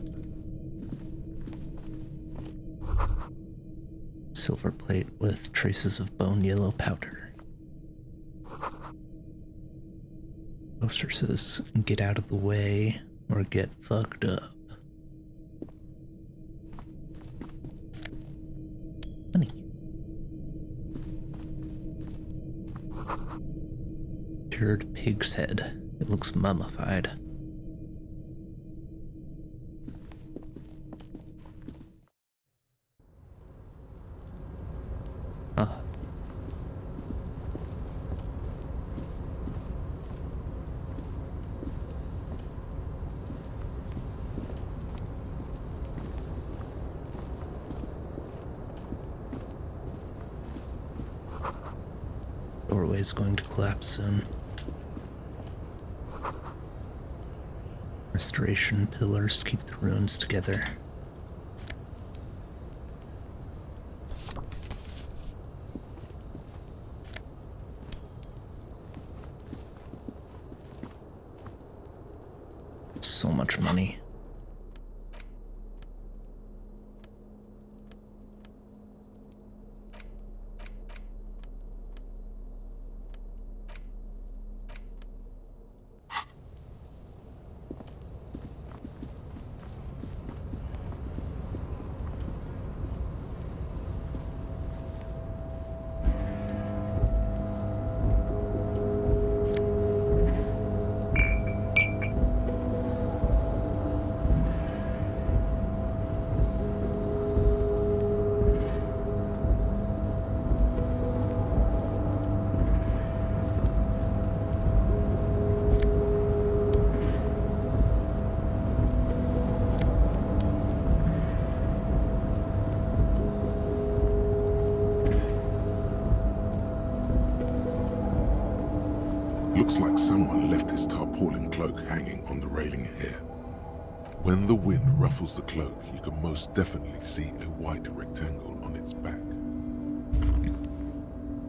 Silver plate with traces of bone yellow powder. Poster says, get out of the way or get fucked up. Honey. Cured pig's head. It looks mummified. Huh. Doorway's going to collapse soon. Restoration pillars keep the ruins together. So much money. Looks like someone left his tarpaulin cloak hanging on the railing here. When the wind ruffles the cloak, you can most definitely see a white rectangle on its back.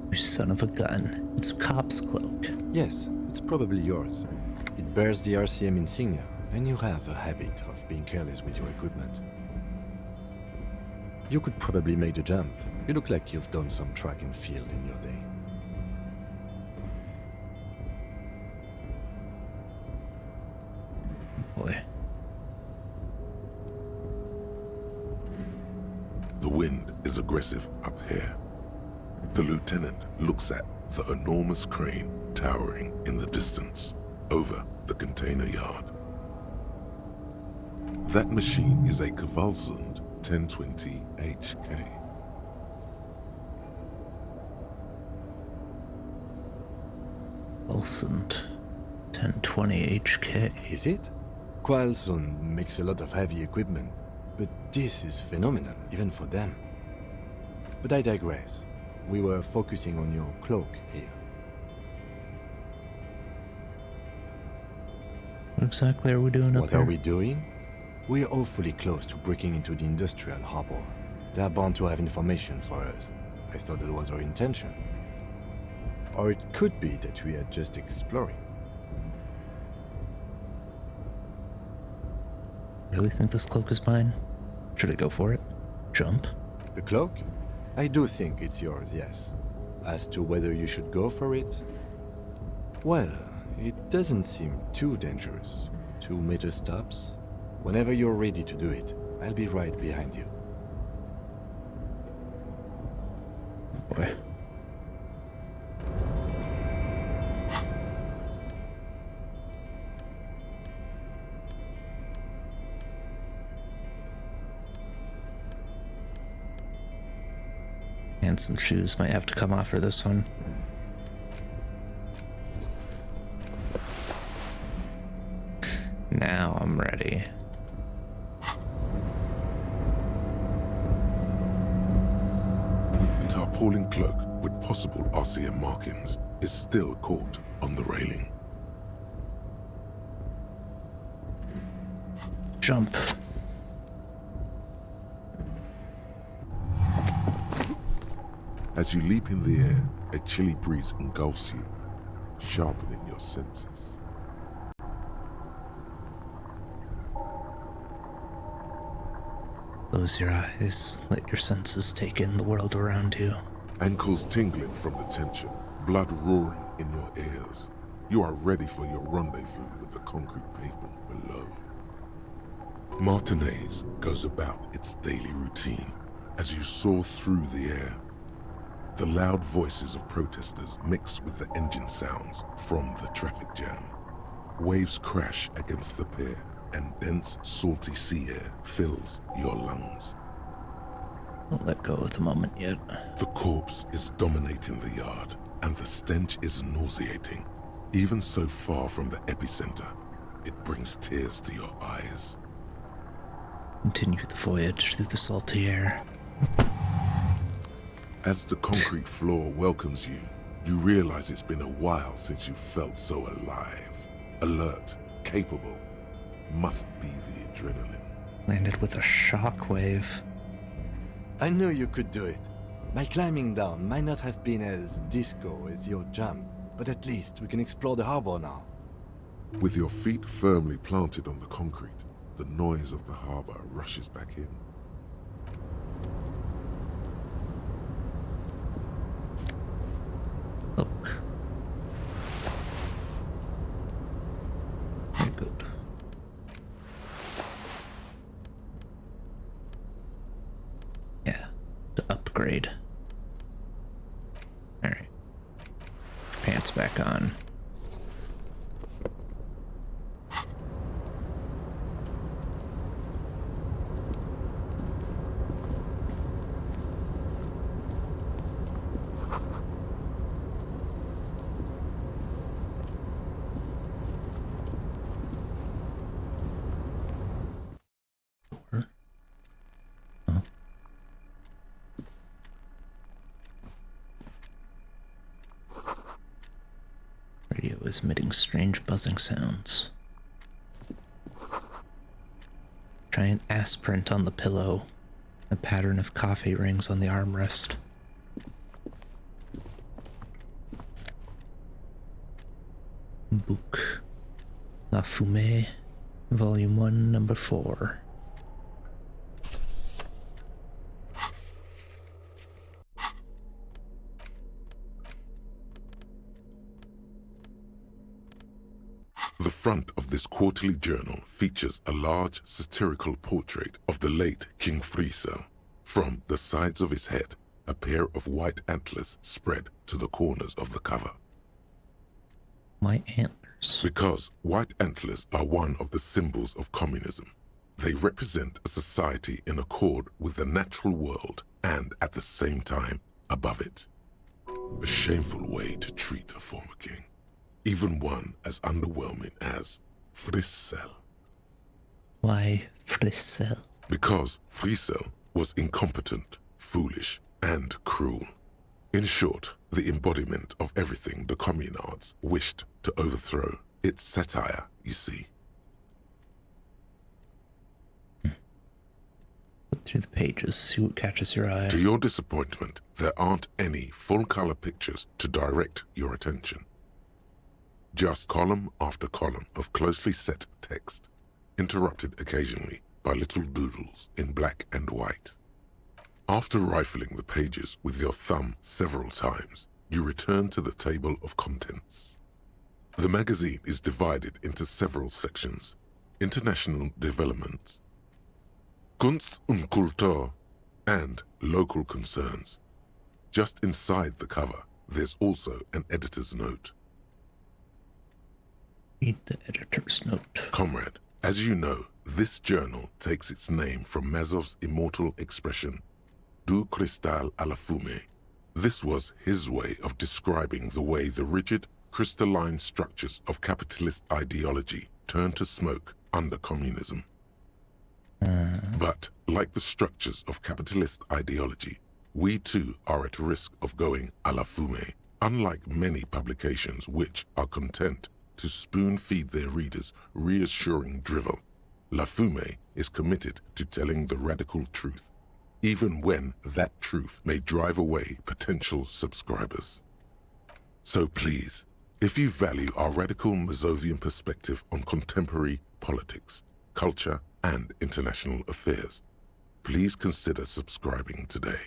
You son of a gun. It's a cop's cloak. Yes, it's probably yours. It bears the RCM insignia, and you have a habit of being careless with your equipment. You could probably make the jump. You look like you've done some track and field in your day. Boy. The wind is aggressive up here. The lieutenant looks at the enormous crane towering in the distance over the container yard. That machine is a Kvalsund 1020 HK. Kvalsund 1020 HK. Is it? Kvalsund makes a lot of heavy equipment, but this is phenomenal, even for them. But I digress. We were focusing on your cloak here. What exactly are we doing up What here? are we doing? We're awfully close to breaking into the industrial harbor. They are bound to have information for us. I thought that was our intention. Or it could be that we are just exploring. Really think this cloak is mine? Should I go for it? Jump? The cloak? I do think it's yours, yes. As to whether you should go for it? Well, it doesn't seem too dangerous. 2 meter stops. Whenever you're ready to do it, I'll be right behind you. Boy. Pants and shoes might have to come off for this one. Now I'm ready. The tarpaulin cloak with possible RCM markings is still caught on the railing. Jump. As you leap in the air, a chilly breeze engulfs you, sharpening your senses. Close your eyes, let your senses take in the world around you. Ankles tingling from the tension, blood roaring in your ears. You are ready for your rendezvous with the concrete pavement below. Martinez goes about its daily routine as you soar through the air. The loud voices of protesters mix with the engine sounds from the traffic jam. Waves crash against the pier, and dense, salty sea air fills your lungs. Don't let go of the moment yet. The corpse is dominating the yard, and the stench is nauseating. Even so far from the epicenter, it brings tears to your eyes. Continue the voyage through the salty air. As the concrete floor welcomes you, you realize it's been a while since you felt so alive, alert, capable. Must be the adrenaline. Landed with a shockwave. I knew you could do it. My climbing down might not have been as disco as your jump, but at least we can explore the harbor now. With your feet firmly planted on the concrete, the noise of the harbor rushes back in. Look. Very good. Yeah, to upgrade. Alright. Pants back on. Radio is emitting strange buzzing sounds. Giant ass print on the pillow. A pattern of coffee rings on the armrest. Book. La Fumée, Volume 1, Number 4. The front of this quarterly journal features a large satirical portrait of the late King Friesel. From the sides of his head, a pair of white antlers spread to the corners of the cover. My antlers. Because white antlers are one of the symbols of communism. They represent a society in accord with the natural world and, at the same time, above it. A shameful way to treat a former king. Even one as underwhelming as Friesel. Why Friesel? Because Friesel was incompetent, foolish, and cruel. In short, the embodiment of everything the communards wished to overthrow. It's satire, you see. Flip through the pages, see what catches your eye. To your disappointment, there aren't any full-color pictures to direct your attention. Just column after column of closely set text, interrupted occasionally by little doodles in black and white. After rifling the pages with your thumb several times, you return to the table of contents. The magazine is divided into several sections: international development, Kunst und Kultur, and local concerns. Just inside the cover, there's also an editor's note. Read the editor's note. Comrade, as you know, this journal takes its name from Mazov's immortal expression, Du cristal à la fumée. This was his way of describing the way the rigid, crystalline structures of capitalist ideology turn to smoke under communism. But, like the structures of capitalist ideology, we too are at risk of going à la fumée, unlike many publications which are content to spoon-feed their readers reassuring drivel. La Fumée is committed to telling the radical truth, even when that truth may drive away potential subscribers. So please, if you value our radical Mazovian perspective on contemporary politics, culture, and international affairs, please consider subscribing today.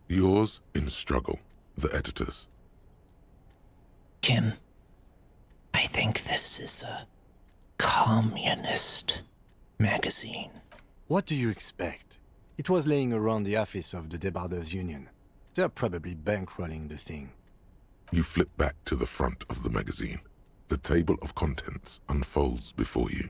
Yours in struggle, the editors. Kim, I think this is a communist magazine. What do you expect? It was laying around the office of the Debarders Union. They're probably bankrolling the thing. You flip back to the front of the magazine. The table of contents unfolds before you.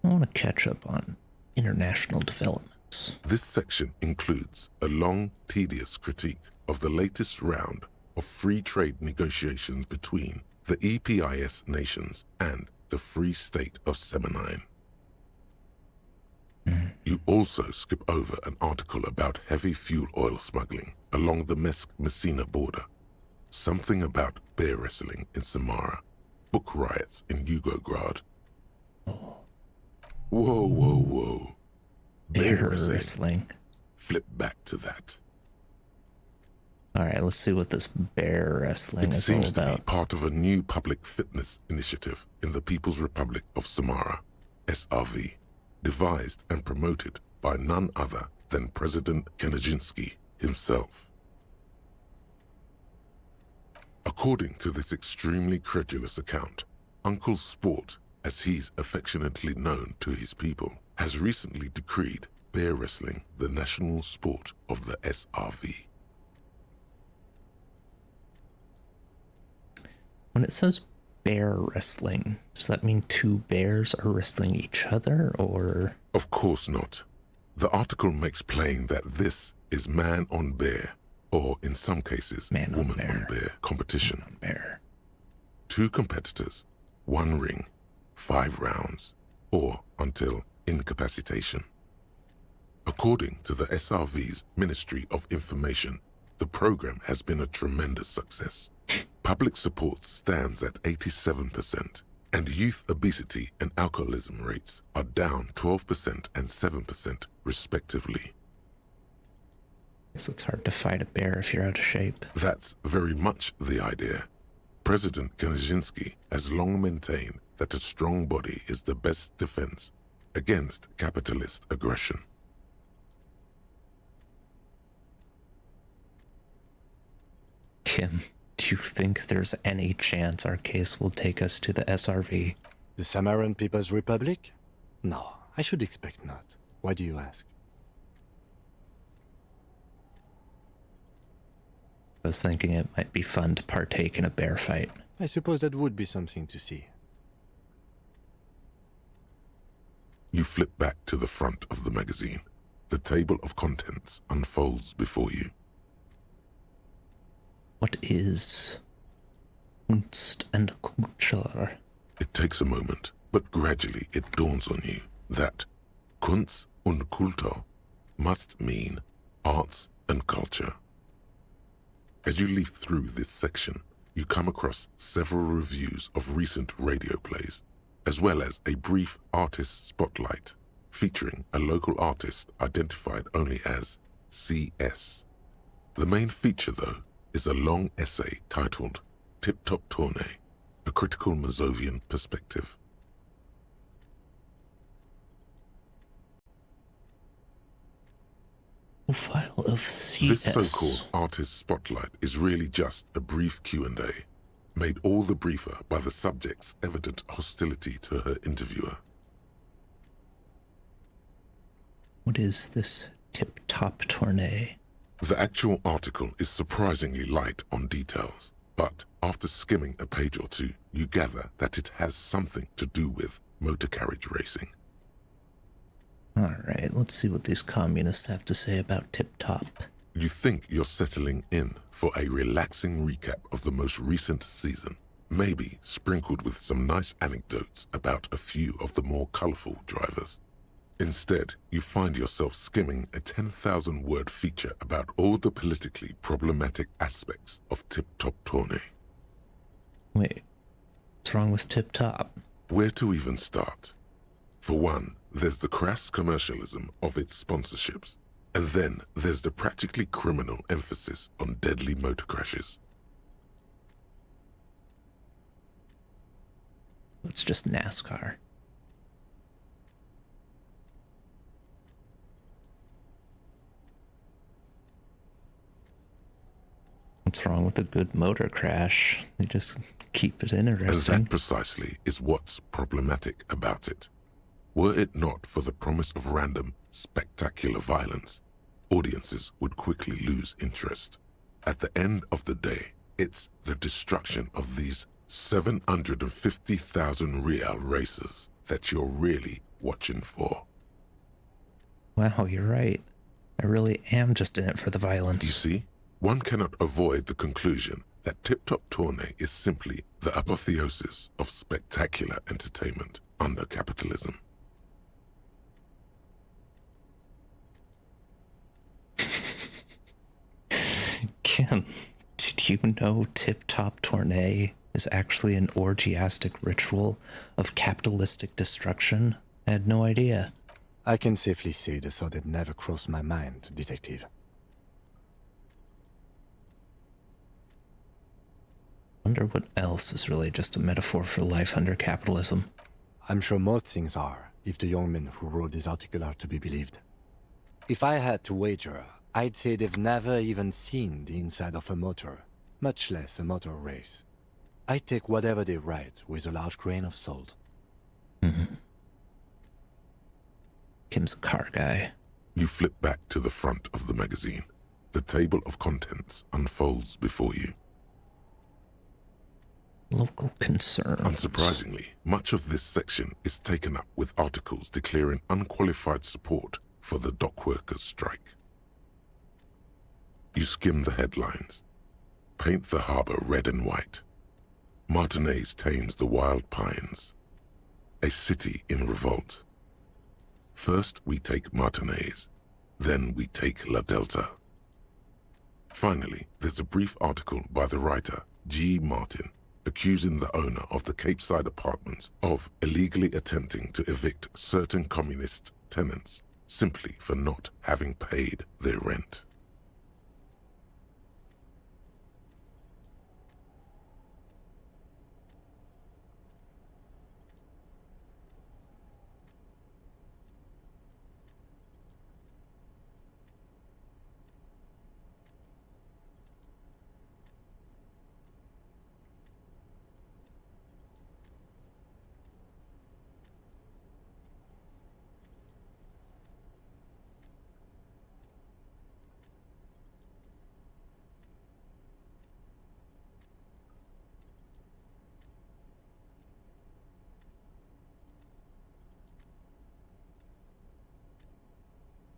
I want to catch up on international developments. This section includes a long, tedious critique of the latest round of free trade negotiations between the EPIS nations and the Free State of Seminine. You also skip over an article about heavy fuel oil smuggling along the Mesk-Messina border, something about bear wrestling in Samara, book riots in Yugograd. Whoa, whoa, whoa. Bear wrestling. Flip back to that. Alright, let's see what this bear wrestling is all It seems to about. be part of a new public fitness initiative in the People's Republic of Samara, SRV, devised and promoted by none other than President Kanajinsky himself. According to this extremely credulous account, Uncle Sport, as he's affectionately known to his people, has recently decreed bear wrestling the national sport of the SRV. When it says bear wrestling, does that mean two bears are wrestling each other, or...? Of course not. The article makes plain that this is man on bear, or in some cases, woman on bear competition. Man on bear. 2 competitors, 1 ring, 5 rounds, or until incapacitation. According to the SRV's Ministry of Information, the program has been a tremendous success. Public support stands at 87%, and youth obesity and alcoholism rates are down 12% and 7% respectively. Guess it's hard to fight a bear if you're out of shape. That's very much the idea. President Kaczynski has long maintained that a strong body is the best defense against capitalist aggression. Kim, do you think there's any chance our case will take us to the SRV? The Samaran People's Republic? No, I should expect not. Why do you ask? I was thinking it might be fun to partake in a bear fight. I suppose that would be something to see. You flip back to the front of the magazine. The table of contents unfolds before you. What is Kunst and Kultur? It takes a moment, but gradually it dawns on you that Kunst und Kultur must mean arts and culture. As you leaf through this section, you come across several reviews of recent radio plays, as well as a brief artist spotlight featuring a local artist identified only as CS. The main feature, though, is a long essay titled Tip Top Tournée, a critical Mazovian perspective. Profile of CS. This so-called artist spotlight is really just a brief Q&A, made all the briefer by the subject's evident hostility to her interviewer. What is this tip-top tournée? The actual article is surprisingly light on details, but after skimming a page or two, you gather that it has something to do with motor carriage racing. Alright, let's see what these communists have to say about tip-top. You think you're settling in for a relaxing recap of the most recent season, maybe sprinkled with some nice anecdotes about a few of the more colorful drivers. Instead, you find yourself skimming a 10,000-word feature about all the politically problematic aspects of Tip Top Tournée. Wait, what's wrong with tip-top? Where to even start? For one, there's the crass commercialism of its sponsorships, and then there's the practically criminal emphasis on deadly motor crashes. It's just NASCAR. What's wrong with a good motor crash? They just keep it And interesting. that precisely is what's problematic about it. Were it not for the promise of random, spectacular violence, audiences would quickly lose interest. At the end of the day, it's the destruction of these 750,000 real races that you're really watching for. Wow, you're right. I really am just in it for the You violence. see, one cannot avoid the conclusion that Tip Top Tourney is simply the apotheosis of spectacular entertainment under capitalism. Kim, did you know Tip Top Tourney is actually an orgiastic ritual of capitalistic destruction? I had no idea. I can safely say the thought had never crossed my mind, Detective. Wonder what else is really just a metaphor for life under capitalism. I'm sure most things are, if the young men who wrote this article are to be believed. If I had to wager, I'd say they've never even seen the inside of a motor, much less a motor race. I take whatever they write with a large grain of salt. Kim's a car guy. You flip back to the front of the magazine. The table of contents unfolds before you. Local concerns. Unsurprisingly, much of this section is taken up with articles declaring unqualified support for the dock workers' strike. You skim the headlines. Paint the harbor red and white. Martinez tames the wild pines. A city in revolt. First we take Martinez, then we take La Delta. Finally, there's a brief article by the writer, G. Martin, accusing the owner of the Capeside apartments of illegally attempting to evict certain communist tenants simply for not having paid their rent.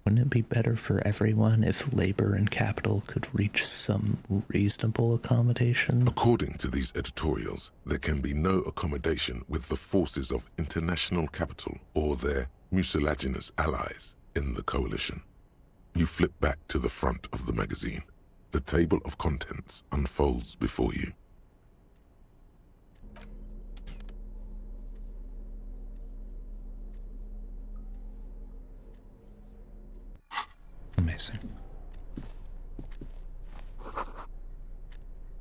Wouldn't it be better for everyone if labor and capital could reach some reasonable accommodation? According to these editorials, there can be no accommodation with the forces of international capital or their mucilaginous allies in the coalition. You flip back to the front of the magazine. The table of contents unfolds before you. Amazing.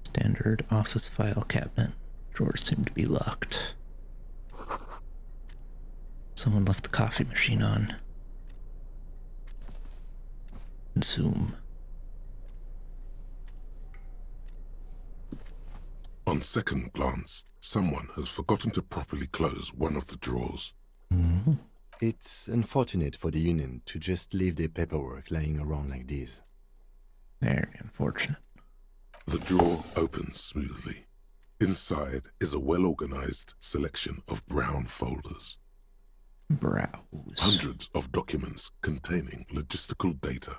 Standard office file cabinet. Drawers seem to be locked. Someone left the coffee machine on. Consume. On second glance, someone has forgotten to properly close one of the drawers. Mm-hmm. It's unfortunate for the union to just leave their paperwork lying around like this. Very unfortunate. The drawer opens smoothly. Inside is a well-organized selection of brown folders. Browse. Hundreds of documents containing logistical data.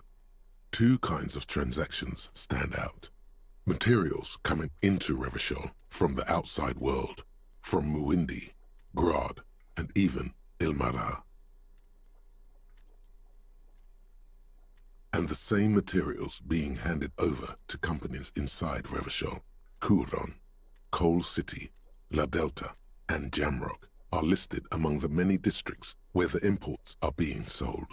Two kinds of transactions stand out. Materials coming into Revachol from the outside world, from Muindi, Grad, and even Ilmara. And the same materials being handed over to companies inside Revachol, Kuron, Coal City, La Delta, and Jamrock are listed among the many districts where the imports are being sold.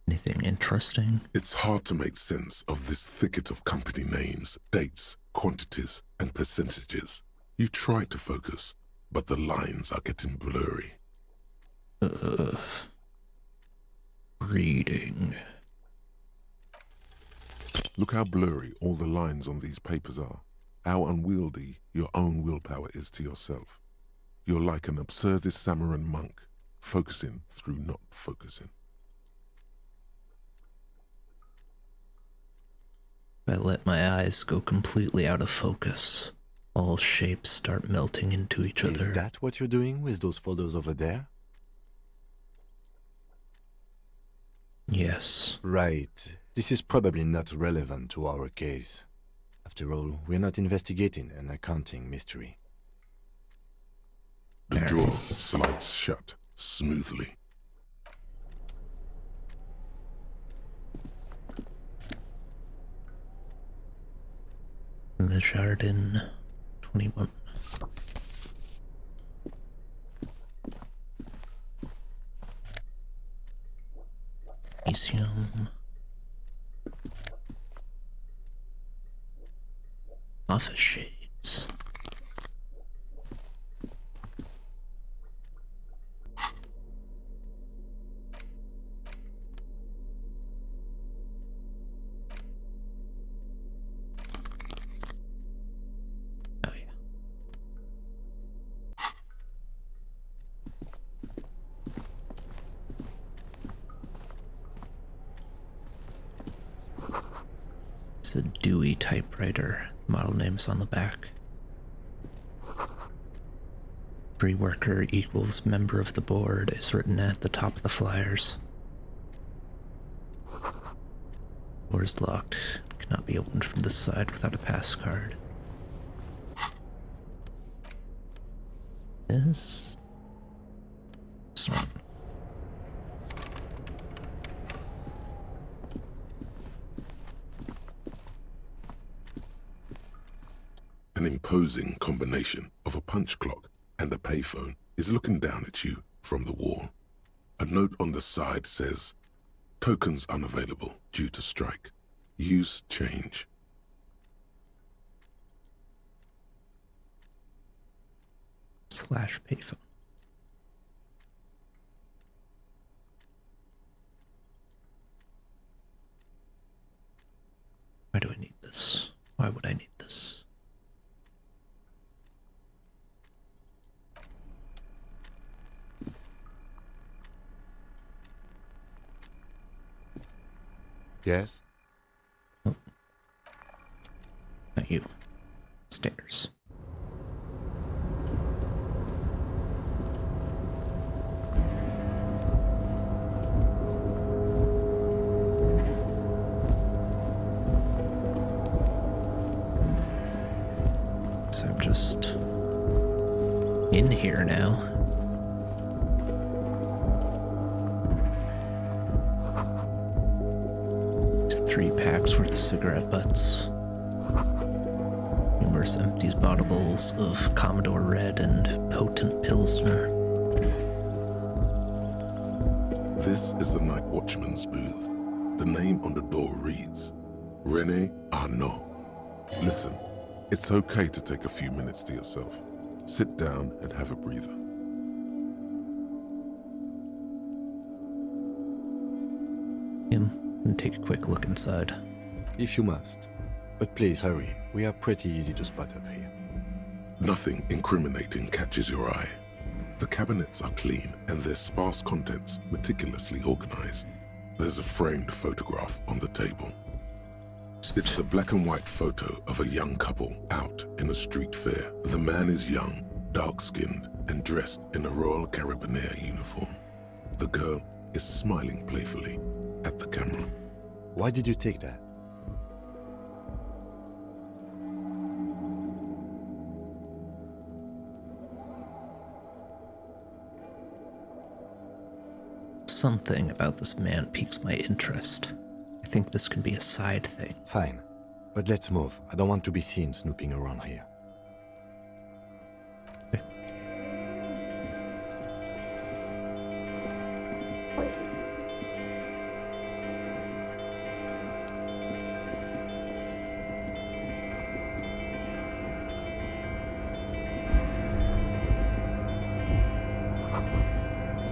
Anything interesting? It's hard to make sense of this thicket of company names, dates, quantities, and percentages. You try to focus, but the lines are getting blurry. Reading. Look how blurry all the lines on these papers are. How unwieldy your own willpower is to yourself. You're like an absurdist Samaran monk, focusing through not focusing. I let my eyes go completely out of focus. All shapes start melting into each other. Is that what you're doing with those photos over there? Yes. Right. This is probably not relevant to our case. After all, we're not investigating an accounting mystery. The drawer slides shut smoothly. The Jardin 21. Elysium. Office shades. Oh yeah. It's a Dewey typewriter. Model name's on the back. Free worker equals member of the board is written at the top of the flyers. Door is locked. Cannot be opened from this side without a pass card. This one. An imposing combination of a punch clock and a payphone is looking down at you from the wall. A note on the side says, "Tokens unavailable due to strike. Use change." Slash payphone. Why do I need this? Why would I need this? Yes? Oh. Not you. Stairs. So I'm just in here now. These 3 packs worth of cigarette butts. Numerous empty bottles of Commodore Red and potent Pilsner. This is the night watchman's booth. The name on the door reads, René Arnaud. Listen, it's okay to take a few minutes to yourself. Sit down and have a breather. And take a quick look inside. If you must. But please hurry. We are pretty easy to spot up here. Nothing incriminating catches your eye. The cabinets are clean and their sparse contents meticulously organized. There's a framed photograph on the table. It's a black and white photo of a young couple out in a street fair. The man is young, dark-skinned, and dressed in a Royal Carabinieri uniform. The girl is smiling playfully at the camera. Why did you take that? Something about this man piques my interest. I think this can be a side thing. Fine. But let's move. I don't want to be seen snooping around here. Okay.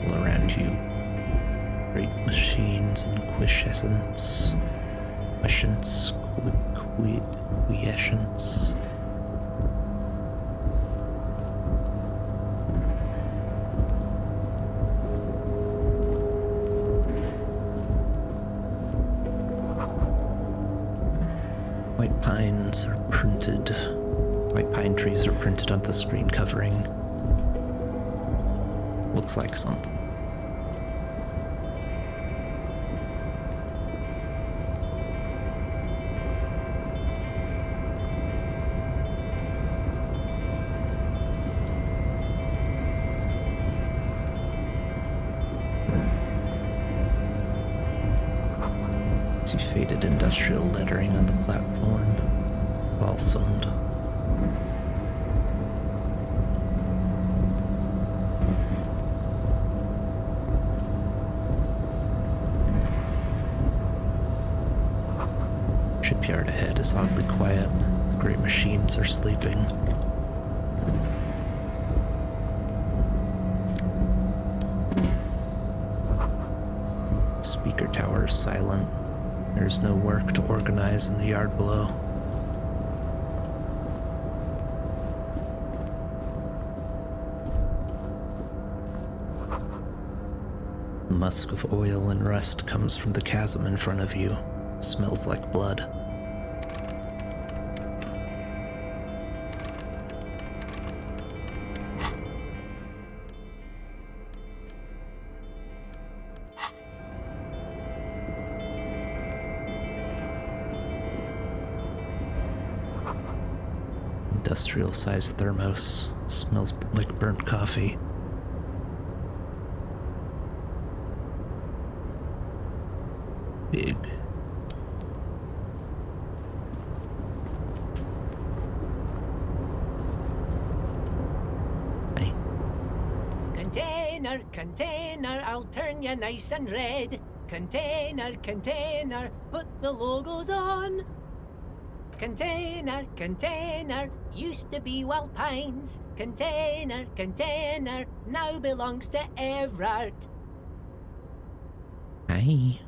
All around you. Great machines and quiescence. Quiescence. White pines are printed. White pine trees are printed on the screen covering. Looks like something. See faded industrial lettering on the platform. Balsamed. Shipyard ahead is oddly quiet. The great machines are sleeping. Speaker tower is silent. There's no work to organize in the yard below. The musk of oil and rust comes from the chasm in front of you. Smells like blood. Industrial-sized thermos. Smells like burnt coffee. Big. Hey. Container, container, I'll turn you nice and red. Container, container, put the logos on. Container, container, used to be Wild Pines. Container, container, now belongs to Everard. Hi.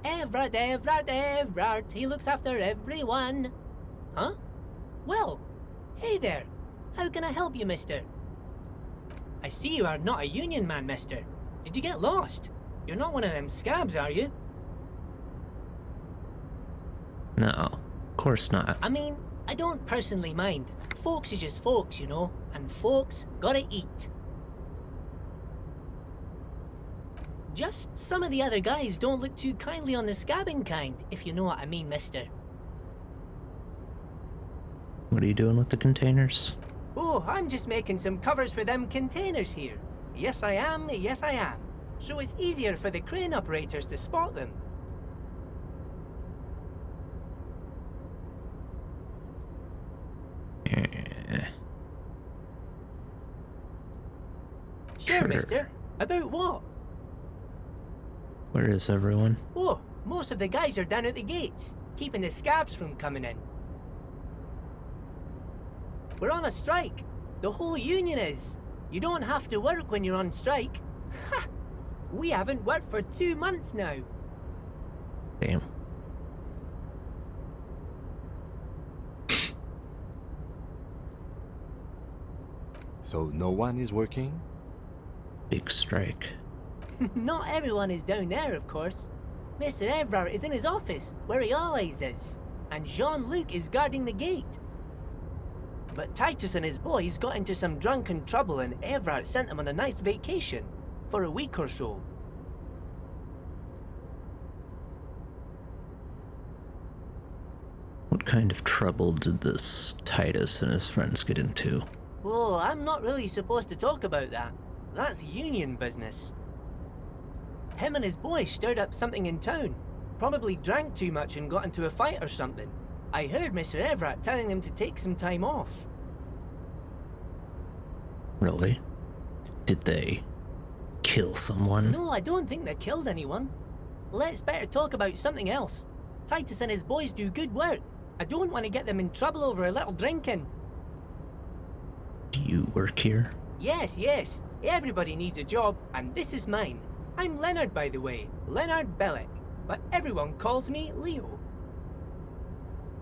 Everard, Everard, Everard, he looks after everyone. Huh? Well, hey there. How can I help you, mister? I see you are not a union man, mister. Did you get lost? You're not one of them scabs, are you? No, of course not. I mean, I don't personally mind. Folks is just folks, you know, and folks gotta eat. Just some of the other guys don't look too kindly on the scabbing kind, if you know what I mean, mister. What are you doing with the containers? Oh, I'm just making some covers for them containers here. Yes, I am, yes, I am. So it's easier for the crane operators to spot them. Sure, mister. About what? Where is everyone? Oh, most of the guys are down at the gates, keeping the scabs from coming in. We're on a strike. The whole union is. You don't have to work when you're on strike. Ha! We haven't worked for 2 months now. Damn. So no one is working? Big strike. Not everyone is down there, of course. Mr. Everard is in his office, where he always is. And Jean-Luc is guarding the gate. But Titus and his boys got into some drunken trouble and Everard sent them on a nice vacation. For a week or so. What kind of trouble did this Titus and his friends get into? Oh, I'm not really supposed to talk about that. That's union business. Him and his boys stirred up something in town. Probably drank too much and got into a fight or something. I heard Mr. Everett telling them to take some time off. Really? Did they kill someone? No, I don't think they killed anyone. Let's better talk about something else. Titus and his boys do good work. I don't want to get them in trouble over a little drinking. Do you work here? Yes, yes. Everybody needs a job, and this is mine. I'm Leonard, by the way. Leonard Bellick. But everyone calls me Leo.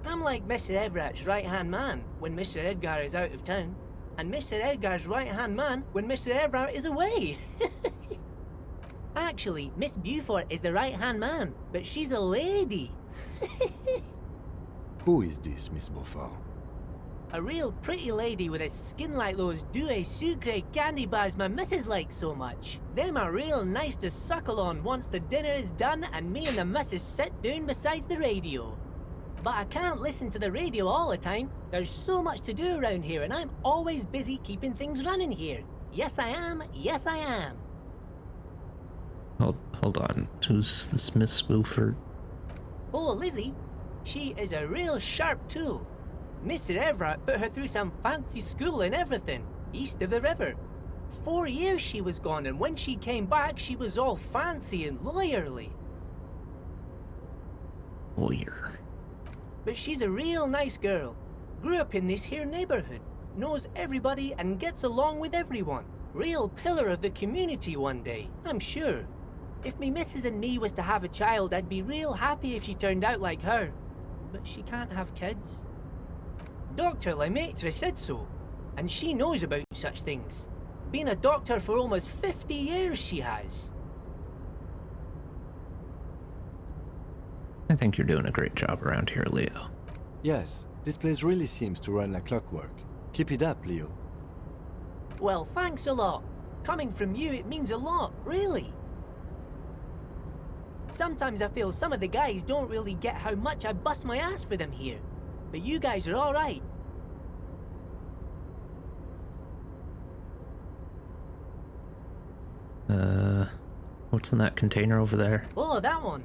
I'm like Mr. Everett's right-hand man when Mr. Edgar is out of town, and Mr. Edgar's right-hand man when Mr. Everett is away. Actually, Miss Beaufort is the right-hand man, but she's a lady. Who is this, Miss Beaufort? A real pretty lady with a skin like those Douai Sucre candy bars my missus likes so much. Them are real nice to suckle on once the dinner is done and me and the missus sit down beside the radio. But I can't listen to the radio all the time. There's so much to do around here and I'm always busy keeping things running here. Yes I am, yes I am. Hold on, who's this Miss Beaufort? Oh, Lizzie, she is a real sharp tool. Mr. Everett put her through some fancy school and everything, east of the river. 4 years she was gone, and when she came back, she was all fancy and lawyerly. Lawyer. But she's a real nice girl. Grew up in this here neighborhood, knows everybody and gets along with everyone. Real pillar of the community one day, I'm sure. If me missus and me was to have a child, I'd be real happy if she turned out like her. But she can't have kids. Dr. Lemaitre said so, and she knows about such things. Been a doctor for almost 50 years she has. I think you're doing a great job around here, Leo. Yes, this place really seems to run like clockwork. Keep it up, Leo. Well, thanks a lot. Coming from you, it means a lot, really. Sometimes I feel some of the guys don't really get how much I bust my ass for them here. But you guys are all right. What's in that container over there? Oh, that one.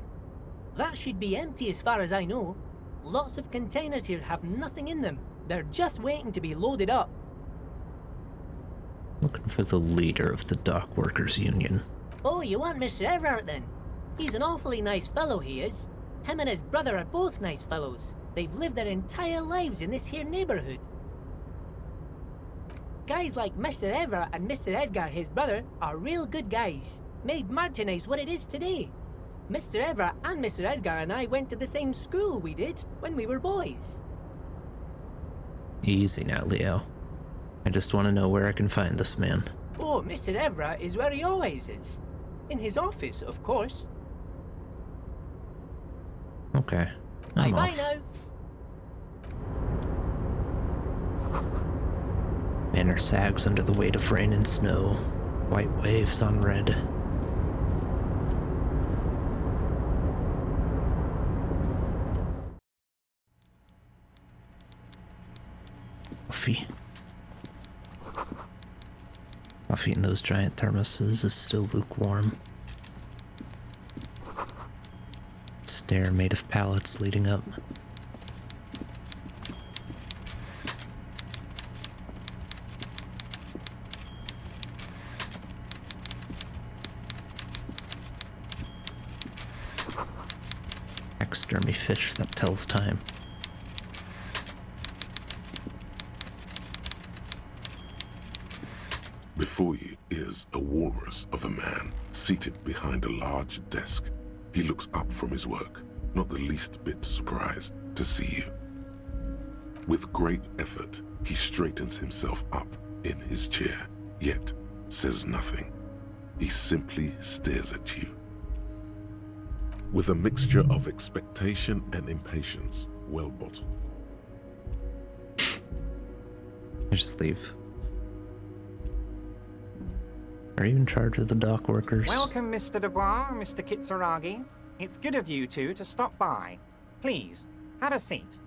That should be empty as far as I know. Lots of containers here have nothing in them. They're just waiting to be loaded up. Looking for the leader of the Dock Workers Union. Oh, you want Mr. Everett then? He's an awfully nice fellow, he is. Him and his brother are both nice fellows. They've lived their entire lives in this here neighborhood. Guys like Mr. Everett and Mr. Edgar, his brother, are real good guys. Made Martinez what it is today. Mr. Everett and Mr. Edgar and I went to the same school we did when we were boys. Easy now, Leo. I just want to know where I can find this man. Oh, Mr. Everett is where he always is. In his office, of course. Okay. I'm Bye-bye off. now. Manor sags under the weight of rain and snow. White waves on red. Coffee. Coffee in those giant thermoses is still lukewarm. Stair made of pallets leading up. Taxidermy fish that tells time. Before you is a walrus of a man seated behind a large desk. He looks up from his work, not the least bit surprised to see you. With great effort, he straightens himself up in his chair, yet says nothing. He simply stares at you. With a mixture of expectation and impatience, well bottled. I just leave. Are you in charge of the dock workers? Welcome, Mr. Dubois, Mr. Kitsuragi. It's good of you two to stop by. Please, have a seat.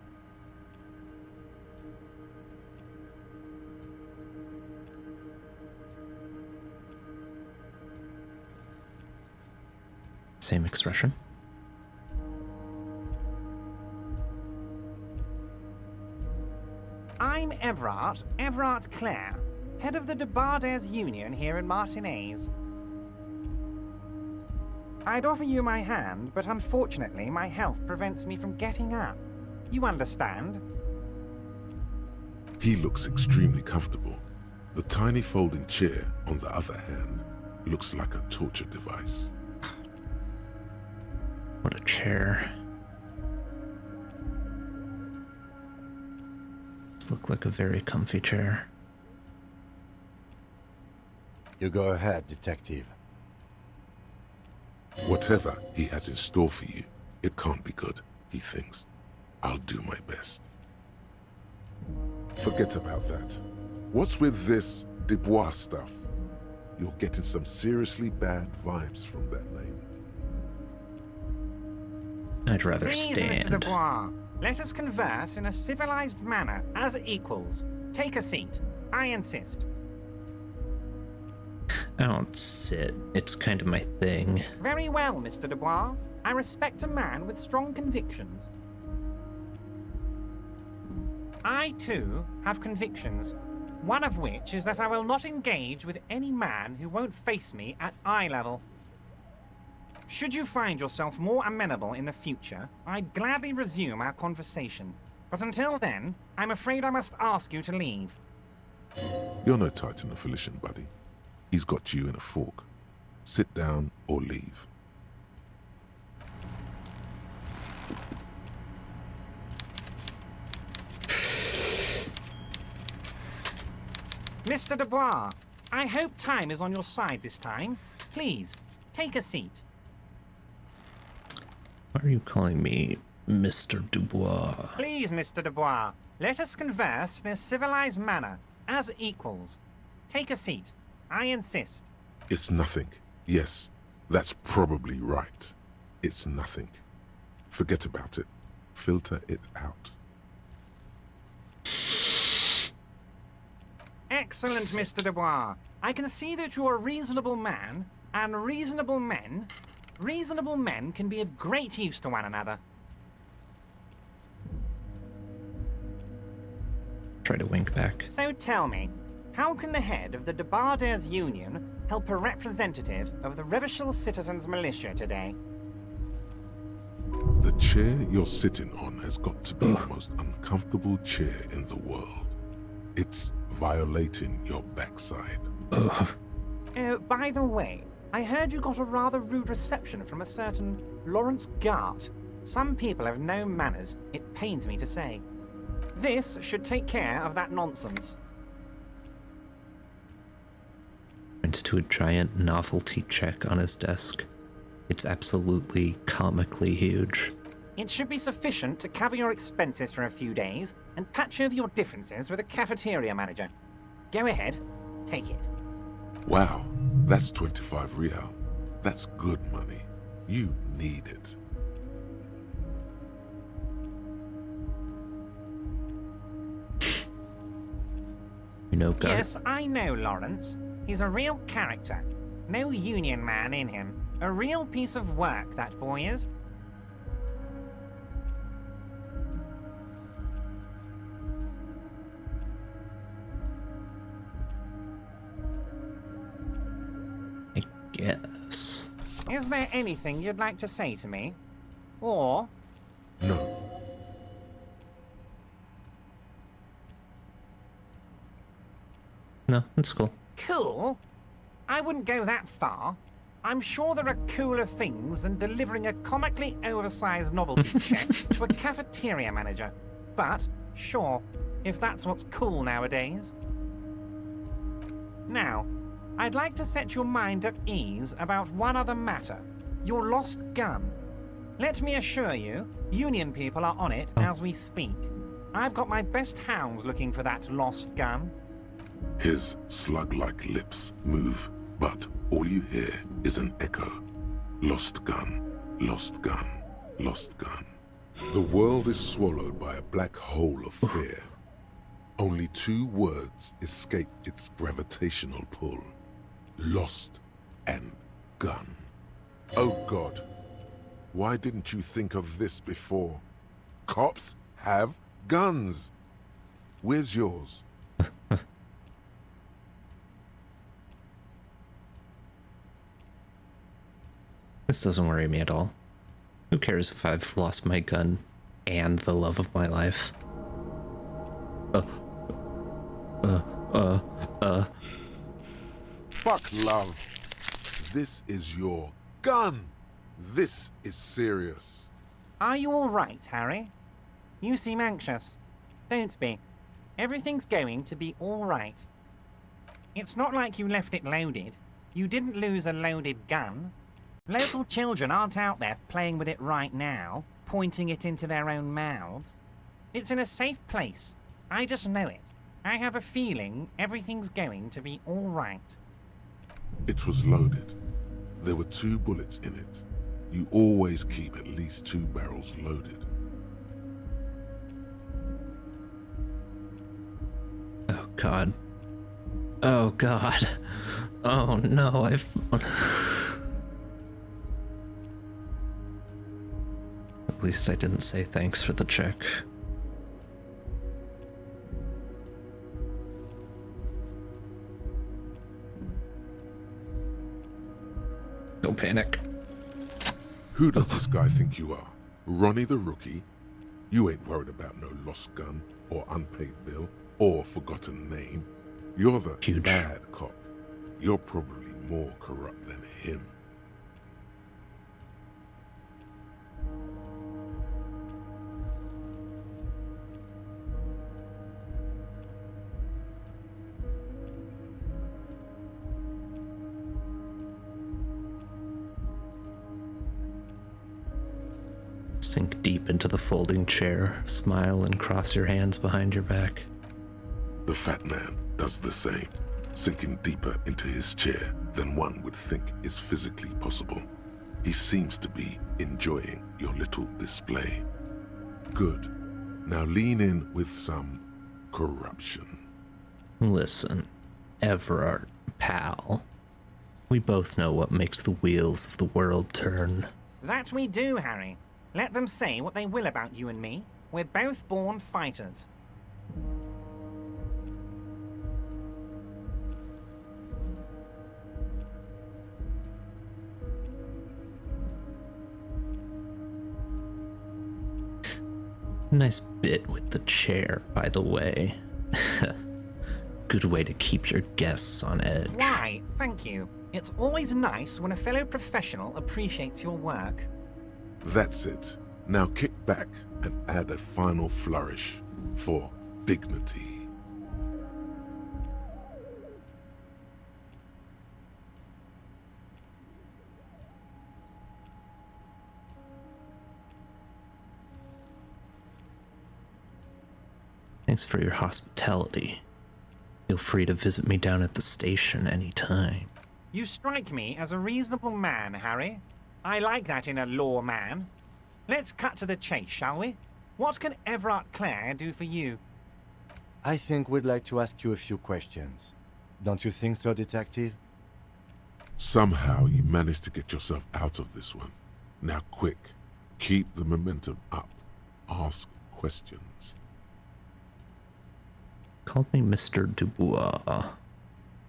Same expression. I'm Everett Clare, head of the Debarders Union here in Martinez. I'd offer you my hand, but unfortunately my health prevents me from getting up. You understand? He looks extremely comfortable. The tiny folding chair, on the other hand, looks like a torture device. What a chair. does look like a very comfy chair. You go ahead, detective. Whatever he has in store for you, it can't be good, he thinks. I'll do my best. Forget about that. What's with this Dubois stuff? You're getting some seriously bad vibes from that name. I'd rather Please, stand. Mr. Dubois, let us converse in a civilized manner, as equals. Take a seat. I insist. I don't sit. It's kind of my thing. Very well, Mr. Dubois. I respect a man with strong convictions. I, too, have convictions. One of which is that I will not engage with any man who won't face me at eye level. Should you find yourself more amenable in the future, I'd gladly resume our conversation. But until then, I'm afraid I must ask you to leave. You're no Titan of Elysium, buddy. He's got you in a fork. Sit down or leave. Mr. Dubois, I hope time is on your side this time. Please, take a seat. Why are you calling me Mr. Dubois? Please, Mr. Dubois, let us converse in a civilized manner, as equals. Take a seat. I insist. It's nothing. Yes, that's probably right. It's nothing. Forget about it. Filter it out. Excellent, Mr. Dubois. I can see that you're a reasonable man, and reasonable men can be of great use to one another. Try to wink back. So tell me, how can the head of the Debarders Union help a representative of the Revachol Citizens Militia today? The chair you're sitting on has got to be the most uncomfortable chair in the world. It's violating your backside. Oh, by the way, I heard you got a rather rude reception from a certain Lawrence Gart. Some people have no manners, it pains me to say. This should take care of that nonsense. Points to a giant novelty check on his desk. It's absolutely comically huge. It should be sufficient to cover your expenses for a few days and patch over your differences with a cafeteria manager. Go ahead, take it. Wow, that's 25 real. That's good money. You need it. You know, Gart. Yes, I know Lawrence. He's a real character. No union man in him. A real piece of work, that boy is. I guess. Is there anything you'd like to say to me? Or... No. No, it's cool. Cool? I wouldn't go that far. I'm sure there are cooler things than delivering a comically oversized novelty check to a cafeteria manager. But, sure, if that's what's cool nowadays. Now, I'd like to set your mind at ease about one other matter. Your lost gun. Let me assure you, Union people are on it as we speak. I've got my best hounds looking for that lost gun. His slug-like lips move, but all you hear is an echo. Lost gun, lost gun, lost gun. The world is swallowed by a black hole of fear. Only two words escape its gravitational pull. Lost and gun. Oh God, why didn't you think of this before? Cops have guns. Where's yours? This doesn't worry me at all. Who cares if I've lost my gun and the love of my life? Fuck love. This is your gun. This is serious. Are you all right, Harry? You seem anxious. Don't be. Everything's going to be all right. It's not like you left it loaded. You didn't lose a loaded gun. Local children aren't out there playing with it right now, pointing it into their own mouths. It's in a safe place. I just know it. I have a feeling everything's going to be all right. It was loaded. There were 2 bullets in it. You always keep at least 2 barrels loaded. Oh, God. Oh, God. Oh, no, At least I didn't say thanks for the check. Don't panic. Who does this guy think you are? Ronnie the Rookie? You ain't worried about no lost gun, or unpaid bill, or forgotten name. You're the Huge. bad cop. You're probably more corrupt than him. Sink deep into the folding chair, smile and cross your hands behind your back. The fat man does the same, sinking deeper into his chair than one would think is physically possible. He seems to be enjoying your little display. Good. Now lean in with some corruption. Listen, Everard, pal. We both know what makes the wheels of the world turn. That we do, Harry. Let them say what they will about you and me. We're both born fighters. Nice bit with the chair, by the way. Good way to keep your guests on edge. Why, thank you. It's always nice when a fellow professional appreciates your work. That's it. Now kick back and add a final flourish for dignity. Thanks for your hospitality. Feel free to visit me down at the station anytime. You strike me as a reasonable man, Harry. I like that in a lawman. Let's cut to the chase, shall we? What can Everard Clare do for you? I think we'd like to ask you a few questions. Don't you think so, Detective? Somehow you managed to get yourself out of this one. Now quick, keep the momentum up. Ask questions. Called me Mr. Dubois.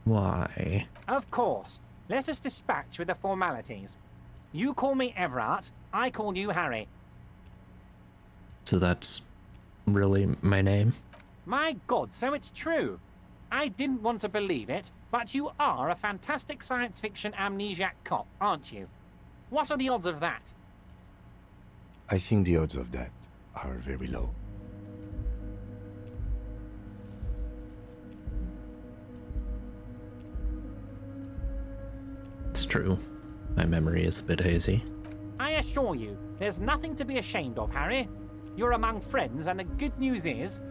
Why? Of course. Let us dispatch with the formalities. You call me Everard, I call you Harry. So that's really my name? My God, so it's true. I didn't want to believe it, but you are a fantastic science fiction amnesiac cop, aren't you? What are the odds of that? I think the odds of that are very low. It's true. My memory is a bit hazy. I assure you, there's nothing to be ashamed of, Harry. You're among friends, and the good news is...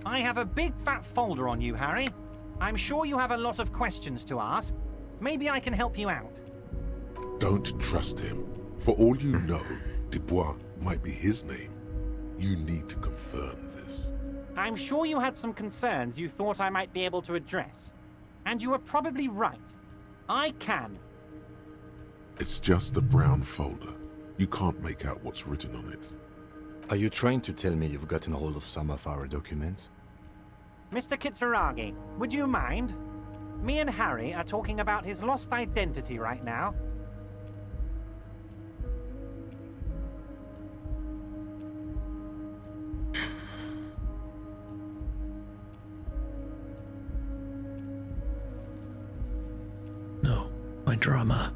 I have a big fat folder on you, Harry. I'm sure you have a lot of questions to ask. Maybe I can help you out. Don't trust him. For all you know, Dubois might be his name. You need to confirm this. I'm sure you had some concerns you thought I might be able to address. And you were probably right. I can. It's just a brown folder. You can't make out what's written on it. Are you trying to tell me you've gotten hold of some of our documents? Mr. Kitsuragi, would you mind? Me and Harry are talking about his lost identity right now. No, my drama.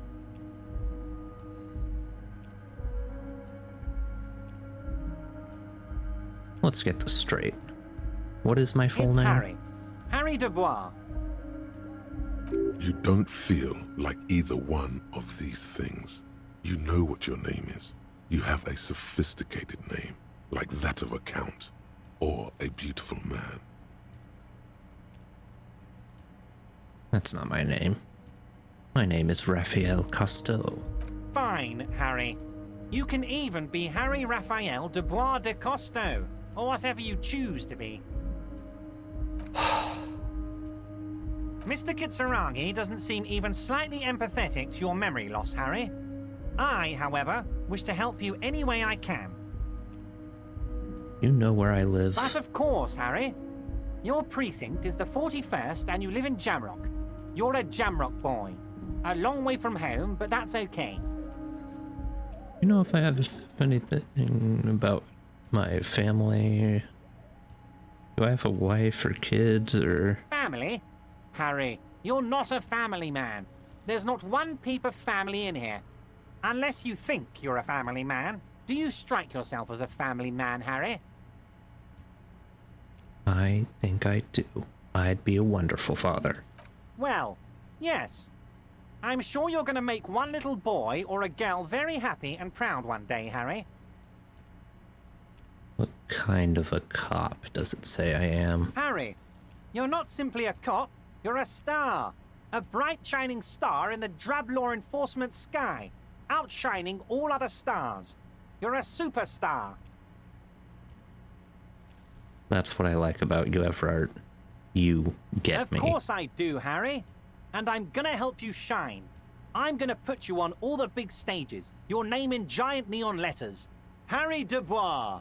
Let's get this straight. What is my full It's name? Harry. Harry Dubois. You don't feel like either one of these things. You know what your name is. You have a sophisticated name, like that of a count, or a beautiful man. That's not my name. My name is Raphael Cousteau. Fine, Harry. You can even be Harry Raphael Dubois de Costo, or whatever you choose to be. Mr. Kitsuragi doesn't seem even slightly empathetic to your memory loss, Harry. I, however, wish to help you any way I can. You know where I live. But of course, Harry. Your precinct is the 41st and you live in Jamrock. You're a Jamrock boy. A long way from home, but that's okay. You know if I have anything about my family? Do I have a wife or kids or... Family? Harry, you're not a family man. There's not one peep of family in here. Unless you think you're a family man. Do you strike yourself as a family man, Harry? I think I do. I'd be a wonderful father. Well, yes. I'm sure you're going to make one little boy or a girl very happy and proud one day, Harry. What kind of a cop does it say I am? Harry, you're not simply a cop, you're a star. A bright shining star in the drab law enforcement sky, outshining all other stars. You're a superstar. That's what I like about you, Everard. You get me. Of course I do, Harry. And I'm gonna help you shine. I'm gonna put you on all the big stages. Your name in giant neon letters. Harry Dubois.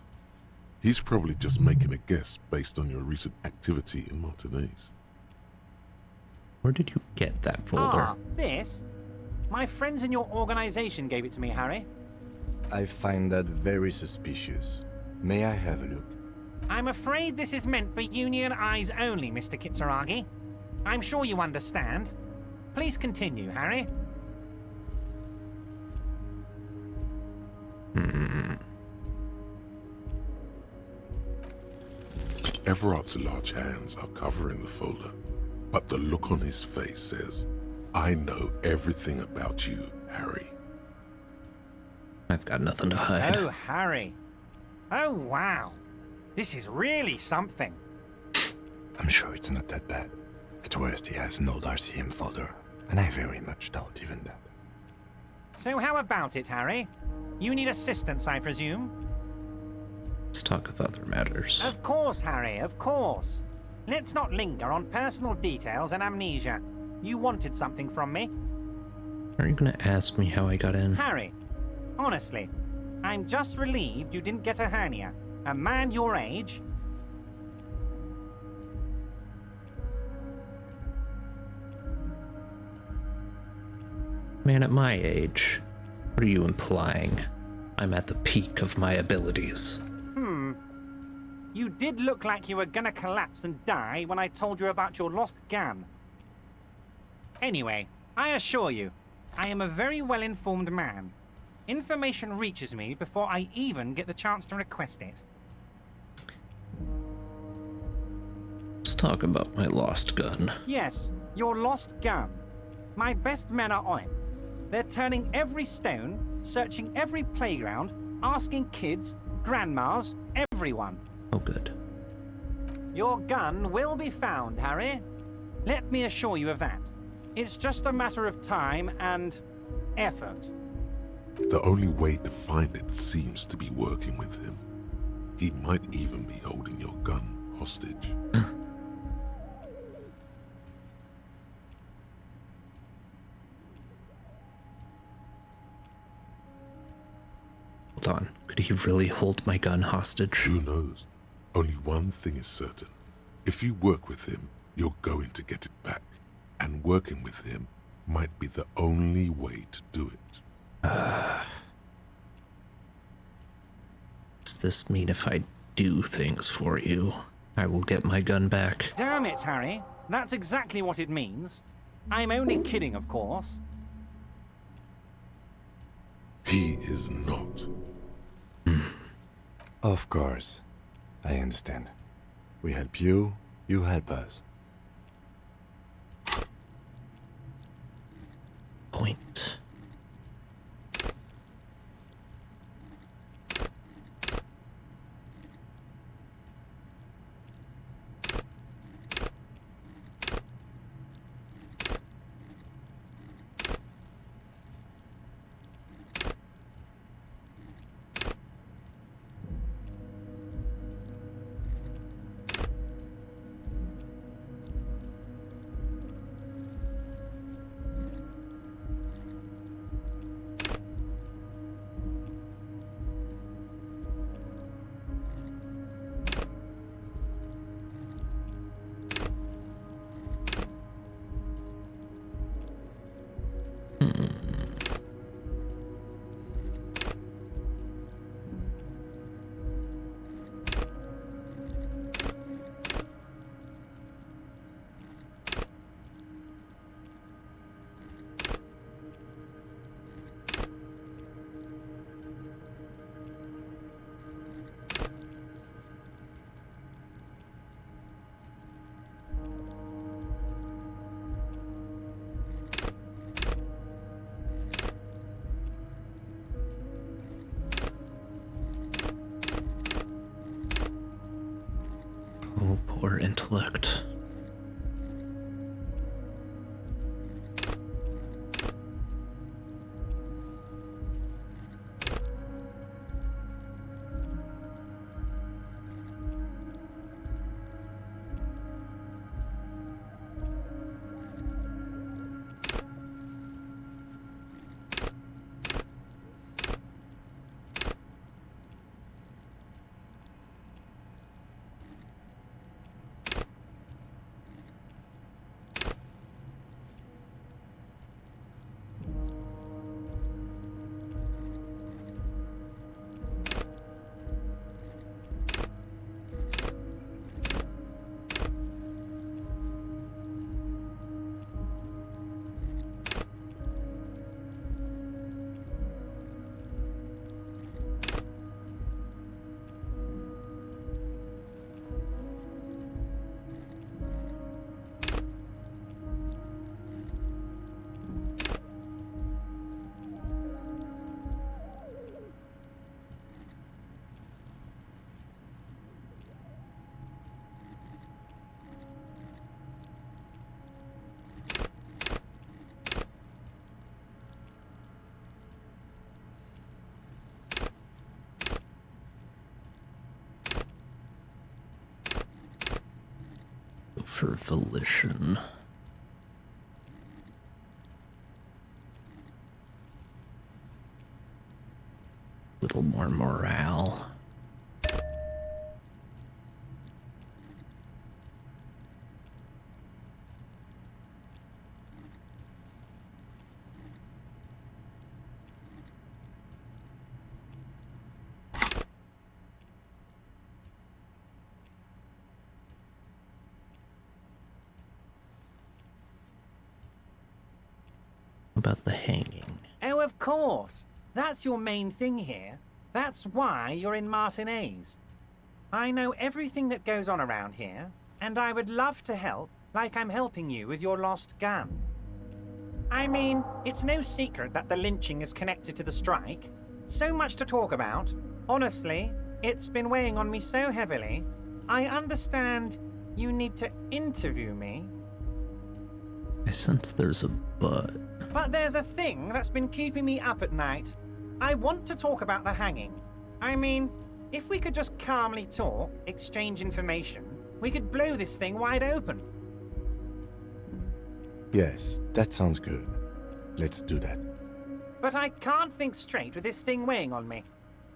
He's probably just making a guess based on your recent activity in Martinez. Where did you get that folder? Ah, this? My friends in your organization gave it to me, Harry. I find that very suspicious. May I have a look? I'm afraid this is meant for Union eyes only, Mr. Kitsuragi. I'm sure you understand. Please continue, Harry. Everard's large hands are covering the folder, but the look on his face says, I know everything about you, Harry. I've got nothing to hide. Oh, Harry. Oh, wow. This is really something. I'm sure it's not that bad. At worst, he has an old RCM folder, and I very much doubt even that. So how about it, Harry? You need assistance, I presume? Let's talk of other matters. Of course, Harry, of course. Let's not linger on personal details and amnesia. You wanted something from me. Are you gonna ask me how I got in? Harry, honestly, I'm just relieved you didn't get a hernia. A man your age... Man at my age? What are you implying? I'm at the peak of my abilities. You did look like you were gonna collapse and die when I told you about your lost gun. Anyway, I assure you, I am a very well-informed man. Information reaches me before I even get the chance to request it. Let's talk about my lost gun. Yes, your lost gun. My best men are on it. They're turning every stone, searching every playground, asking kids, grandmas, everyone. Oh, good. Your gun will be found, Harry. Let me assure you of that. It's just a matter of time and effort. The only way to find it seems to be working with him. He might even be holding your gun hostage. Hold on. Could he really hold my gun hostage? Who knows? Only one thing is certain. If you work with him, you're going to get it back. And working with him might be the only way to do it. Does this mean if I do things for you, I will get my gun back? Damn it, Harry. That's exactly what it means. I'm only kidding, of course. He is not. Of course. I understand. We help you, you help us. Point. Oh, poor intellect. For volition. Little more morale. About the hanging. Oh, of course. That's your main thing here. That's why you're in Martinez. I know everything that goes on around here, and I would love to help, like I'm helping you with your lost gun. I mean, it's no secret that the lynching is connected to the strike. So much to talk about. Honestly, it's been weighing on me so heavily. I understand you need to interview me. I sense there's a but. But there's a thing that's been keeping me up at night. I want to talk about the hanging. I mean, if we could just calmly talk, exchange information, we could blow this thing wide open. Yes, that sounds good. Let's do that. But I can't think straight with this thing weighing on me.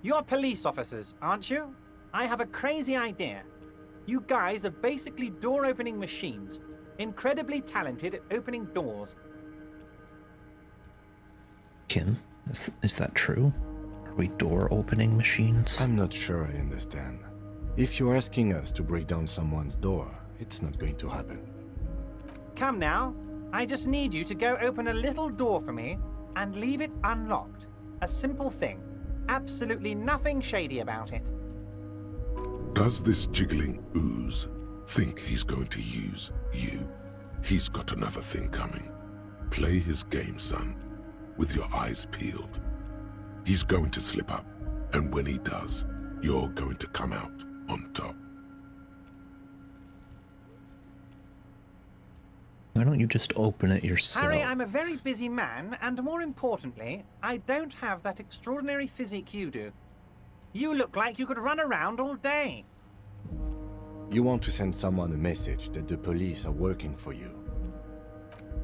You're police officers, aren't you? I have a crazy idea. You guys are basically door-opening machines, incredibly talented at opening doors. Kim, is that true? Are we door-opening machines? I'm not sure I understand. If you're asking us to break down someone's door, it's not going to happen. Come now. I just need you to go open a little door for me and leave it unlocked. A simple thing. Absolutely nothing shady about it. Does this jiggling ooze think he's going to use you. He's got another thing coming. Play his game, son, with your eyes peeled. He's going to slip up, and when he does, you're going to come out on top. Why don't you just open it yourself? Harry, I'm a very busy man, and more importantly, I don't have that extraordinary physique you do. You look like you could run around all day. You want to send someone a message that the police are working for you.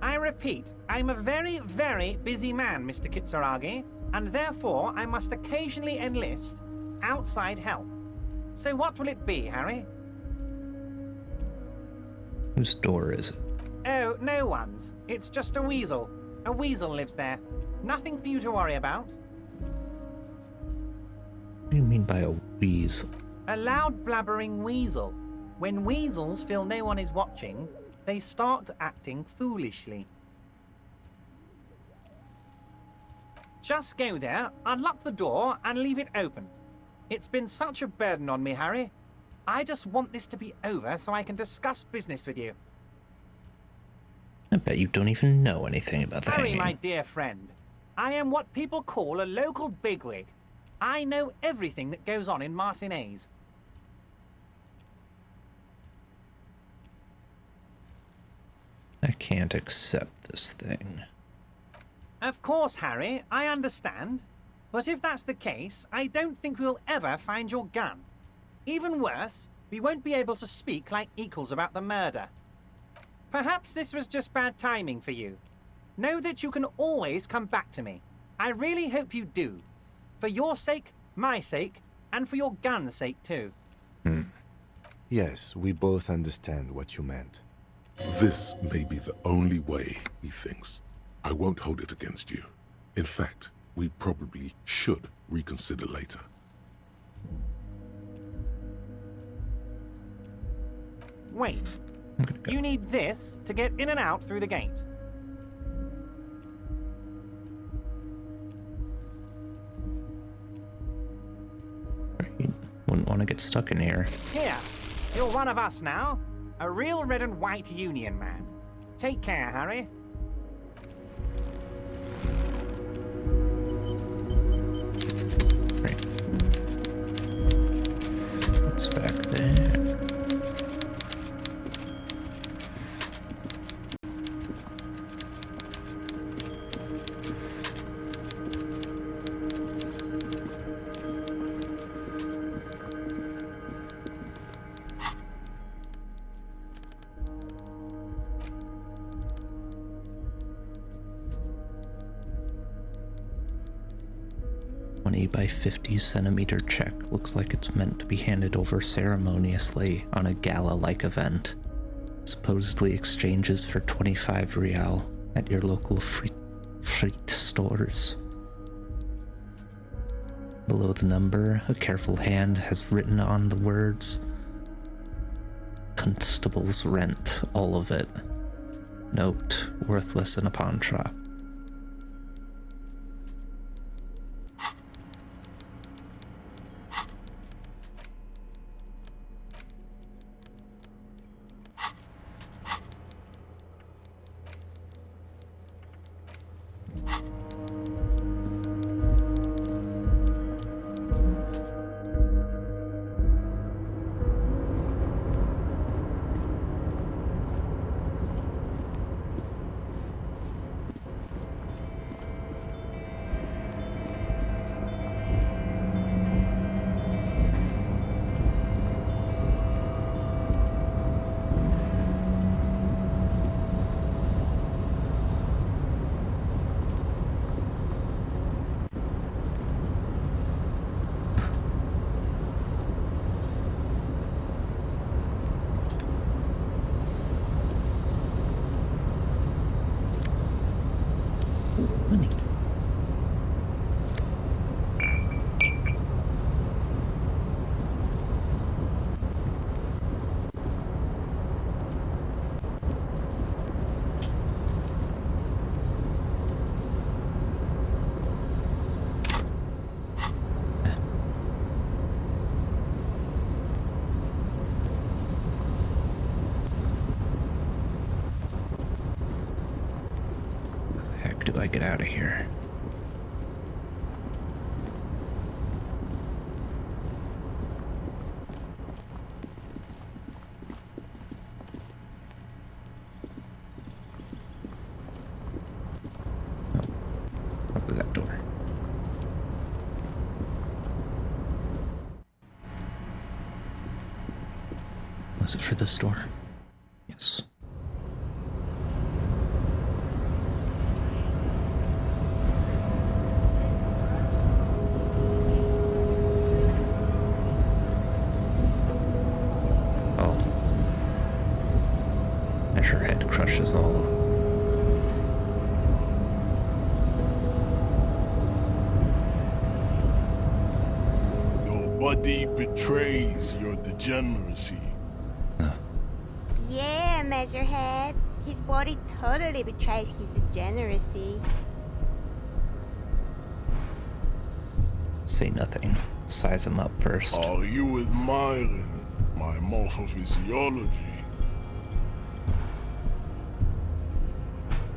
I repeat, I'm a very, very busy man, Mr. Kitsuragi, and therefore I must occasionally enlist outside help. So what will it be, Harry? Whose door is it? Oh, no one's. It's just a weasel. A weasel lives there. Nothing for you to worry about. What do you mean by a weasel? A loud blabbering weasel. When weasels feel no one is watching, they start acting foolishly. Just go there, unlock the door, and leave it open. It's been such a burden on me, Harry. I just want this to be over so I can discuss business with you. I bet you don't even know anything about the Harry, hanging. my dear friend, I am what people call a local bigwig. I know everything that goes on in Martinez. I can't accept this thing. Of course, Harry, I understand. But if that's the case, I don't think we'll ever find your gun. Even worse, we won't be able to speak like equals about the murder. Perhaps this was just bad timing for you. Know that you can always come back to me. I really hope you do. For your sake, my sake, and for your gun's sake too. Yes, we both understand what you meant. This may be the only way, he thinks. I won't hold it against you. In fact, we probably should reconsider later. Wait. You need this to get in and out through the gate. You wouldn't want to get stuck in here. Here, you're one of us now. A real red and white Union man. Take care, Harry. Right. What's back there? By 50 centimeter check looks like it's meant to be handed over ceremoniously on a gala-like event. Supposedly exchanges for 25 real at your local free stores. Below the number, a careful hand has written on the words, "Constable's rent, all of it. Note, worthless in a pawn shop." I get out of here? Oh, open that door. Was it for this door? Yes. Oh. Measurehead crushes all. Your body betrays your degeneracy. Yeah, Measurehead. His body totally betrays his degeneracy. Say nothing. Size him up first. Are you admiring my morphophysiology?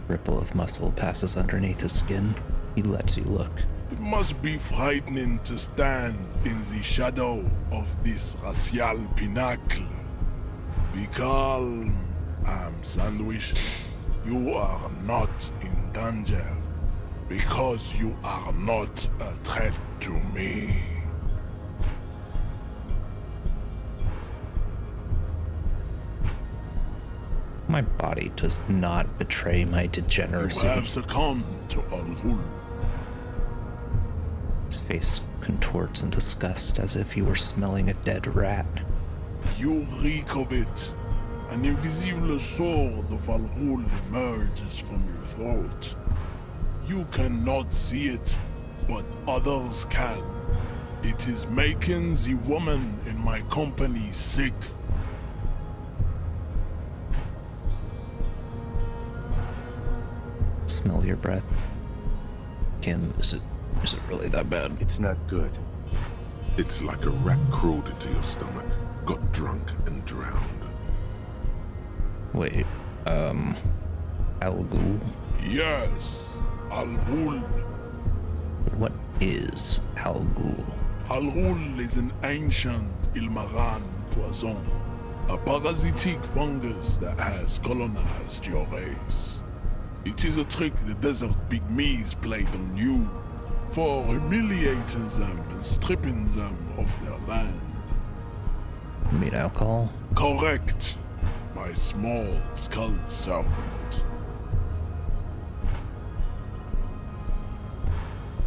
Ripple of muscle passes underneath his skin. He lets you look. It must be frightening to stand in the shadow of this racial pinnacle. Be calm, I'm Sandwich. You are not in danger because you are not a threat to me. My body does not betray my degeneracy. You have succumbed to Al Ghul. His face contorts in disgust as if you were smelling a dead rat. You reek of it. An invisible sword of Al Ghul emerges from your throat. You cannot see it, but others can. It is making the woman in my company sick. Smell your breath. Kim, is it really that bad? It's not good. It's like a rat crawled into your stomach, got drunk and drowned. Wait, Al Ghul? Yes, Al Ghul. What is Al Ghul? Al Ghul is an ancient Ilmaran poison, a parasitic fungus that has colonized your race. It is a trick the desert pygmies played on you for humiliating them and stripping them of their land. You mean alcohol? Correct, my small skull servant.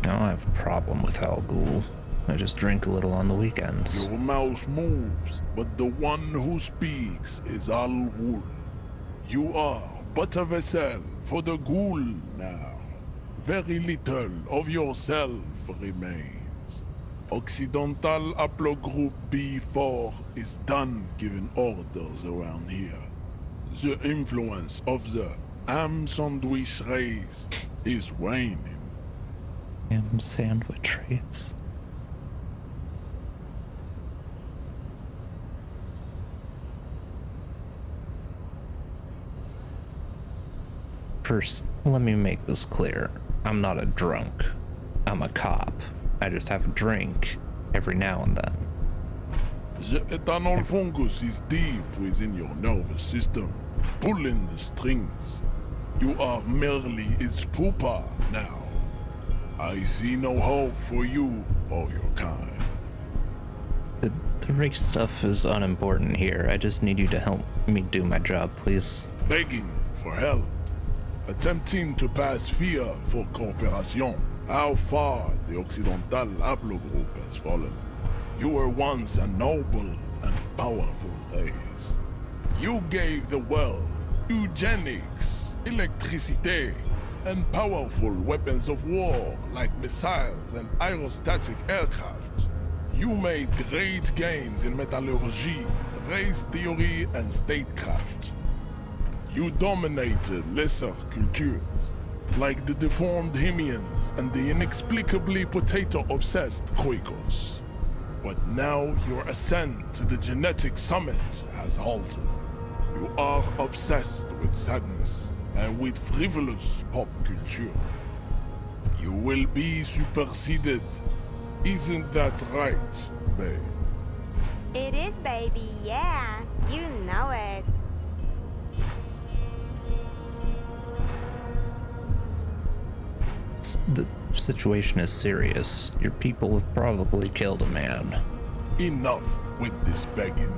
I don't have a problem with Al Ghul. I just drink a little on the weekends. Your mouth moves, but the one who speaks is Al Ghul. You are but a vessel for the Ghul now. Very little of yourself remains. Occidental Haplogroup B4 is done giving orders around here. The influence of the Ham Sandwich race is waning. Ham sandwich race. First, let me make this clear. I'm not a drunk. I'm a cop. I just have a drink every now and then. The ethanol fungus is deep within your nervous system, pulling the strings. You are merely its pupa now. I see no hope for you or your kind. The race stuff is unimportant here. I just need you to help me do my job, please. Begging for help. Attempting to pass fear for cooperation. How far the Occidental Haplogroup has fallen. You were once a noble and powerful race. You gave the world eugenics, electricity, and powerful weapons of war like missiles and aerostatic aircraft. You made great gains in metallurgy, race theory, and statecraft. You dominated lesser cultures, like the deformed Hemians and the inexplicably potato-obsessed Quakers. But now your ascent to the genetic summit has halted. You are obsessed with sadness and with frivolous pop culture. You will be superseded. Isn't that right, babe? It is, baby, yeah. You know it. The situation is serious. Your people have probably killed a man. Enough with this begging.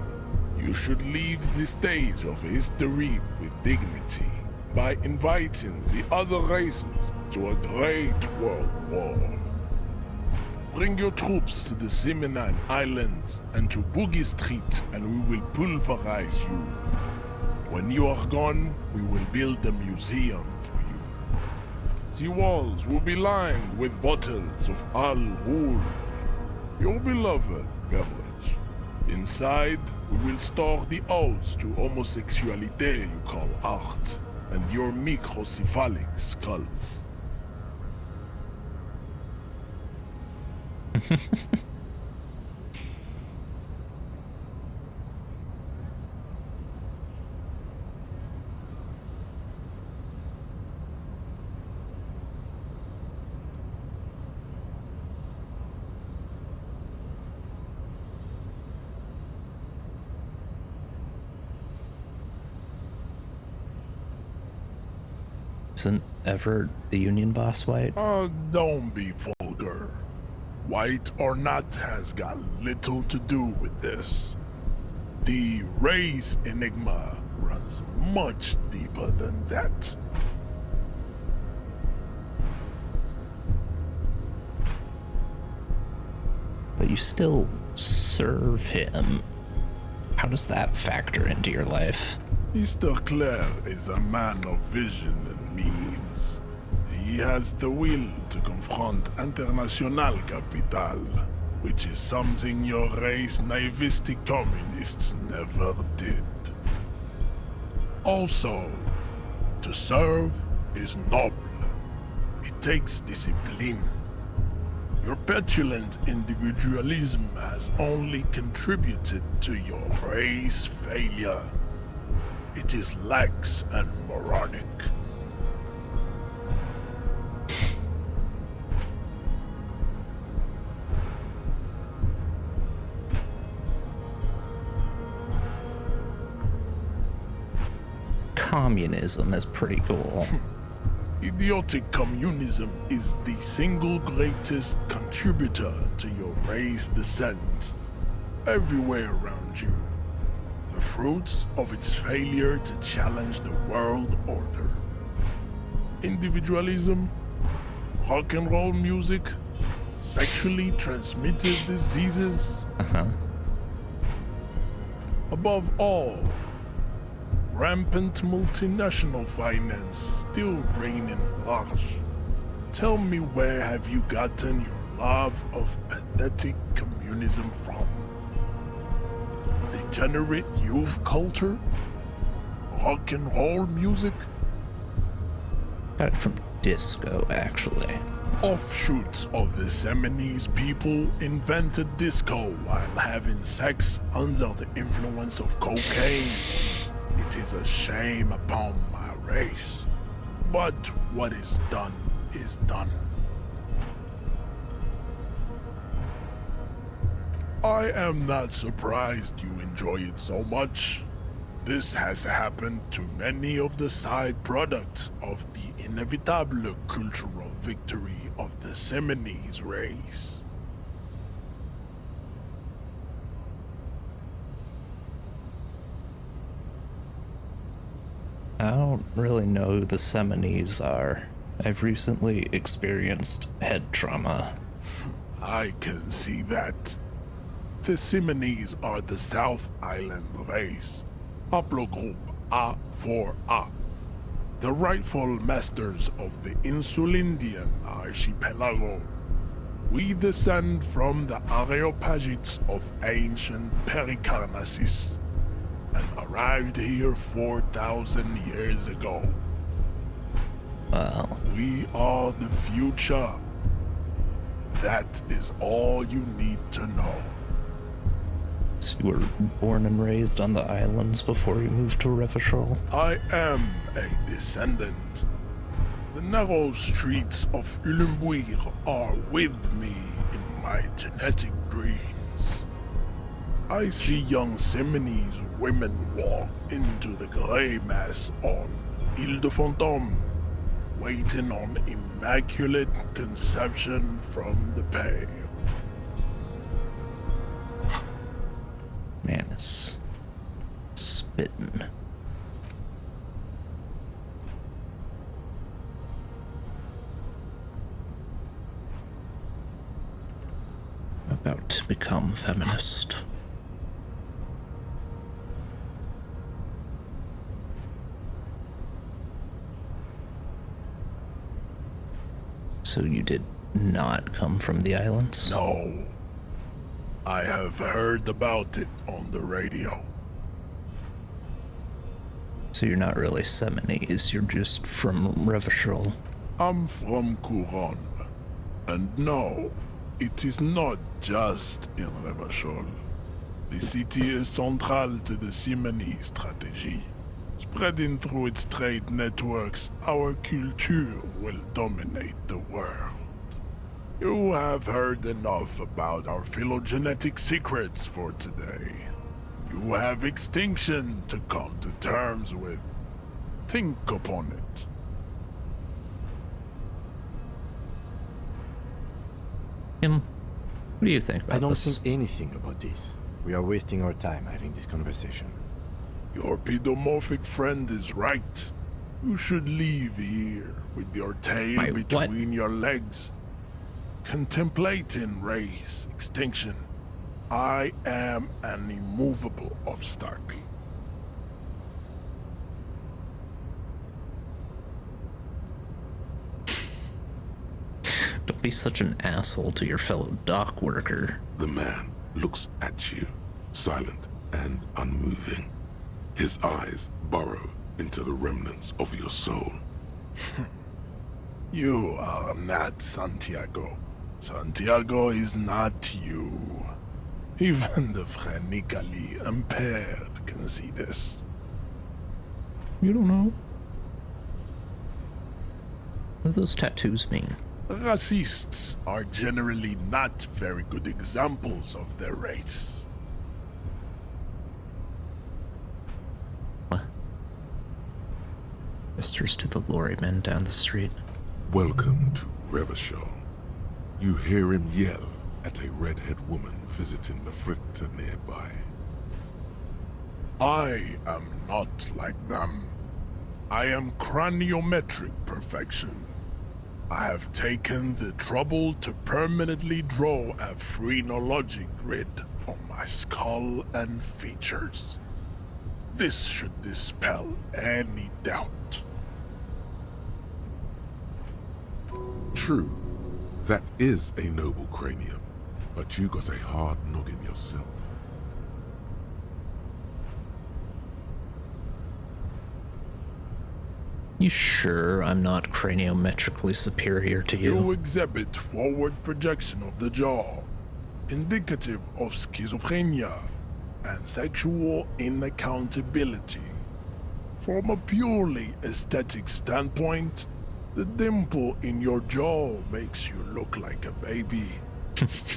You should leave the stage of history with dignity by inviting the other races to a great world war. Bring your troops to the Simonine Islands and to Boogie Street, and we will pulverize you. When you are gone, we will build a museum for you. The walls will be lined with bottles of Al Ghul, your beloved beverage. Inside, we will store the odes to homosexuality you call art, and your microcephalic skulls. Isn't ever the Union boss white? Don't be vulgar. White or not has got little to do with this. The race enigma runs much deeper than that. But you still serve him. How does that factor into your life? Mr. Clare is a man of vision and means. He has the will to confront international capital, which is something your race naivistic communists never did. Also, to serve is noble. It takes discipline. Your petulant individualism has only contributed to your race failure. It is lax and moronic. Communism is pretty cool. Idiotic communism is the single greatest contributor to your race descent. Everywhere around you. The fruits of its failure to challenge the world order. Individualism, rock and roll music, sexually transmitted diseases. Above all, rampant multinational finance still reigning large. Tell me, where have you gotten your love of pathetic communism from? Degenerate youth culture? Rock and roll music? Got it from disco, actually. Offshoots of the Seminoles people invented disco while having sex under the influence of cocaine. It is a shame upon my race. But what is done is done. I am not surprised you enjoy it so much. This has happened to many of the side products of the inevitable cultural victory of the Seminoles race. I don't really know who the Seminoles are. I've recently experienced head trauma. I can see that. The Seminoles are the South Island race, haplogroup A4A, the rightful masters of the Insulindian archipelago. We descend from the Areopagites of ancient Pericarnassus and arrived here 4,000 years ago. Well, we are the future. That is all you need to know. So you were born and raised on the islands before you moved to Revachol? I am a descendant. The narrow streets of Elysium are with me in my genetic dreams. I see young Seminoles women walk into the grey mass on Ile de Fantôme, waiting on immaculate conception from the pale. Man, it's spitting. About to become feminist. So you did not come from the islands? No. I have heard about it on the radio. So you're not really Seminoles, you're just from Revachol. I'm from Couronne. And no, it is not just in Revachol. The city is central to the Simony strategy. Spreading through its trade networks, our culture will dominate the world. You have heard enough about our phylogenetic secrets for today. You have extinction to come to terms with. Think upon it. What do you think about I don't this? think anything about this. We are wasting our time having this conversation. Your pedomorphic friend is right. You should leave here with your tail between your legs, contemplating race extinction. I am an immovable obstacle. Don't be such an asshole to your fellow dock worker. The man looks at you, silent and unmoving. His eyes burrow into the remnants of your soul. You are not Santiago. Santiago is not you. Even the phrenically impaired can see this. You don't know. What do those tattoos mean? Racists are generally not very good examples of their race. Gestures to the lorrymen down the street. Welcome to Revachol. You hear him yell at a redhead woman visiting the fritter nearby. I am not like them. I am craniometric perfection. I have taken the trouble to permanently draw a phrenologic grid on my skull and features. This should dispel any doubt. True, that is a noble cranium, but you got a hard noggin yourself. You sure I'm not craniometrically superior to you? You exhibit forward projection of the jaw, indicative of schizophrenia and sexual inaccountability. From a purely aesthetic standpoint, the dimple in your jaw makes you look like a baby.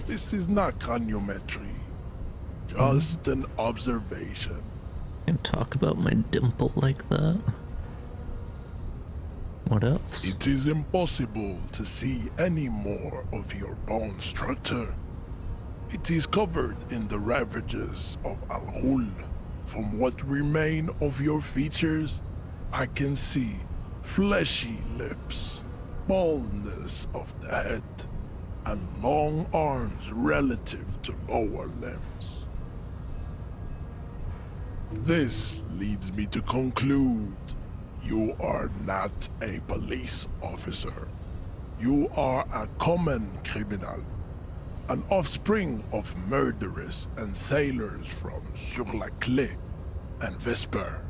This is not craniometry, just an observation. And talk about my dimple like that? What else? It is impossible to see any more of your bone structure. It is covered in the ravages of Al-Ghul. From what remain of your features, I can see fleshy lips, baldness of the head, and long arms relative to lower limbs. This leads me to conclude you are not a police officer. You are a common criminal, an offspring of murderers and sailors from Sur-la-Clé and Vesper,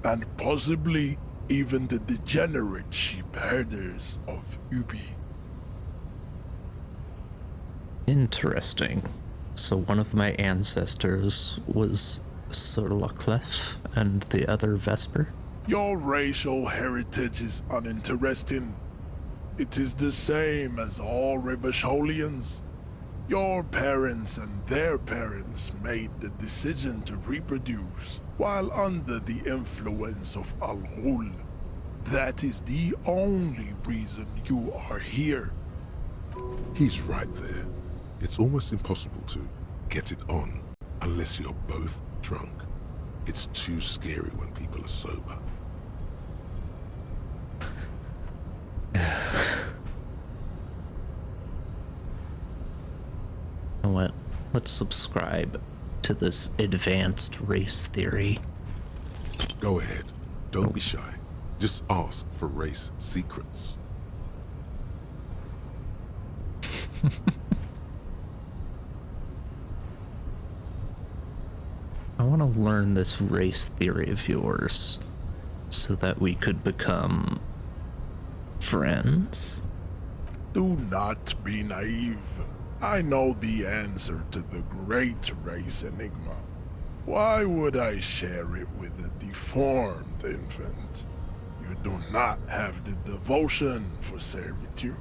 and possibly even the degenerate sheep herders of Ubi. Interesting. So one of my ancestors was Sur-la-Clef and the other Vesper? Your racial heritage is uninteresting. It is the same as all Revacholians. Your parents and their parents made the decision to reproduce while under the influence of Al-Ghul. That is the only reason you are here. He's right there. It's almost impossible to get it on unless you're both drunk. It's too scary when people are sober. You know what? Let's subscribe to this advanced race theory. Go ahead. Don't be shy. Just ask for race secrets. I want to learn this race theory of yours so that we could become friends. Do not be naive. I know the answer to the great race enigma. Why would I share it with a deformed infant? You do not have the devotion for servitude.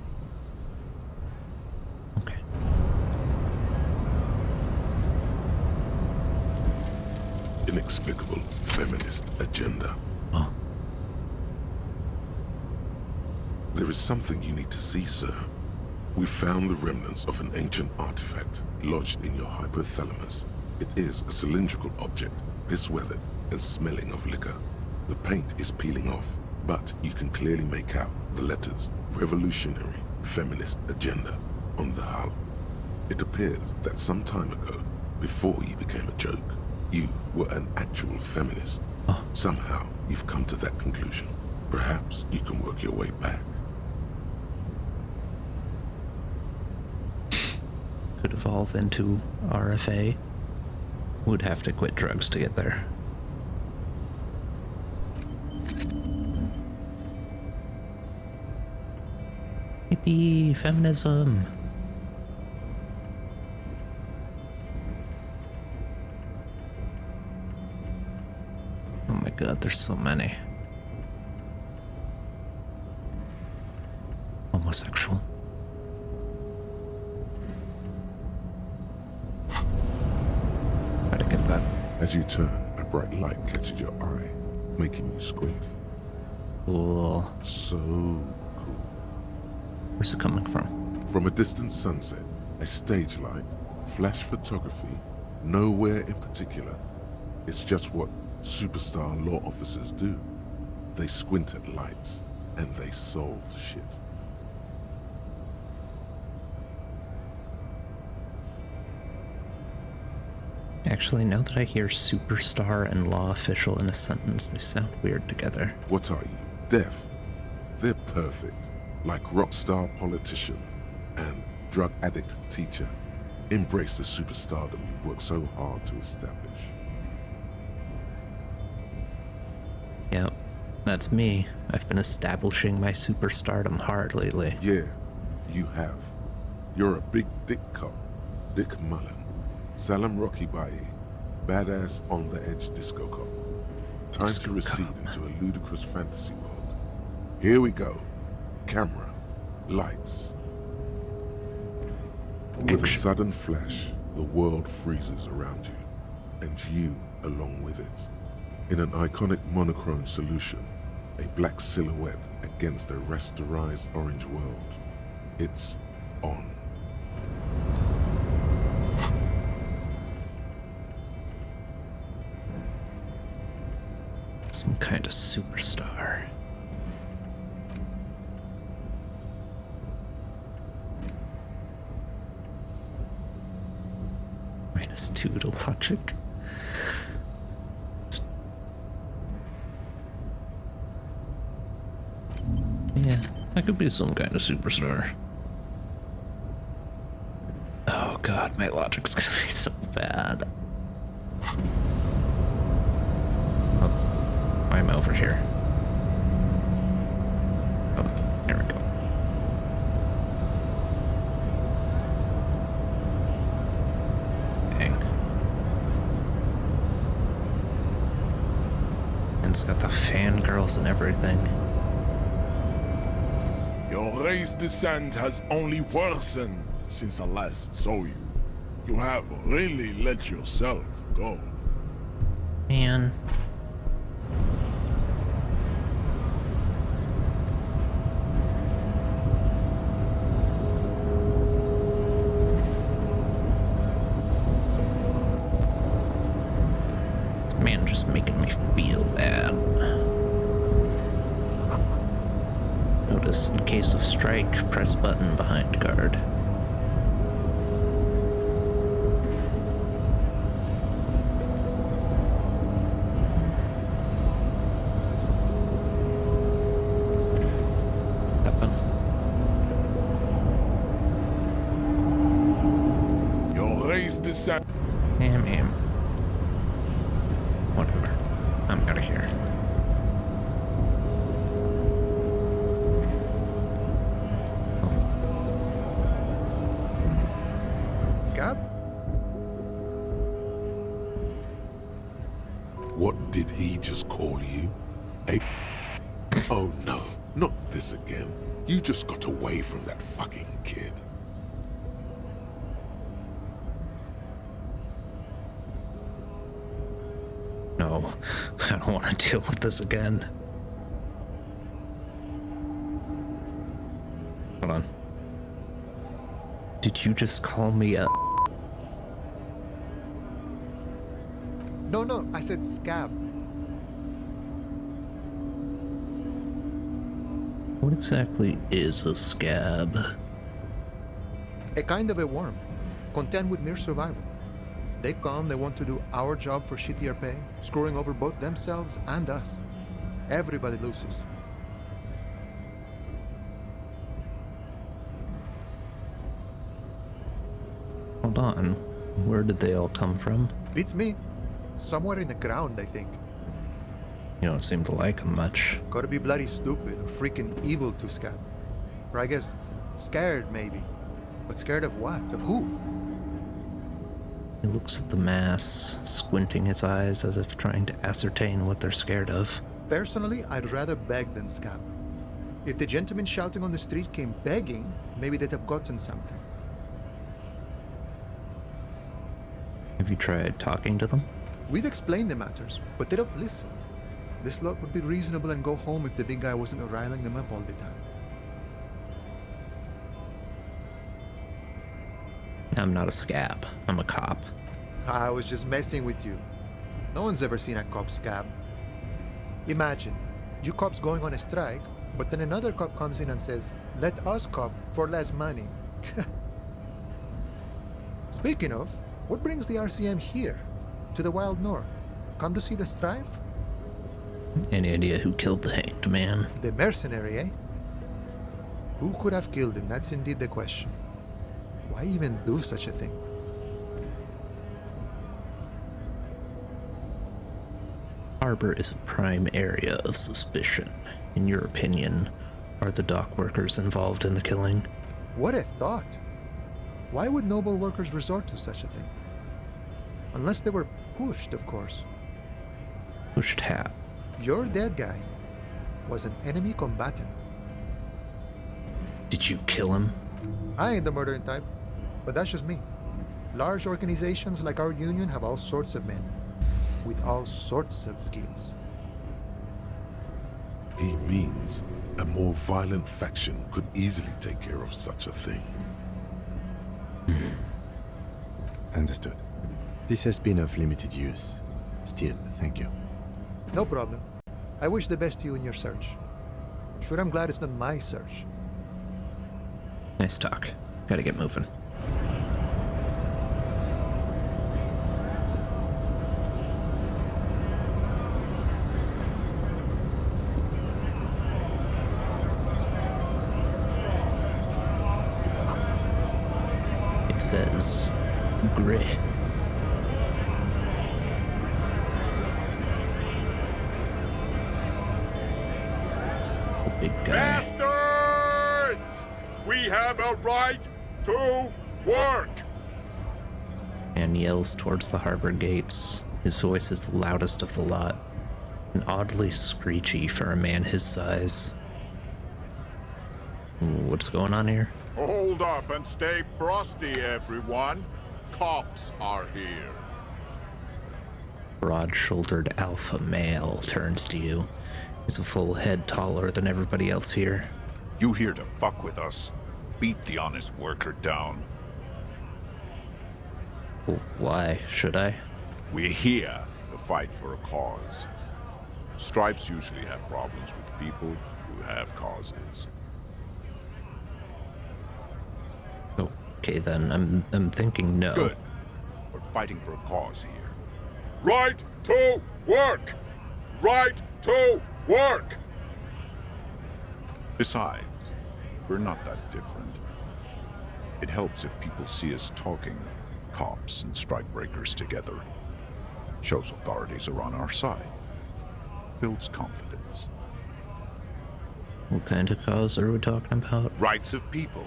Okay. Inexplicable feminist agenda. Oh. There is something you need to see, sir. We found the remnants of an ancient artifact lodged in your hypothalamus. It is a cylindrical object, piss-weathered and smelling of liquor. The paint is peeling off, but you can clearly make out the letters Revolutionary Feminist Agenda on the hull. It appears that some time ago, before you became a joke, you were an actual feminist. Oh. Somehow, you've come to that conclusion. Perhaps you can work your way back. Could evolve into RFA. Would have to quit drugs to get there. Hippie feminism. Oh my god, there's so many. Homosexual. Try to get that. As you turn, a bright light catches your eye, making you squint. Cool. So cool. Where's it coming from? From a distant sunset, a stage light, flash photography, nowhere in particular. It's just what superstar law officers do. They squint at lights, and they solve shit. Actually, now that I hear superstar and law official in a sentence, they sound weird together. What are you, deaf? They're perfect, like rock star politician and drug addict teacher. Embrace the superstardom you've worked so hard to establish. Yep, that's me. I've been establishing my superstardom hard lately. Yeah, you have. You're a big dick cop, Dick Mullen. Salam Rocky Baye, badass on the edge disco cop. Time to recede into a ludicrous fantasy world. Here we go. Camera, lights. With a sudden flash, the world freezes around you, and you along with it. In an iconic monochrome solution, a black silhouette against a rasterized orange world. It's on. Some kind of superstar. -2 to logic. Yeah, I could be some kind of superstar. Oh god, my logic's gonna be so bad. Oh, I'm over here. Oh, there we go. And it's got the fangirls and everything. Your race descent has only worsened since I last saw you. You have really let yourself go. Man. This man just making me feel bad. Notice, in case of strike, press button behind guard. Damn. Whatever. I'm out of here. Scab? What did he just call you? Oh no, not this again. You just got away from that fucking kid. No, I don't want to deal with this again. Hold on. Did you just call me a... No, I said scab. What exactly is a scab? A kind of a worm, content with mere survival. They come, they want to do our job for shittier pay, screwing over both themselves and us. Everybody loses. Hold on. Where did they all come from? Beats me. Somewhere in the ground, I think. You don't seem to like them much. Gotta be bloody stupid or freaking evil to scab. Or I guess scared, maybe. But scared of what? Of who? He looks at the mass, squinting his eyes as if trying to ascertain what they're scared of. Personally, I'd rather beg than scab. If the gentleman shouting on the street came begging, maybe they'd have gotten something. Have you tried talking to them? We've explained the matters, but they don't listen. This lot would be reasonable and go home if the big guy wasn't riling them up all the time. I'm not a scab. I'm a cop. I was just messing with you. No one's ever seen a cop scab. Imagine, you cops going on a strike, but then another cop comes in and says, "Let us cop for less money." Speaking of, what brings the RCM here? To the wild north? Come to see the strife? Any idea who killed the hanged man? The mercenary, eh? Who could have killed him? That's indeed the question. Why even do such a thing? Harbor is a prime area of suspicion. In your opinion, are the dock workers involved in the killing? What a thought! Why would noble workers resort to such a thing? Unless they were pushed, of course. Pushed how? Your dead guy was an enemy combatant. Did you kill him? I ain't the murdering type, but that's just me. Large organizations like our union have all sorts of men, with all sorts of skills. He means a more violent faction could easily take care of such a thing. Understood. This has been of limited use. Still, thank you. No problem. I wish the best to you in your search. Sure, I'm glad it's not my search. Nice talk. Gotta get moving. It says gray. The big guy. Bastards! We have a right to work! Man yells towards the harbor gates. His voice is the loudest of the lot. And oddly screechy for a man his size. What's going on here? Hold up and stay frosty, everyone. Cops are here. Broad-shouldered alpha male turns to you. He's a full head taller than everybody else here. You here to fuck with us? Beat the honest worker down. Why should I? We're here to fight for a cause. Stripes usually have problems with people who have causes. Okay then, I'm thinking no. Good. We're fighting for a cause here. Right to work! Right to work! Besides, we're not that different. It helps if people see us talking, cops and strikebreakers together. Shows authorities are on our side. Builds confidence. What kind of cause are we talking about? Rights of people.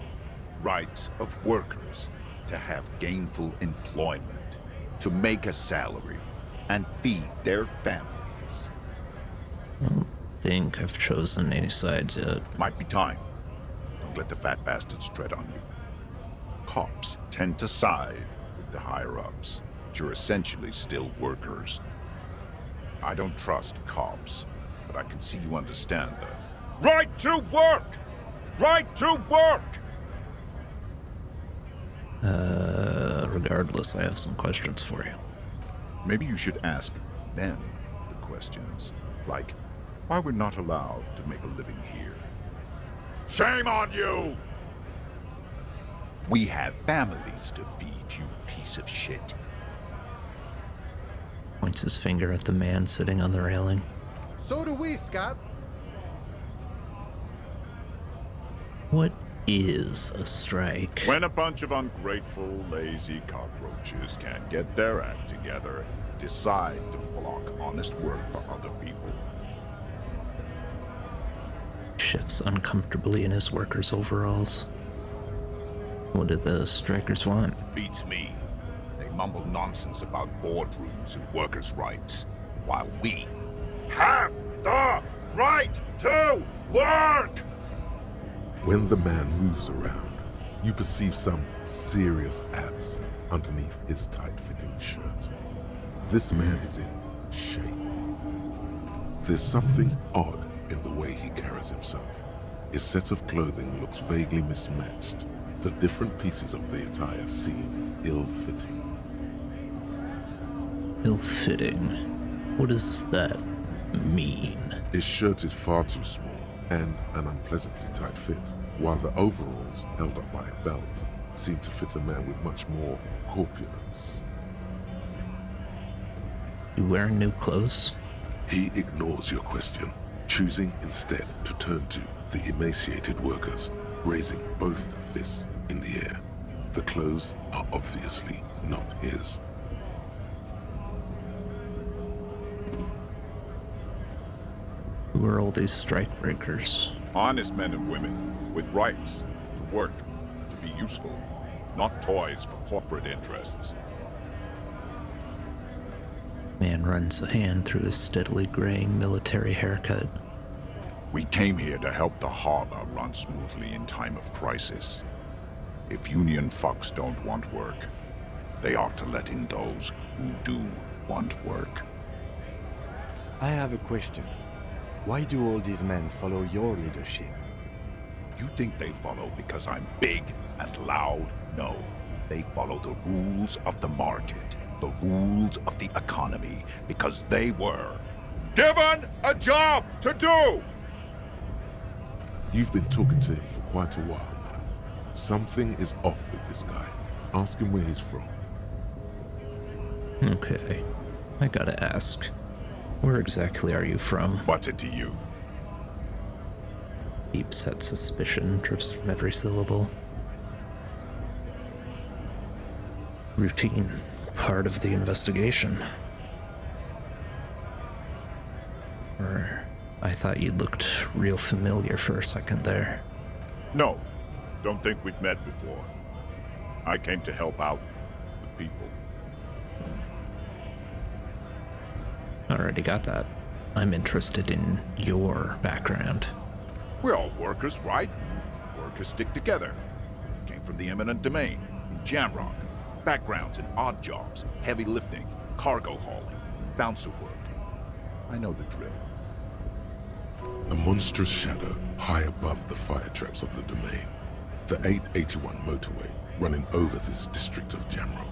Rights of workers. To have gainful employment. To make a salary. And feed their families. I don't think I've chosen any sides yet. Might be time. Don't let the fat bastards tread on you. Cops tend to side with the higher-ups, but you're essentially still workers. I don't trust cops, but I can see you understand the right to work! Right to work! Regardless, I have some questions for you. Maybe you should ask them the questions, like why we're not allowed to make a living here. Shame on you! We have families to feed, you piece of shit. Points his finger at the man sitting on the railing. So do we, Scab. What is a strike? When a bunch of ungrateful, lazy cockroaches can't get their act together, decide to block honest work for other people. Shifts uncomfortably in his worker's overalls. What do the strikers want? Beats me. They mumble nonsense about boardrooms and workers' rights, while we have the right to work! When the man moves around, you perceive some serious abs underneath his tight-fitting shirt. This man is in shape. There's something odd in the way he carries himself. His set of clothing looks vaguely mismatched. The different pieces of the attire seem ill-fitting. Ill-fitting? What does that mean? His shirt is far too small and an unpleasantly tight fit, while the overalls, held up by a belt, seem to fit a man with much more corpulence. You wearing new clothes? He ignores your question, choosing instead to turn to the emaciated workers, raising both fists in the air. The clothes are obviously not his. Who are all these strikebreakers? Honest men and women with rights to work, to be useful, not toys for corporate interests. Man runs a hand through his steadily graying military haircut. We came here to help the harbor run smoothly in time of crisis. If union fucks don't want work, they ought to let in those who do want work. I have a question. Why do all these men follow your leadership? You think they follow because I'm big and loud? No. They follow the rules of the market, the rules of the economy, because they were given a job to do! You've been talking to him for quite a while now. Something is off with this guy. Ask him where he's from. Okay, I gotta ask. Where exactly are you from? What's it to you? Deep set suspicion drips from every syllable. Routine. Part of the investigation. Or I thought you looked real familiar for a second there. No, don't think we've met before. I came to help out the people. Already got that. I'm interested in your background. We're all workers, right? Workers stick together. Came from the eminent domain, in Jamrock. Backgrounds in odd jobs, heavy lifting, cargo hauling, bouncer work. I know the drill. A monstrous shadow high above the fire traps of the domain. The 881 motorway running over this district of Jamrock.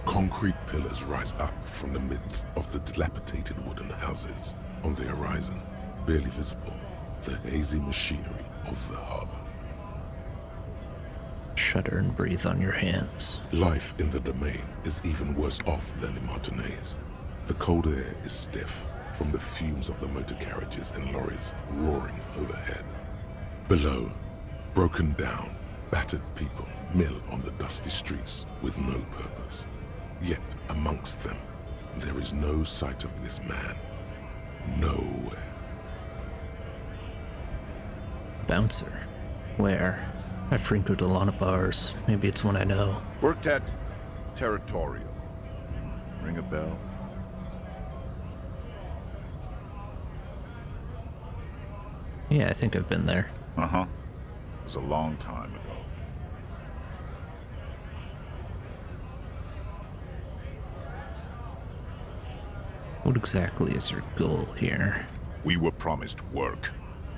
Concrete pillars rise up from the midst of the dilapidated wooden houses. On the horizon, barely visible, the hazy machinery of the harbor. Shudder and breathe on your hands. Life in the domain is even worse off than in Martinez. The cold air is stiff from the fumes of the motor carriages and lorries roaring overhead. Below, broken down, battered people mill on the dusty streets with no purpose. Yet amongst them, there is no sight of this man. Nowhere. Bouncer? Where? I frequent a lot of bars. Maybe it's one I know. Worked at Territorial. Ring a bell? Yeah, I think I've been there. Uh-huh. It was a long time ago. What exactly is your goal here? We were promised work.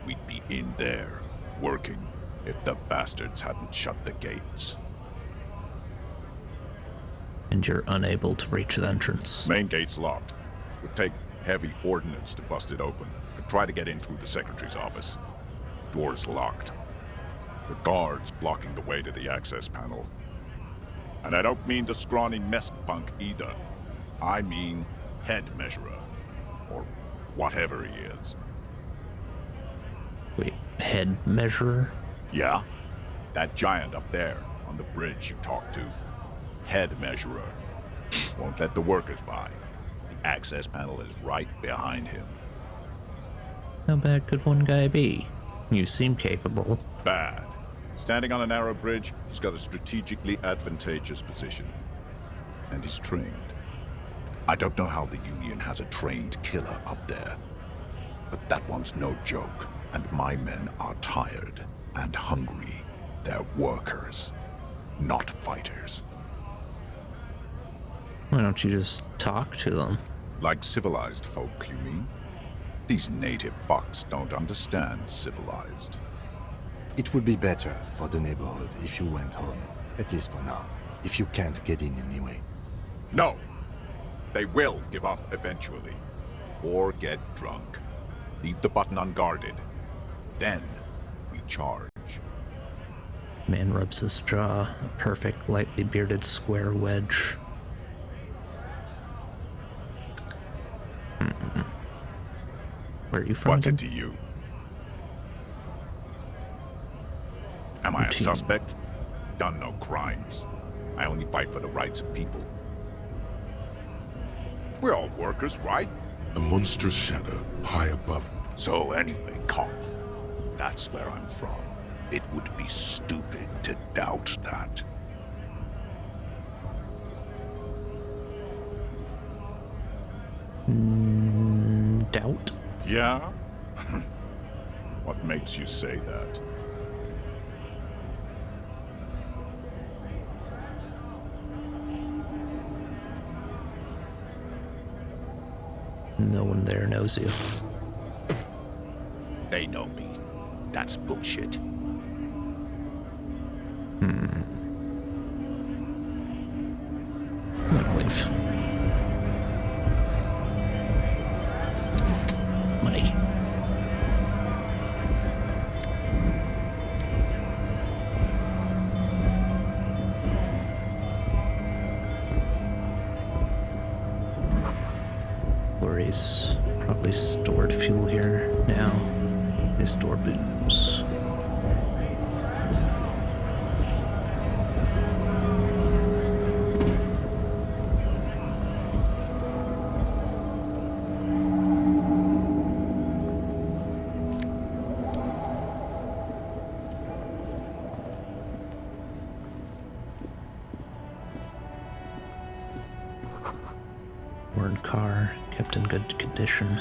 We'd be in there, working, if the bastards hadn't shut the gates. And you're unable to reach the entrance. Main gate's locked. Would take heavy ordnance to bust it open. Could try to get in through the secretary's office. Door's locked. The guards blocking the way to the access panel. And I don't mean the scrawny mess punk either. I mean head measurer. Or whatever he is. Wait, head measurer? Yeah. That giant up there, on the bridge you talked to. Head measurer. Won't let the workers by. The access panel is right behind him. How bad could one guy be? You seem capable. Bad. Standing on a narrow bridge, he's got a strategically advantageous position. And he's trained. I don't know how the Union has a trained killer up there. But that one's no joke. And my men are tired and hungry. They're workers, not fighters. Why don't you just talk to them? Like civilized folk, you mean? These native fucks don't understand civilized. It would be better for the neighborhood if you went home, at least for now, if you can't get in anyway. No! They will give up eventually. Or get drunk. Leave the button unguarded. Then we charge. Man rubs his jaw, a perfect, lightly bearded square wedge. Where are you from? What's again? it to you? Am I a suspect? Done no crimes. I only fight for the rights of people. We're all workers, right? A monstrous shadow high above. So anyway, cop, that's where I'm from. It would be stupid to doubt that. Doubt? Yeah? What makes you say that? No one there knows you. They know me. That's bullshit. I'm gonna leave. Money. Quarries probably stored fuel here now. They store booze. Worn car, kept in good condition.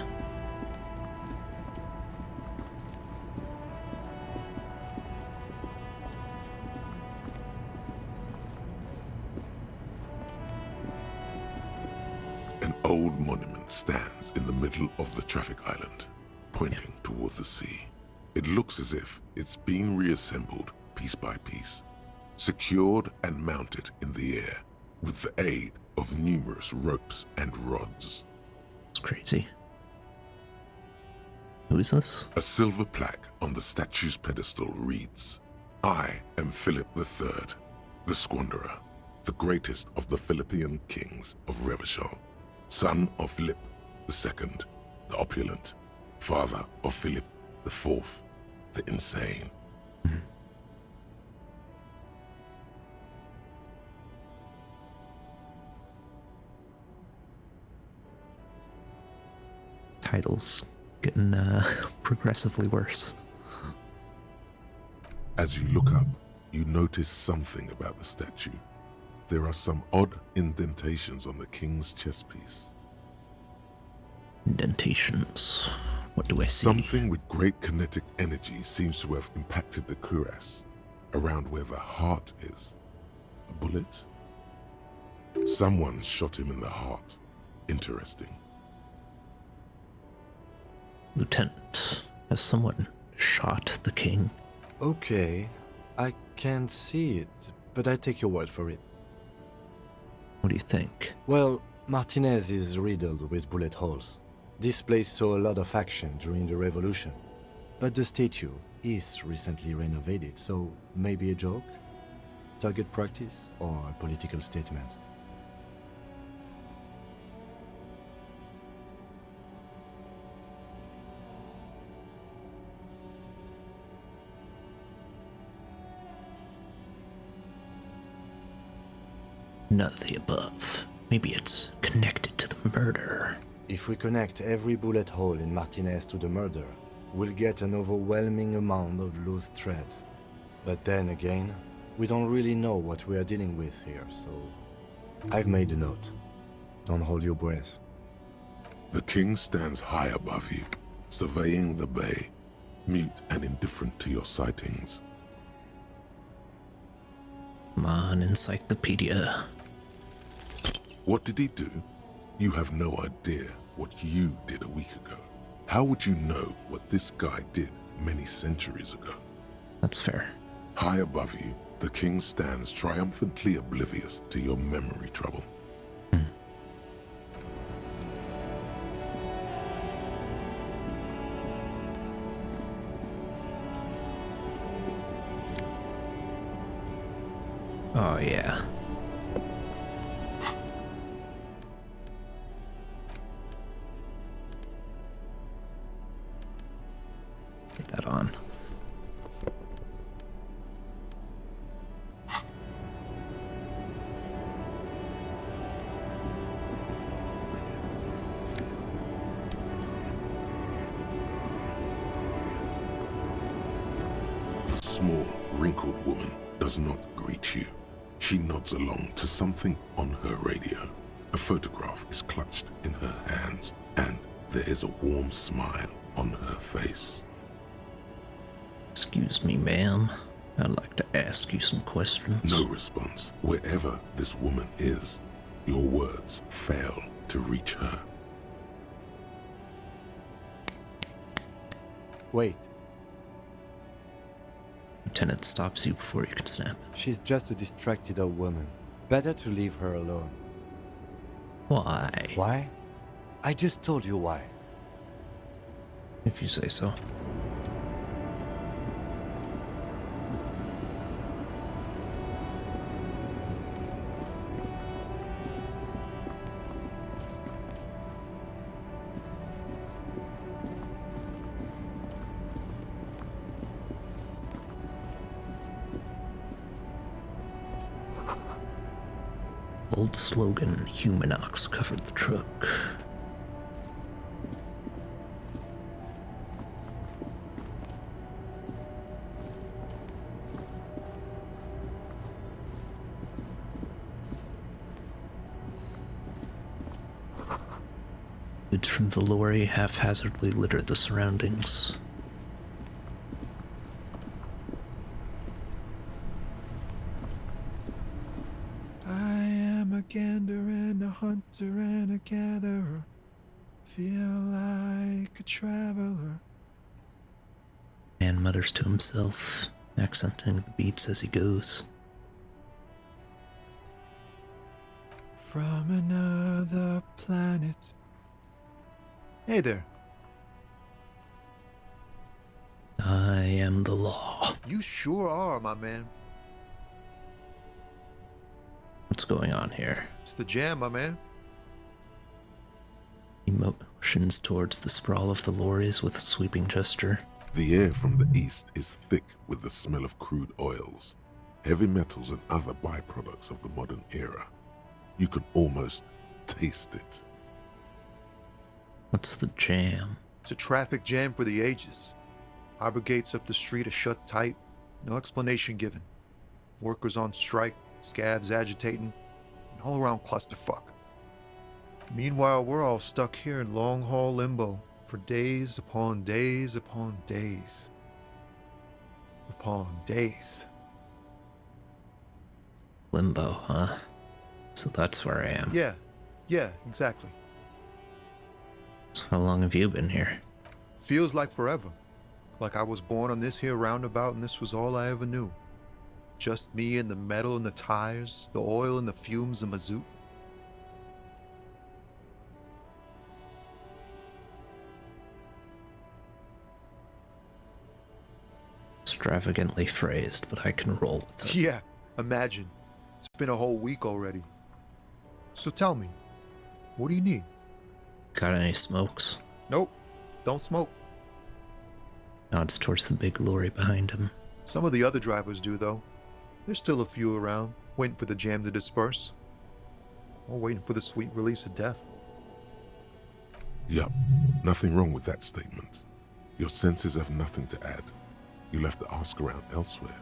old monument stands in the middle of the traffic island, pointing toward the sea. It looks as if it's been reassembled piece by piece, secured and mounted in the air with the aid of numerous ropes and rods. It's crazy. Who is this? A silver plaque on the statue's pedestal reads, "I am Philip III, the Squanderer, the greatest of the Philippian kings of Revachol, son of Philip II, the opulent, father of Philip IV, the insane." Titles getting progressively worse. As you look up, you notice something about the statue. There are some odd indentations on the king's chest piece. Indentations. What do I see? Something with great kinetic energy seems to have impacted the cuirass, around where the heart is. A bullet? Someone shot him in the heart. Interesting. Lieutenant, has someone shot the king? Okay, I can't see it, but I take your word for it. What do you think? Well, Martinez is riddled with bullet holes. This place saw a lot of action during the revolution. But the statue is recently renovated, so maybe a joke? Target practice or a political statement? None of the above. Maybe it's connected to the murder. If we connect every bullet hole in Martinez to the murder, we'll get an overwhelming amount of loose threads. But then again, we don't really know what we are dealing with here, so I've made a note. Don't hold your breath. The king stands high above you, surveying the bay, mute and indifferent to your sightings. Come on, encyclopedia. What did he do? You have no idea what you did a week ago. How would you know what this guy did many centuries ago? That's fair. High above you, the king stands triumphantly oblivious to your memory trouble. Oh, yeah. Get that on. The small, wrinkled woman does not greet you. She nods along to something on her radio. A photograph is clutched in her hands, and there is a warm smile on her face. Excuse me, ma'am. I'd like to ask you some questions. No response. Wherever this woman is, your words fail to reach her. Wait. Lieutenant stops you before you can snap. She's just a distracted old woman. Better to leave her alone. Why? Why? I just told you why. If you say so. Old slogan, Humanox covered the truck. Goods from the lorry haphazardly litter the surroundings. I am a gander and a hunter and a gatherer. Feel like a traveler. Man mutters to himself, accenting the beats as he goes. From another planet. Hey there. I am the law. You sure are, my man. What's going on here? It's the jam, my man. He motions towards the sprawl of the lorries with a sweeping gesture. The air from the east is thick with the smell of crude oils, heavy metals and other byproducts of the modern era. You can almost taste it. What's the jam? It's a traffic jam for the ages. Harbor gates up the street are shut tight. No explanation given. Workers on strike, scabs agitating, an all-around clusterfuck. Meanwhile, we're all stuck here in long-haul limbo for days upon days upon days. Upon days. Limbo, huh? So that's where I am. Yeah, exactly. So how long have you been here? Feels like forever. Like I was born on this here roundabout and this was all I ever knew. Just me and the metal and the tires, the oil and the fumes of mazout. Extravagantly phrased, but I can roll with it. Yeah, imagine. It's been a whole week already. So tell me, what do you need? Got any smokes? Nope, don't smoke. Nods towards the big lorry behind him. Some of the other drivers do, though. There's still a few around, waiting for the jam to disperse. Or waiting for the sweet release of death. Yup, nothing wrong with that statement. Your senses have nothing to add. You'll have to ask around elsewhere.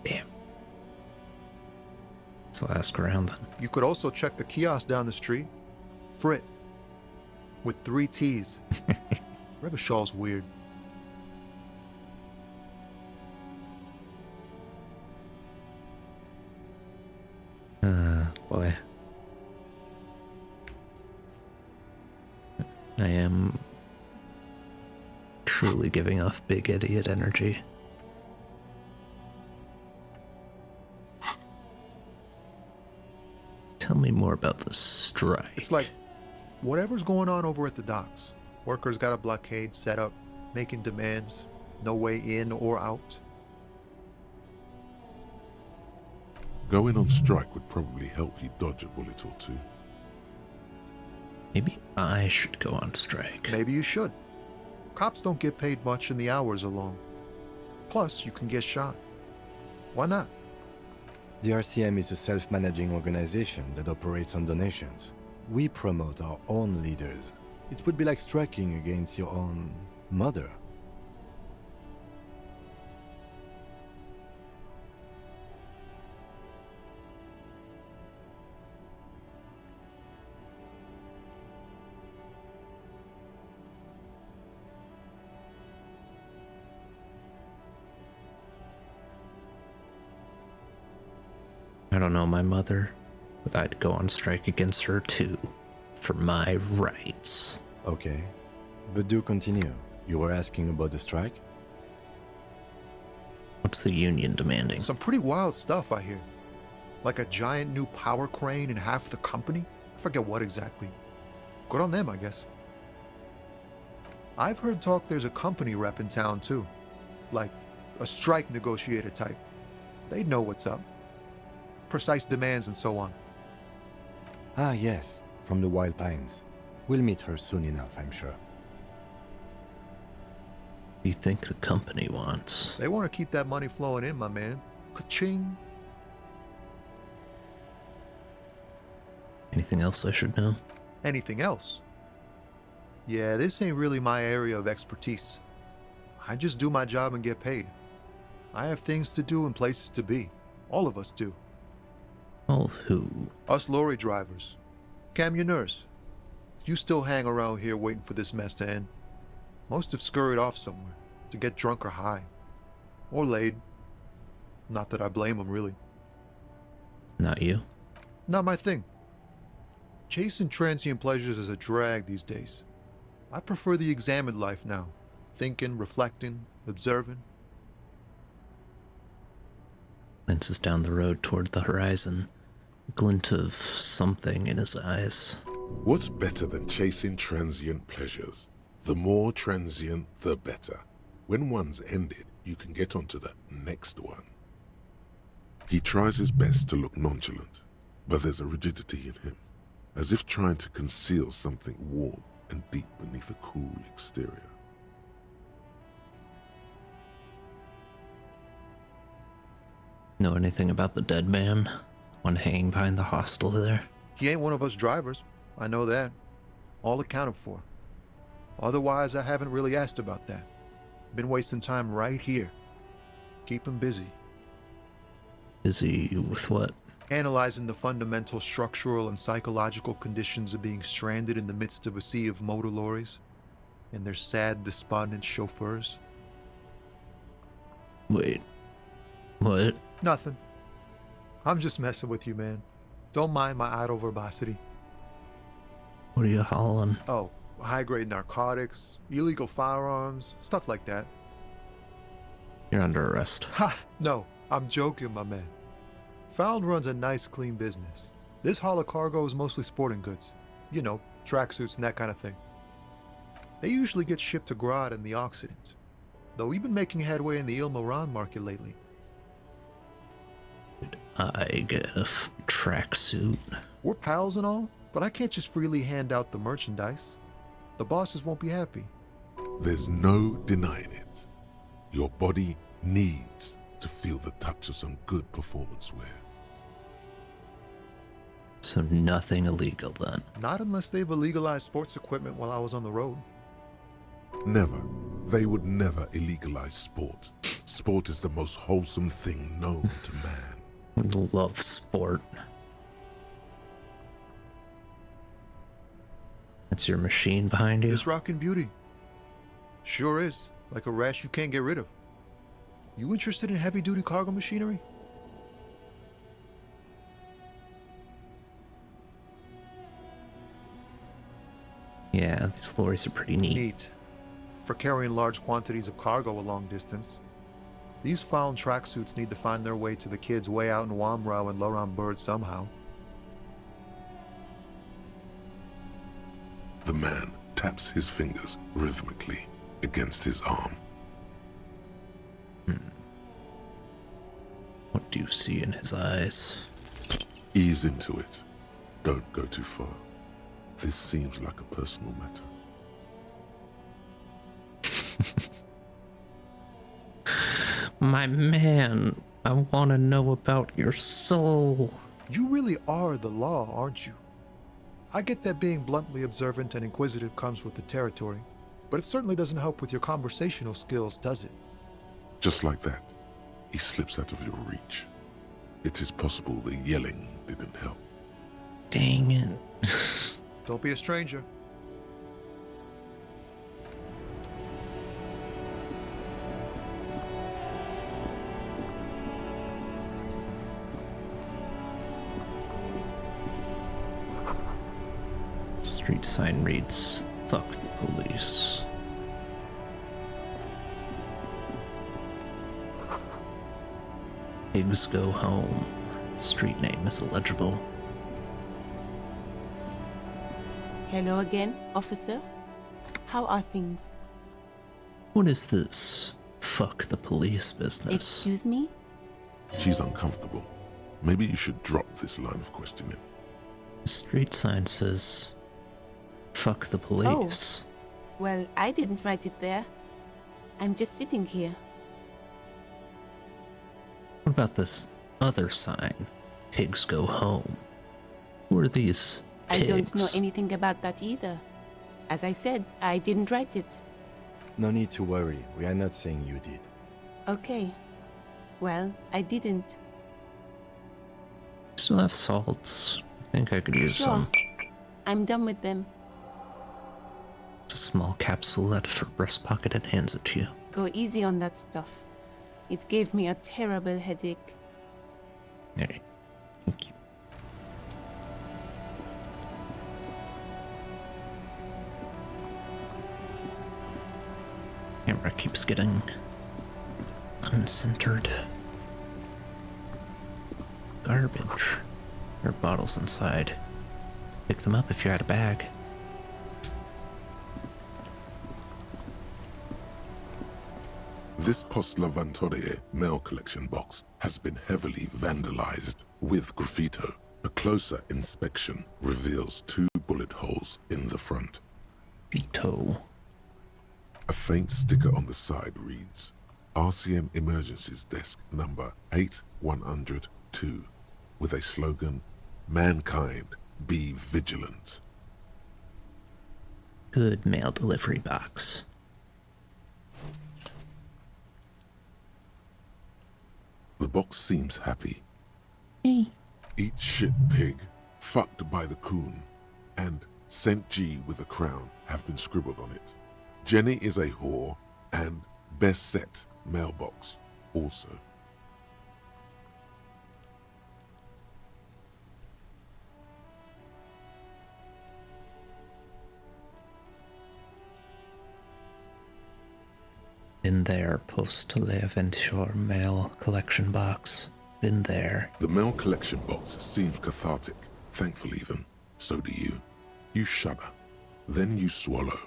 Damn. So ask around then. You could also check the kiosk down the street. Frit. With 3 T's. Revachol's weird. Boy. I am truly giving off big idiot energy. Tell me more about the strike. It's like whatever's going on over at the docks. Workers got a blockade set up, making demands, no way in or out. Going on strike would probably help you dodge a bullet or two. Maybe I should go on strike. Maybe you should. Cops don't get paid much and the hours are long. Plus, you can get shot. Why not? The RCM is a self-managing organization that operates on donations. We promote our own leaders. It would be like striking against your own mother. I don't know my mother, but I'd go on strike against her too, for my rights. Okay, but do continue. You were asking about the strike? What's the union demanding? Some pretty wild stuff, I hear. Like a giant new power crane in half the company? I forget what exactly. Good on them, I guess. I've heard talk there's a company rep in town too. Like a strike negotiator type. They'd know what's up. Precise demands and so on. Ah, yes, from the Wild Pines. We'll meet her soon enough, I'm sure. What do you think the company wants? They want to keep that money flowing in, my man. Ka-ching. Anything else I should know? Anything else? Yeah, this ain't really my area of expertise. I just do my job and get paid. I have things to do and places to be. All of us do. All of who? Us lorry drivers. Cam, your nurse. If you still hang around here waiting for this mess to end, most have scurried off somewhere to get drunk or high. Or laid. Not that I blame them, really. Not you? Not my thing. Chasing transient pleasures is a drag these days. I prefer the examined life now. Thinking, reflecting, observing. Glances down the road toward the horizon, a glint of something in his eyes. What's better than chasing transient pleasures? The more transient, the better. When one's ended, you can get onto the next one. He tries his best to look nonchalant, but there's a rigidity in him, as if trying to conceal something warm and deep beneath a cool exterior. Know anything about the dead man? One hanging behind the hostel there? He ain't one of us drivers. I know that. All accounted for. Otherwise, I haven't really asked about that. Been wasting time right here. Keep him busy. Busy with what? Analyzing the fundamental structural and psychological conditions of being stranded in the midst of a sea of motor lorries and their sad, despondent chauffeurs. Wait. What? Nothing. I'm just messing with you, man. Don't mind my idle verbosity. What are you hauling? Oh, high-grade narcotics, illegal firearms, stuff like that. You're under arrest. Ha! No, I'm joking, my man. Found runs a nice, clean business. This haul of cargo is mostly sporting goods. You know, tracksuits and that kind of thing. They usually get shipped to Grad in the Occident, though we've been making headway in the lmao market lately. I get a tracksuit. We're pals and all, but I can't just freely hand out the merchandise. The bosses won't be happy. There's no denying it. Your body needs to feel the touch of some good performance wear. So nothing illegal then? Not unless they've illegalized sports equipment while I was on the road. Never. They would never illegalize sport. Sport is the most wholesome thing known to man. We love sport. That's your machine behind you? It's rockin' beauty. Sure is. Like a rash you can't get rid of. You interested in heavy-duty cargo machinery? Yeah, these lorries are pretty neat. Neat. For carrying large quantities of cargo a long distance. These found tracksuits need to find their way to the kids way out in Wamrau and Laurent Bird somehow. The man taps his fingers rhythmically against his arm. What do you see in his eyes? Ease into it. Don't go too far. This seems like a personal matter. My man, I want to know about your soul. You really are the law, aren't you? I get that being bluntly observant and inquisitive comes with the territory, but it certainly doesn't help with your conversational skills, does it? Just like that, he slips out of your reach. It is possible the yelling didn't help. Dang it. Don't be a stranger. Street sign reads, "Fuck the police." Pigs go home. Street name is illegible. Hello again, officer. How are things? What is this fuck the police business? Excuse me? She's uncomfortable. Maybe you should drop this line of questioning. The street sign says, "Fuck the police." Oh. Well, I didn't write it there. I'm just sitting here. What about this other sign? Pigs go home. Who are these pigs? I don't know anything about that either. As I said, I didn't write it. No need to worry. We are not saying you did. Okay. Well, I didn't. Still have salts. I think I could use some. I'm done with them. It's a small capsule out of her breast pocket and hands it to you. Go easy on that stuff. It gave me a terrible headache. Alright. Thank you. Camera keeps getting uncentered. Garbage. There are bottles inside. Pick them up if you're out of bag. This Post Lavantorie mail collection box has been heavily vandalized with graffito. A closer inspection reveals 2 bullet holes in the front. Vito. A faint sticker on the side reads, RCM Emergencies Desk number 8102, with a slogan, Mankind, be vigilant. Good mail delivery box. The box seems happy. Hey. Eat shit pig, fucked by the coon, and St. G with a crown have been scribbled on it. Jenny is a whore, and best set mailbox also. Been there, Post Lavantorie mail collection box. Been there. The mail collection box seems cathartic, thankful even. So do you. You shudder. Then you swallow.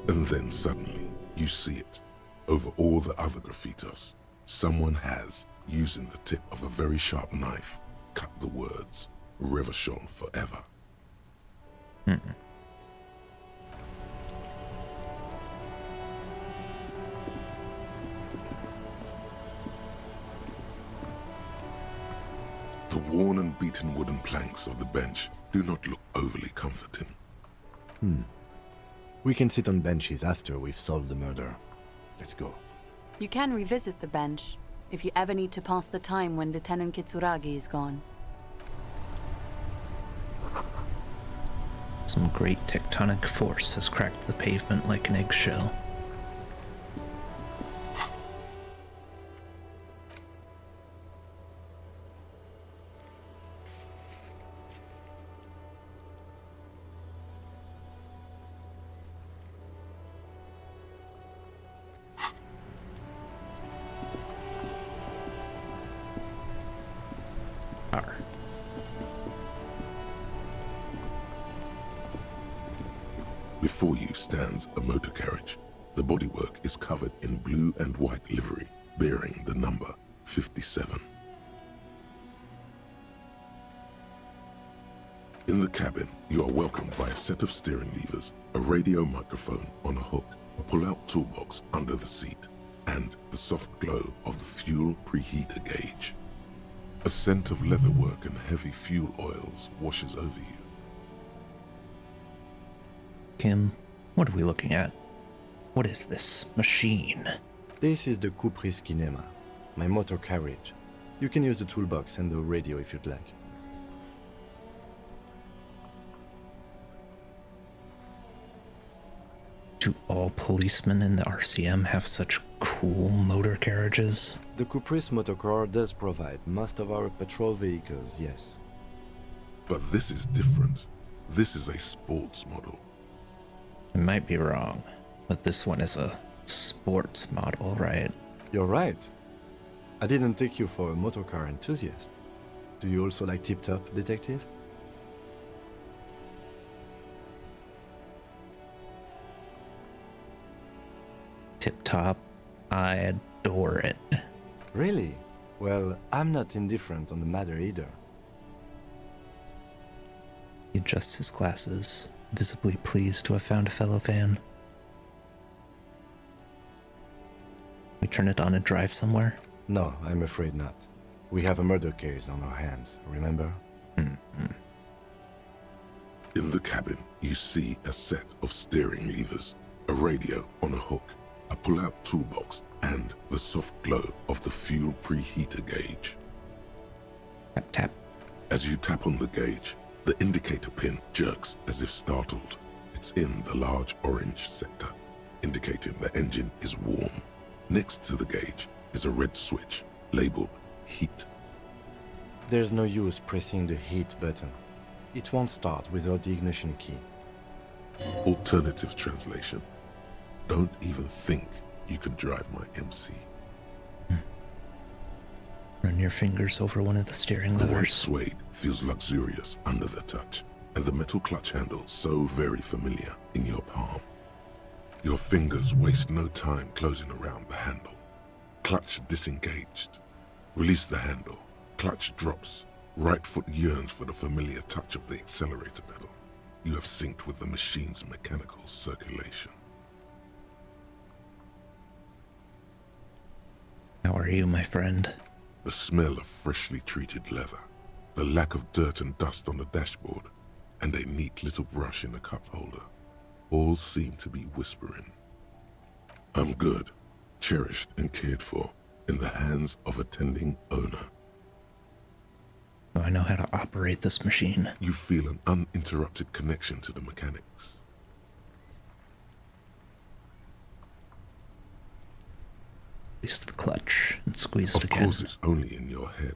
And then suddenly, you see it. Over all the other graffitos, someone has, using the tip of a very sharp knife, cut the words, Revachol forever. The worn and beaten wooden planks of the bench do not look overly comforting. We can sit on benches after we've solved the murder. Let's go. You can revisit the bench if you ever need to pass the time when Lieutenant Kitsuragi is gone. Some great tectonic force has cracked the pavement like an eggshell. Before you stands a motor carriage. The bodywork is covered in blue and white livery, bearing the number 57. In the cabin, you are welcomed by a set of steering levers, a radio microphone on a hook, a pull-out toolbox under the seat, and the soft glow of the fuel preheater gauge. A scent of leatherwork and heavy fuel oils washes over you. Kim, what are we looking at? What is this machine? This is the Kupris Kinema, my motor carriage. You can use the toolbox and the radio if you'd like. Do all policemen in the RCM have such cool motor carriages? The Kupris motorcar does provide most of our patrol vehicles, yes. But this is different. This is a sports model. I might be wrong, but this one is a sports model, right? You're right. I didn't take you for a motorcar enthusiast. Do you also like tip-top, detective? Tip-top. I adore it. Really? Well, I'm not indifferent on the matter either. He adjusts his glasses, visibly pleased to have found a fellow fan. We turn it on and drive somewhere? No, I'm afraid not. We have a murder case on our hands, remember? Mm-hmm. In the cabin, you see a set of steering levers, a radio on a hook, a pull-out toolbox, and the soft glow of the fuel preheater gauge. Tap, tap. As you tap on the gauge, the indicator pin jerks as if startled. It's in the large orange sector, indicating the engine is warm. Next to the gauge is a red switch labeled heat. There's no use pressing the heat button. It won't start without the ignition key. Alternative translation. Don't even think you can drive my MC. Run your fingers over one of the steering The white levers. suede feels luxurious under the touch, and the metal clutch handle so very familiar in your palm. Your fingers waste no time closing around the handle. Clutch disengaged. Release the handle. Clutch drops. Right foot yearns for the familiar touch of the accelerator pedal. You have synced with the machine's mechanical circulation. How are you, my friend? The smell of freshly treated leather, the lack of dirt and dust on the dashboard, and a neat little brush in the cup holder, all seem to be whispering. I'm good, cherished and cared for, in the hands of a tending owner. I know how to operate this machine. You feel an uninterrupted connection to the mechanics. Release the clutch and squeeze it again. Of course it's only in your head.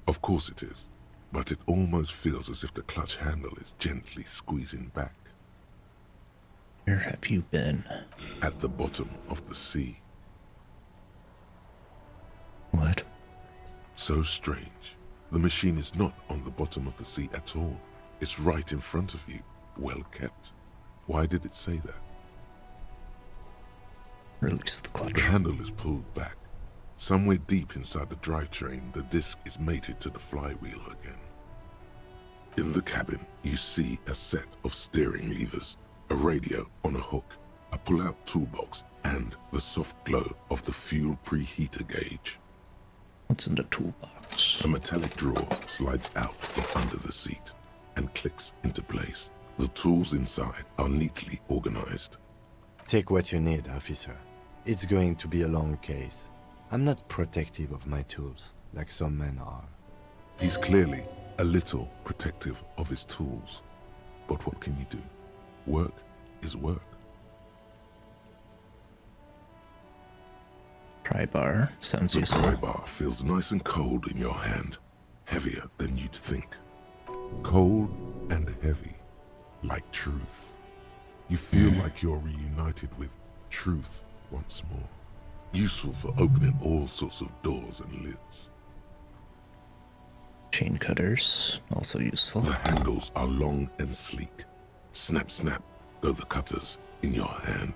Of course it is. But it almost feels as if the clutch handle is gently squeezing back. Where have you been? At the bottom of the sea. What? So strange. The machine is not on the bottom of the sea at all. It's right in front of you, well kept. Why did it say that? Release the clutch. The handle is pulled back. Somewhere deep inside the drivetrain, the disc is mated to the flywheel again. In the cabin, you see a set of steering levers, a radio on a hook, a pull-out toolbox, and the soft glow of the fuel preheater gauge. What's in the toolbox? A metallic drawer slides out from under the seat and clicks into place. The tools inside are neatly organized. Take what you need, officer. It's going to be a long case. I'm not protective of my tools, like some men are. He's clearly a little protective of his tools. But what can you do? Work is work. Pry bar sounds The useful. pry bar feels nice and cold in your hand, heavier than you'd think. Cold and heavy, like truth. You feel like you're reunited with truth once more. Useful for opening all sorts of doors and lids. Chain cutters, also useful. The handles are long and sleek. Snap, snap, go the cutters in your hand.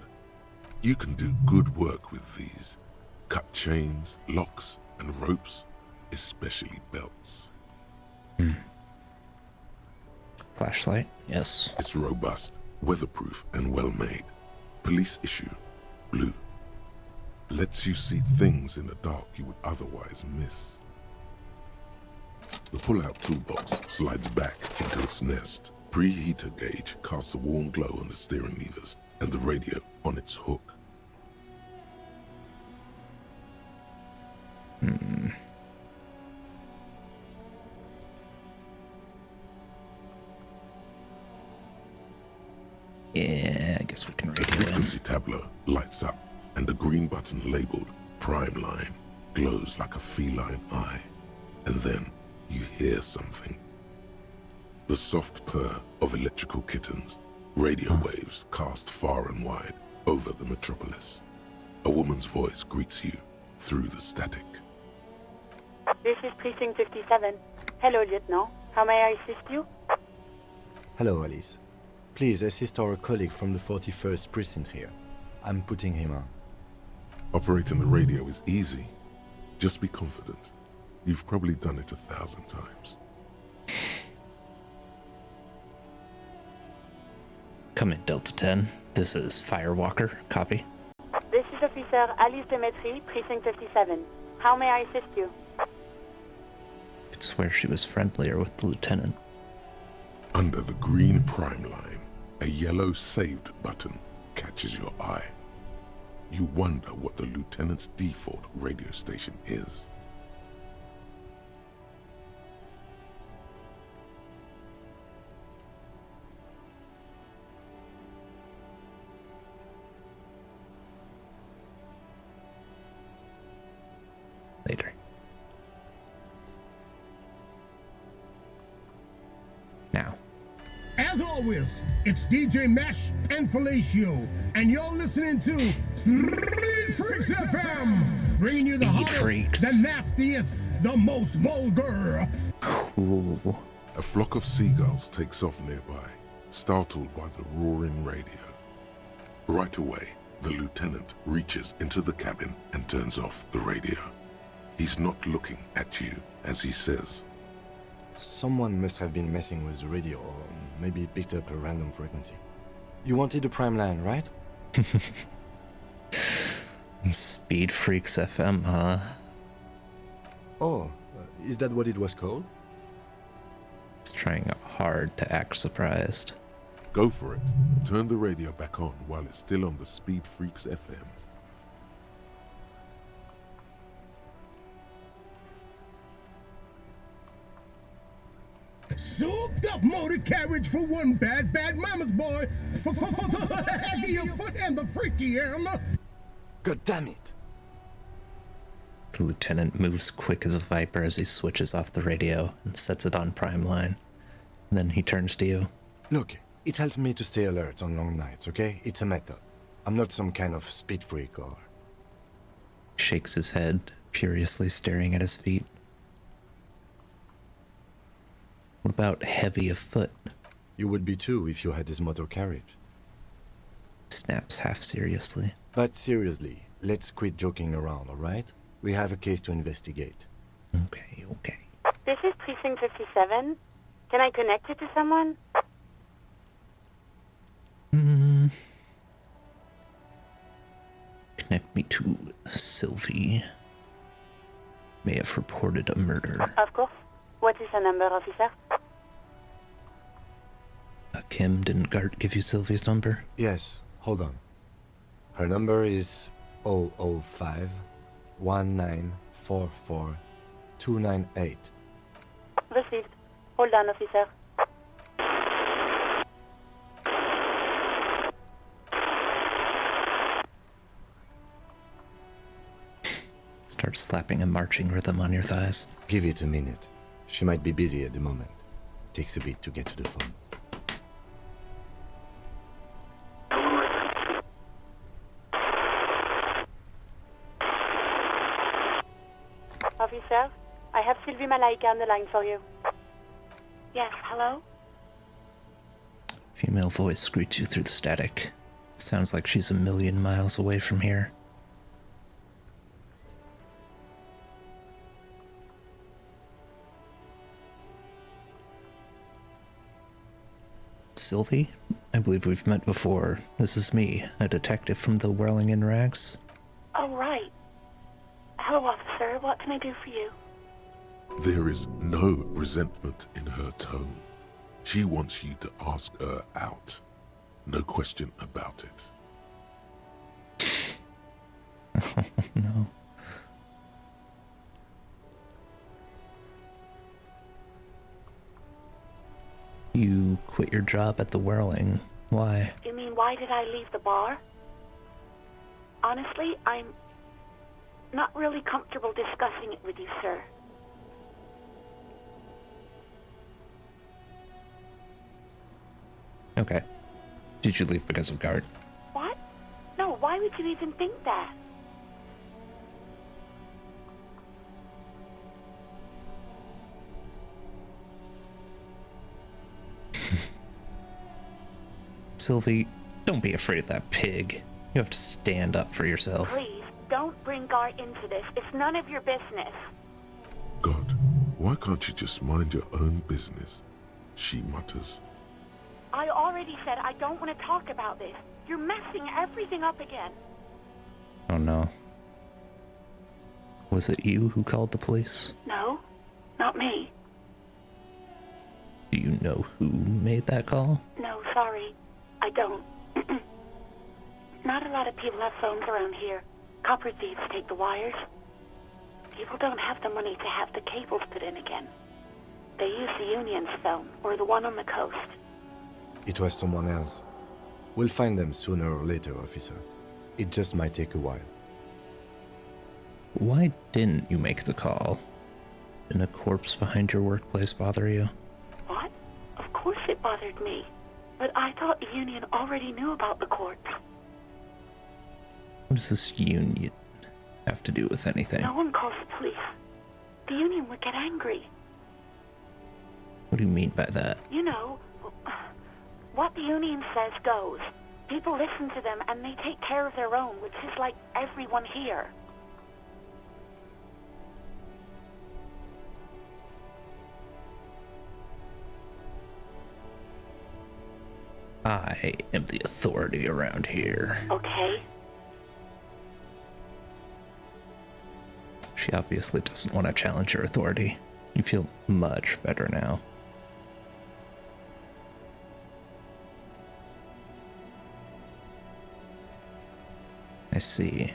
You can do good work with these. Cut chains, locks, and ropes, especially belts. Flashlight, yes. It's robust, weatherproof, and well-made. Police issue, blue. Lets you see things in the dark you would otherwise miss. The pull-out toolbox slides back into its nest. Preheater gauge casts a warm glow on the steering levers and the radio on its hook. Yeah, I guess we can The radio in. frequency tableau lights up, and the green button labeled Prime Line glows like a feline eye. And then you hear something. The soft purr of electrical kittens, radio waves cast far and wide over the metropolis. A woman's voice greets you through the static. This is Precinct 57. Hello, Lieutenant. How may I assist you? Hello, Alice. Please assist our colleague from the 41st Precinct here. I'm putting him on. Operating the radio is easy. Just be confident. You've probably done it 1,000 times. Come in, Delta 10. This is Firewalker. Copy. This is Officer Alice Demetri, Precinct 57. How may I assist you? I'd swear she was friendlier with the lieutenant. Under the green Prime Line, a yellow saved button catches your eye. You wonder what the lieutenant's default radio station is. Later. Now. Asshole! always, it's DJ Mesh and Felatio, and you're listening to Speed Freaks FM, bringing you the Speed hottest, Freaks. the nastiest, the most vulgar. Ooh. A flock of seagulls takes off nearby, startled by the roaring radio. Right away, the lieutenant reaches into the cabin and turns off the radio. He's not looking at you as he says, Someone must have been messing with the radio, or maybe picked up a random frequency. You wanted a prime line, right? Speed Freaks FM, huh? Oh, is that what it was called? He's trying hard to act surprised. Go for it. Turn the radio back on while it's still on the Speed Freaks FM. Souped up motor carriage for one bad mama's boy, for the heavier foot and the freaky God damn it! The lieutenant moves quick as a viper as he switches off the radio and sets it on prime line. Then he turns to you. Look, it helps me to stay alert on long nights, okay? It's a method. I'm not some kind of speed freak or... Shakes his head, furiously staring at his feet. What about heavy of foot? You would be too if you had this motor carriage. Snaps half seriously. But seriously, let's quit joking around, alright? We have a case to investigate. Okay. This is Precinct 57. Can I connect you to someone? Connect me to Sylvie. May have reported a murder. Of course. What is the number, officer? Kim, didn't Gart give you Sylvie's number? Yes, hold on. Her number is 005 1944 298. Received. Hold on, officer. Start slapping a marching rhythm on your thighs. Give it a minute. She might be busy at the moment. Takes a bit to get to the phone. Officer, I have Sylvie Malaika on the line for you. Yes, hello? Female voice greets you through the static. Sounds like she's a million miles away from here. Sylvie? I believe we've met before. This is me, a detective from the Whirling in Rags. Oh, right. Hello, officer. What can I do for you? There is no resentment in her tone. She wants you to ask her out. No question about it. No. You quit your job at the Whirling. Why? You mean, why did I leave the bar? Honestly, I'm not really comfortable discussing it with you, sir. Okay. Did you leave because of Gart? What? No, why would you even think that? Sylvie, don't be afraid of that pig. You have to stand up for yourself. Please, don't bring Gart into this. It's none of your business. God, why can't you just mind your own business? She mutters. I already said I don't want to talk about this. You're messing everything up again. Oh no. Was it you who called the police? No, not me. Do you know who made that call? No, sorry. I don't. Not a lot of people have phones around here. Copper thieves take the wires. People don't have the money to have the cables put in again. They use the Union's phone, or the one on the coast. It was someone else. We'll find them sooner or later, officer. It just might take a while. Why didn't you make the call? Didn't a corpse behind your workplace bother you? What? Of course it bothered me. But I thought the Union already knew about the courts. What does this union have to do with anything? No one calls the police. The Union would get angry. What do you mean by that? You know, what the Union says goes. People listen to them and they take care of their own, which is like everyone here. I am the authority around here. Okay. She obviously doesn't want to challenge your authority. You feel much better now. I see.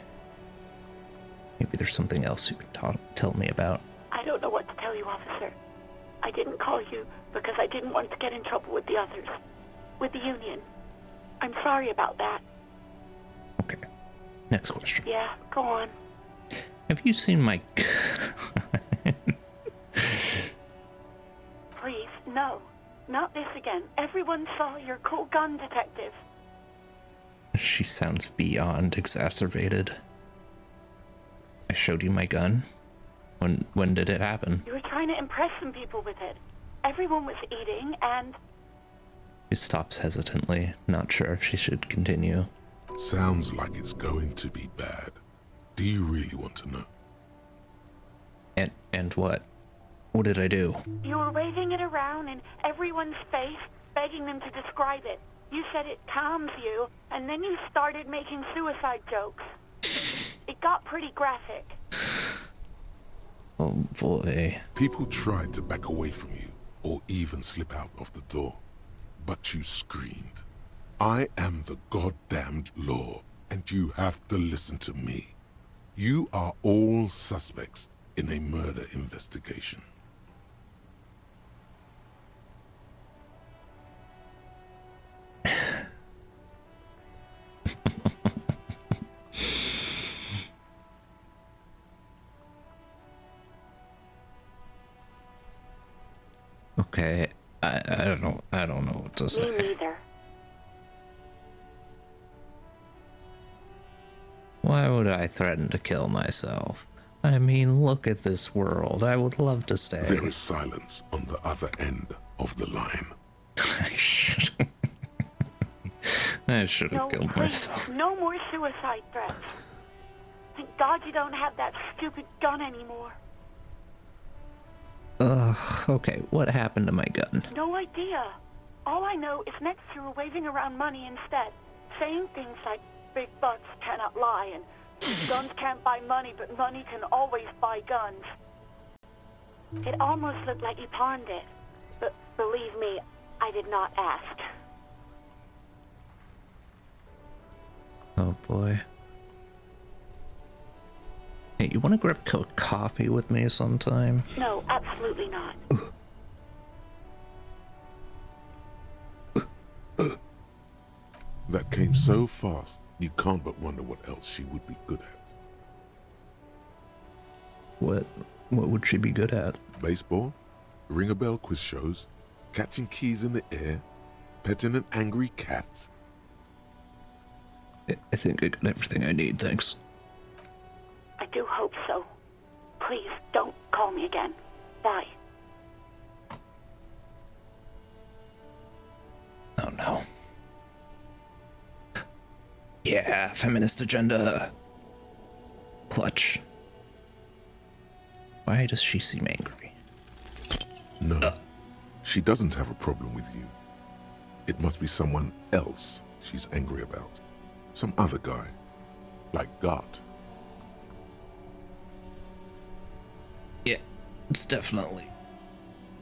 Maybe there's something else you can tell me about. I don't know what to tell you, officer. I didn't call you because I didn't want to get in trouble with the others. With the Union. I'm sorry about that. Okay. Next question. Yeah, go on. Have you seen my... Please, no. Not this again. Everyone saw your cool gun detective. She sounds beyond exacerbated. I showed you my gun? When did it happen? You were trying to impress some people with it. Everyone was eating and... She stops hesitantly, not sure if she should continue. Sounds like it's going to be bad. Do you really want to know? And what? What did I do? You were waving it around in everyone's face, begging them to describe it. You said it calms you, and then you started making suicide jokes. It got pretty graphic. Oh boy. People tried to back away from you, or even slip out of the door. But you screamed. I am the goddamned law, and you have to listen to me. You are all suspects in a murder investigation. Okay, I don't know what to say. Me neither. Why would I threaten to kill myself? I mean, look at this world. I would love to stay. There is silence on the other end of the line. I should have killed please, myself. No more suicide threats. Thank God you don't have that stupid gun anymore. Ugh, okay, what happened to my gun? No idea. All I know is next you were waving around money instead, saying things like big butts cannot lie and guns can't buy money, but money can always buy guns. It almost looked like you pawned it, but believe me, I did not ask. Oh boy. Hey, you want to grab a coffee with me sometime? No, absolutely not. That came so fast, you can't but wonder what else she would be good at. What would she be good at? Baseball, ring-a-bell quiz shows, catching keys in the air, petting an angry cat. I think I got everything I need, thanks. I do hope so. Please, don't call me again. Bye. Oh no. Yeah, feminist agenda. Clutch. Why does she seem angry? No, she doesn't have a problem with you. It must be someone else she's angry about. Some other guy. Like God. Yeah, it's definitely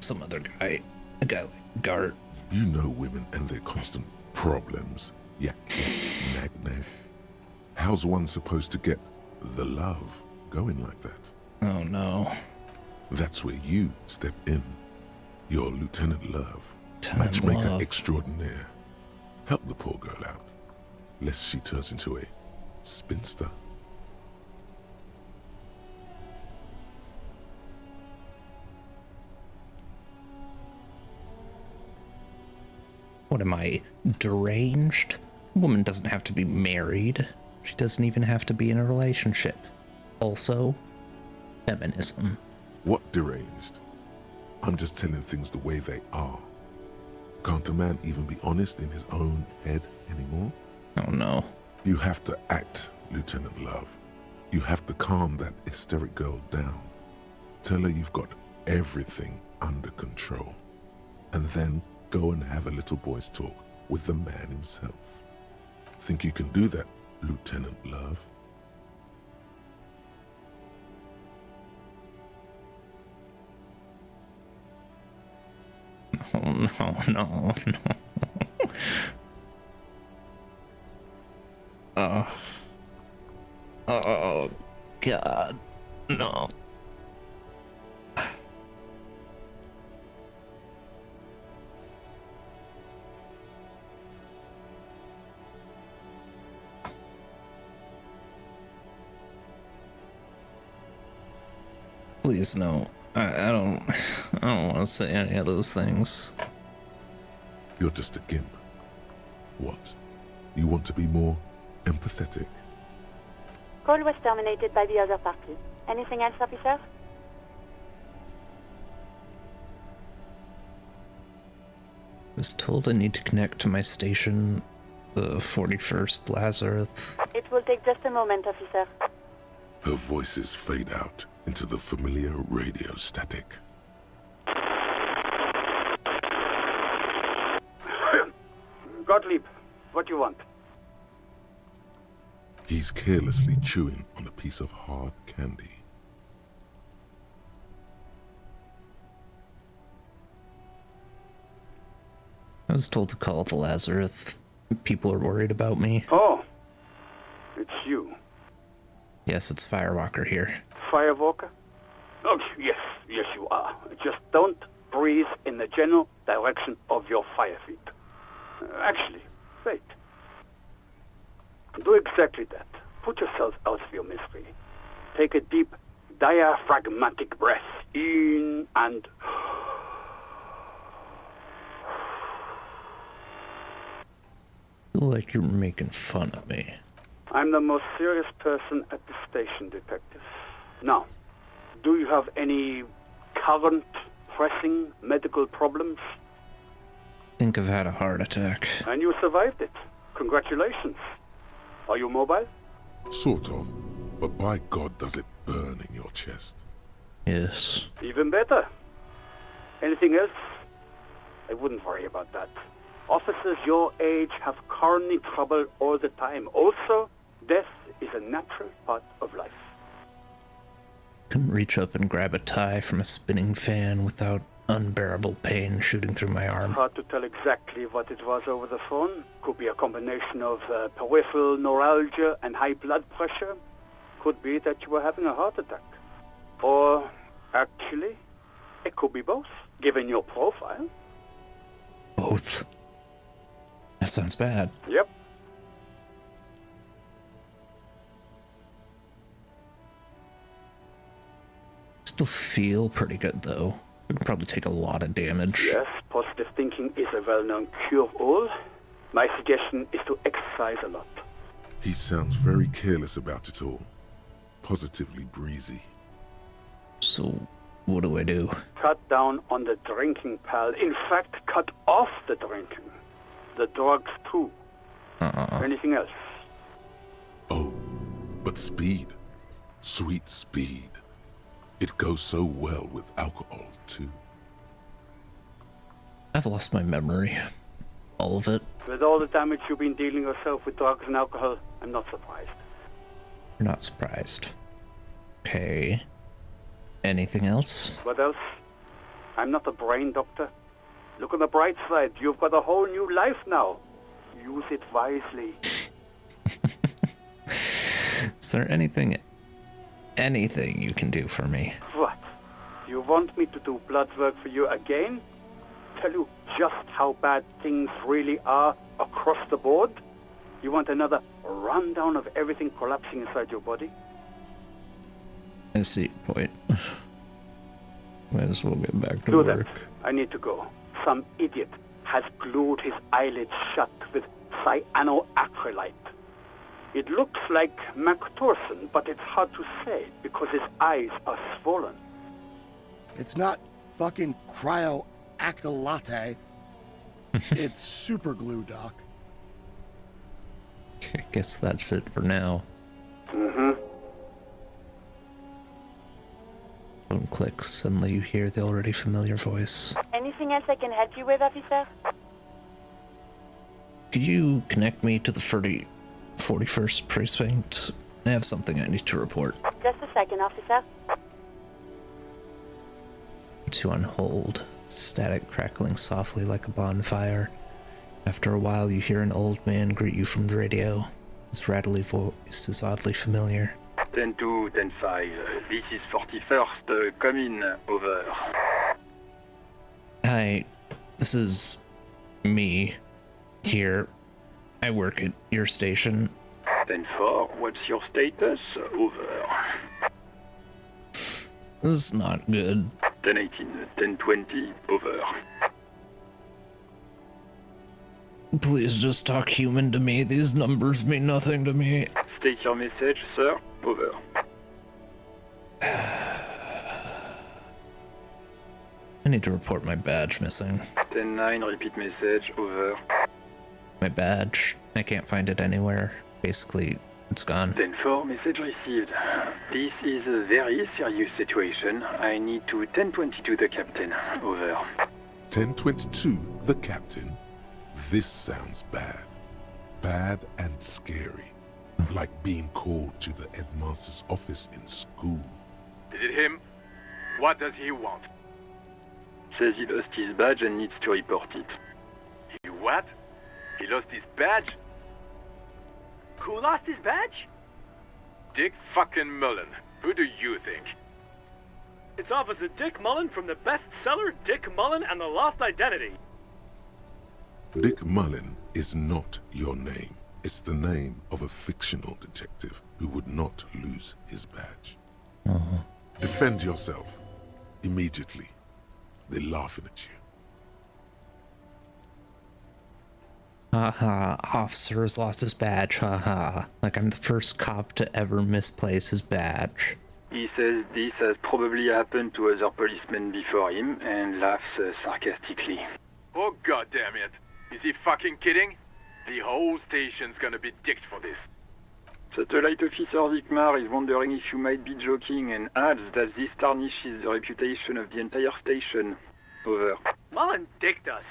some other guy. A guy like Gart. You know women and their constant problems. Yak, nag, nag. How's one supposed to get the love going like that? Oh no. That's where you step in. You're Lieutenant Love. Lieutenant Matchmaker Love. extraordinaire. Help the poor girl out, lest she turns into a spinster. What am I, deranged? A woman doesn't have to be married. She doesn't even have to be in a relationship. Also, feminism. What deranged? I'm just telling things the way they are. Can't a man even be honest in his own head anymore? Oh no. You have to act, Lieutenant Love. You have to calm that hysteric girl down. Tell her you've got everything under control. And then go and have a little boy's talk with the man himself. Think you can do that, Lieutenant Love? Oh, no. Oh, God, no. Please, no. I don't want to say any of those things. You're just a gimp. What? You want to be more empathetic? Call was terminated by the other party. Anything else, officer? I was told I need to connect to my station, the 41st Lazarus. It will take just a moment, officer. Her voices fade out into the familiar radio static. Gottlieb, what do you want? He's carelessly chewing on a piece of hard candy. I was told to call the Lazarus. People are worried about me. Oh, it's you. Yes, it's Firewalker here. Firewalker? Oh, yes, you are. Just don't breathe in the general direction of your fire feet. Actually, wait. Do exactly that. Put yourself out of your misery. Take a deep, diaphragmatic breath in and... I feel like you're making fun of me. I'm the most serious person at the station, detective. Now, do you have any current, pressing medical problems? I think I've had a heart attack. And you survived it. Congratulations. Are you mobile? Sort of, but by God does it burn in your chest. Yes. Even better. Anything else? I wouldn't worry about that. Officers your age have coronary trouble all the time. Also, death is a natural part of life. Couldn't reach up and grab a tie from a spinning fan without unbearable pain shooting through my arm. Hard to tell exactly what it was over the phone. Could be a combination of peripheral neuralgia and high blood pressure. Could be that you were having a heart attack. Or, actually, it could be both, given your profile. Both? That sounds bad. Yep. Still feel pretty good, though. I could probably take a lot of damage. Yes, positive thinking is a well-known cure-all. My suggestion is to exercise a lot. He sounds very careless about it all. Positively breezy. So, what do I do? Cut down on the drinking, pal. In fact, cut off the drinking. The drugs, too. Anything else? Oh, but speed. Sweet speed. It goes so well with alcohol, too. I've lost my memory. All of it. With all the damage you've been dealing yourself with drugs and alcohol, I'm not surprised. You're not surprised. Okay. Anything else? What else? I'm not a brain doctor. Look on the bright side. You've got a whole new life now. Use it wisely. Is there anything you can do for me? What? You want me to do blood work for you again? Tell you just how bad things really are across the board? You want another rundown of everything collapsing inside your body? I see your point. Might as well get back to Do work. that. I need to go. Some idiot has glued his eyelids shut with cyanoacrylite. It looks like Mactorson, but it's hard to say because his eyes are swollen. It's not fucking cryoacrylate. It's super glue, Doc. I guess that's it for now. Phone clicks. Suddenly you hear the already familiar voice. Anything else I can help you with, officer? Could you connect me to the 41st Precinct? I have something I need to report. Just a second, officer. To on hold. Static crackling softly like a bonfire. After a while, you hear an old man greet you from the radio. His rattly voice is oddly familiar. 10-2, 10-5. This is 41st. Come in. Over. Hi, this is me. Here. I work at your station. 10-4. What's your status? Over. This is not good. 10-18. 10-20. Over. Please just talk human to me. These numbers mean nothing to me. State your message, sir. Over. I need to report my badge missing. 10-9. Repeat message. Over. My badge. I can't find it anywhere. Basically, it's gone. 10-4. Message received. This is a very serious situation. I need to 10-22 the captain. Over. 1022, the captain. This sounds bad. Bad and scary. Like being called to the headmaster's office in school. Is it him? What does he want? Says he lost his badge and needs to report it. He what? He lost his badge? Who lost his badge? Dick fucking Mullen. Who do you think? It's Officer Dick Mullen from the bestseller Dick Mullen and the Lost Identity. Dick Mullen is not your name. It's the name of a fictional detective who would not lose his badge. Defend yourself. Immediately. They're laughing at you. Haha, officer has lost his badge, haha. Like I'm the first cop to ever misplace his badge. He says this has probably happened to other policemen before him and laughs sarcastically. Oh goddamn it. Is he fucking kidding? The whole station's gonna be dicked for this. Satellite Officer Vikmar is wondering if you might be joking and adds that this tarnishes the reputation of the entire station. Over. Mullen dicked us.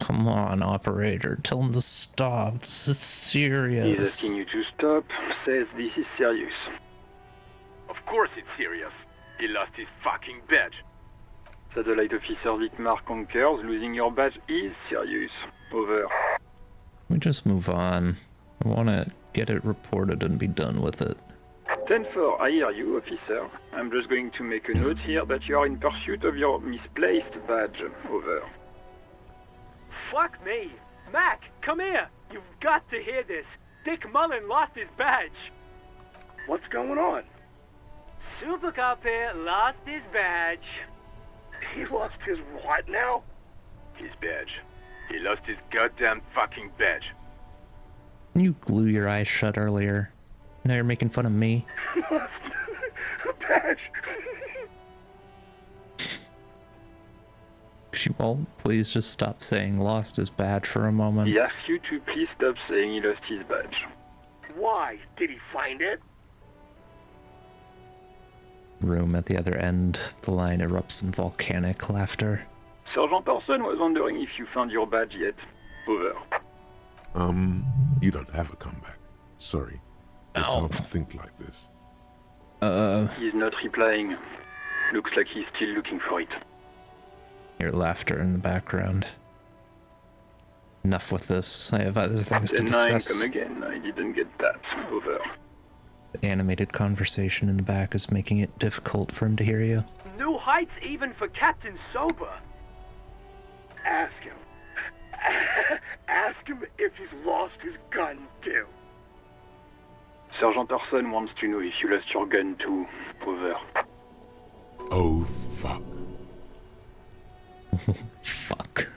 Come on, operator. Tell him to stop. This is serious. He's asking you to stop. Says this is serious. Of course it's serious. He lost his fucking badge. Satellite Officer Vikmar concurs. Losing your badge is serious. Over. We just move on. I want to get it reported and be done with it. 10-4, I hear you, officer. I'm just going to make a note here that you are in pursuit of your misplaced badge. Over. Fuck me. Mac, come here. You've got to hear this. Dick Mullen lost his badge. What's going on? Super Cop here lost his badge. He lost his what now? His badge. He lost his goddamn fucking badge. Can you glue your eyes shut earlier? Now you're making fun of me. Lost a badge. Could you all please just stop saying lost his badge for a moment? He asks you to please stop saying he lost his badge. Why? Did he find it? Room at the other end. The line erupts in volcanic laughter. Sergeant Person was wondering if you found your badge yet. Over. You don't have a comeback. Sorry. It's hard to think like this. He's not replying. Looks like he's still looking for it. Your laughter in the background. Enough with this. I have other things to 10-9, discuss. come again. I didn't get that. Over. The animated conversation in the back is making it difficult for him to hear you. New heights even for Captain Sober. Ask him. Ask him if he's lost his gun, too. Sergeant Orson wants to know if you lost your gun too. Over. Oh, fuck. Fuck.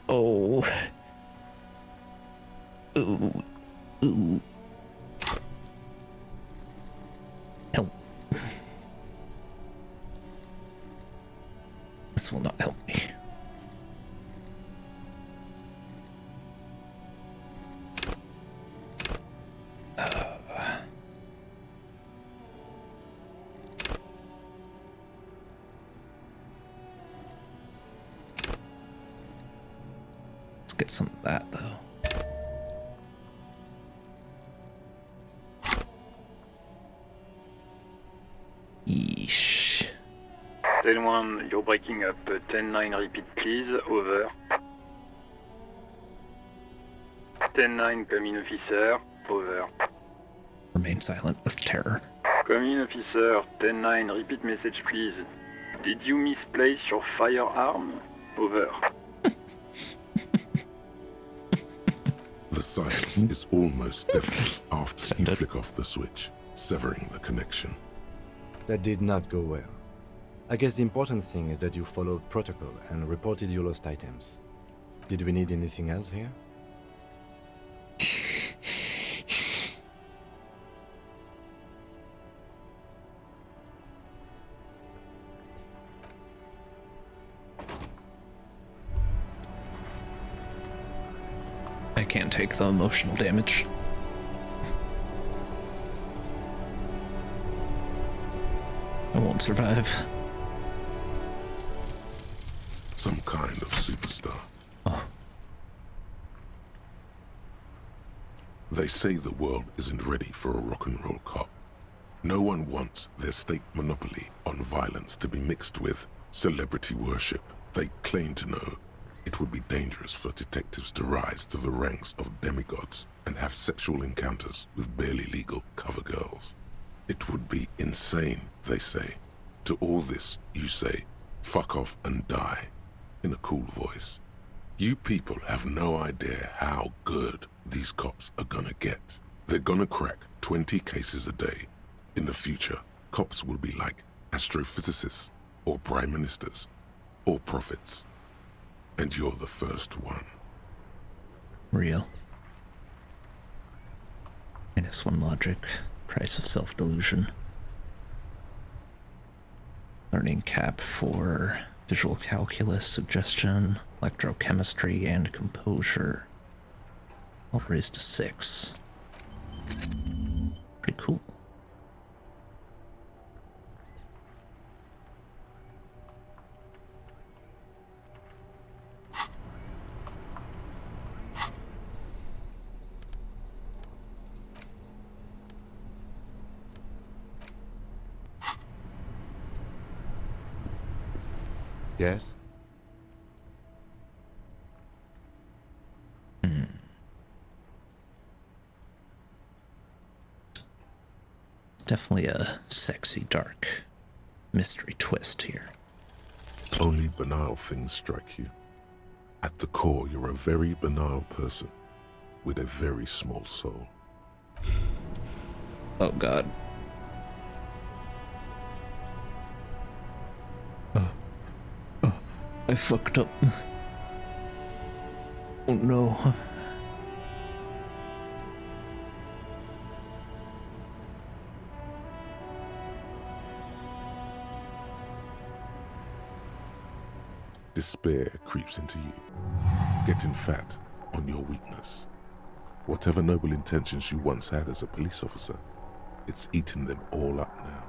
Oh. Ooh. Ooh. Help. This will not help me. Let's get some of that, though. Yeesh. 10-1, you're breaking up. 10-9, repeat please. Over. 10-9, come in officer. Over. Remain silent with terror. Come in officer. 10-9, repeat message please. Did you misplace your firearm? Over. The silence is almost deafening after you flick off the switch, severing the connection. That did not go well. I guess the important thing is that you followed protocol and reported your lost items. Did we need anything else here? I can't take the emotional damage. I won't survive. Some kind of superstar. Oh. They say the world isn't ready for a rock and roll cop. No one wants their state monopoly on violence to be mixed with celebrity worship. They claim to know it would be dangerous for detectives to rise to the ranks of demigods and have sexual encounters with barely legal cover girls. It would be insane, they say. To all this, you say, fuck off and die, in a cool voice. You people have no idea how good these cops are gonna get. They're gonna crack 20 cases a day. In the future, cops will be like astrophysicists, or prime ministers, or prophets. And you're the first one. Real. -1 logic. Price of self-delusion. Learning cap for visual calculus, suggestion, electrochemistry, and composure. All raised to 6. Pretty cool. Yes? Definitely a sexy, dark mystery twist here. Only banal things strike you. At the core, you're a very banal person with a very small soul. Oh god. I fucked up. Oh no. Despair creeps into you, getting fat on your weakness. Whatever noble intentions you once had as a police officer, it's eating them all up now.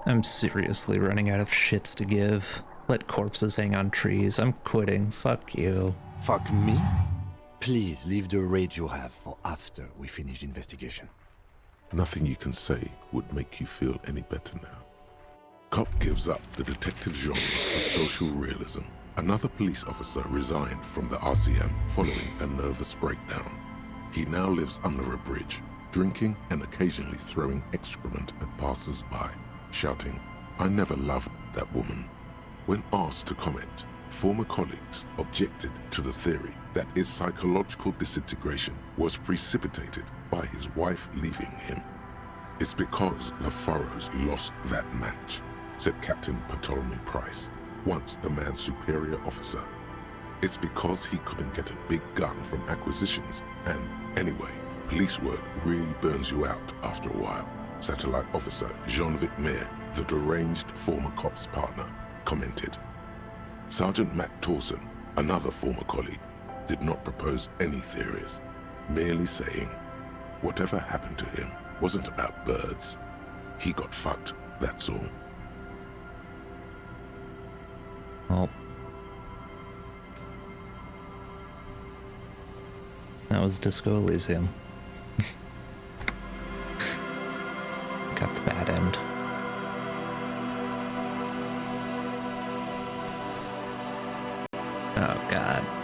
I'm seriously running out of shits to give. Let corpses hang on trees. I'm quitting. Fuck you. Fuck me? Please leave the rage you have for after we finish the investigation. Nothing you can say would make you feel any better now. Cop gives up the detective genre for social realism. Another police officer resigned from the RCM following a nervous breakdown. He now lives under a bridge, drinking and occasionally throwing excrement at passers-by, shouting, "I never loved that woman." When asked to comment, former colleagues objected to the theory that his psychological disintegration was precipitated by his wife leaving him. It's because the Furrows lost that match, said Captain Ptolemy Price, once the man's superior officer. It's because he couldn't get a big gun from acquisitions, and anyway, police work really burns you out after a while, Satellite Officer Jean-Vic Mayer, the deranged former cop's partner, commented. Sergeant Matt Torson, another former colleague, did not propose any theories, merely saying, whatever happened to him wasn't about birds. He got fucked, that's all. Well, that was Disco Elysium. Got the bad end. Oh, God.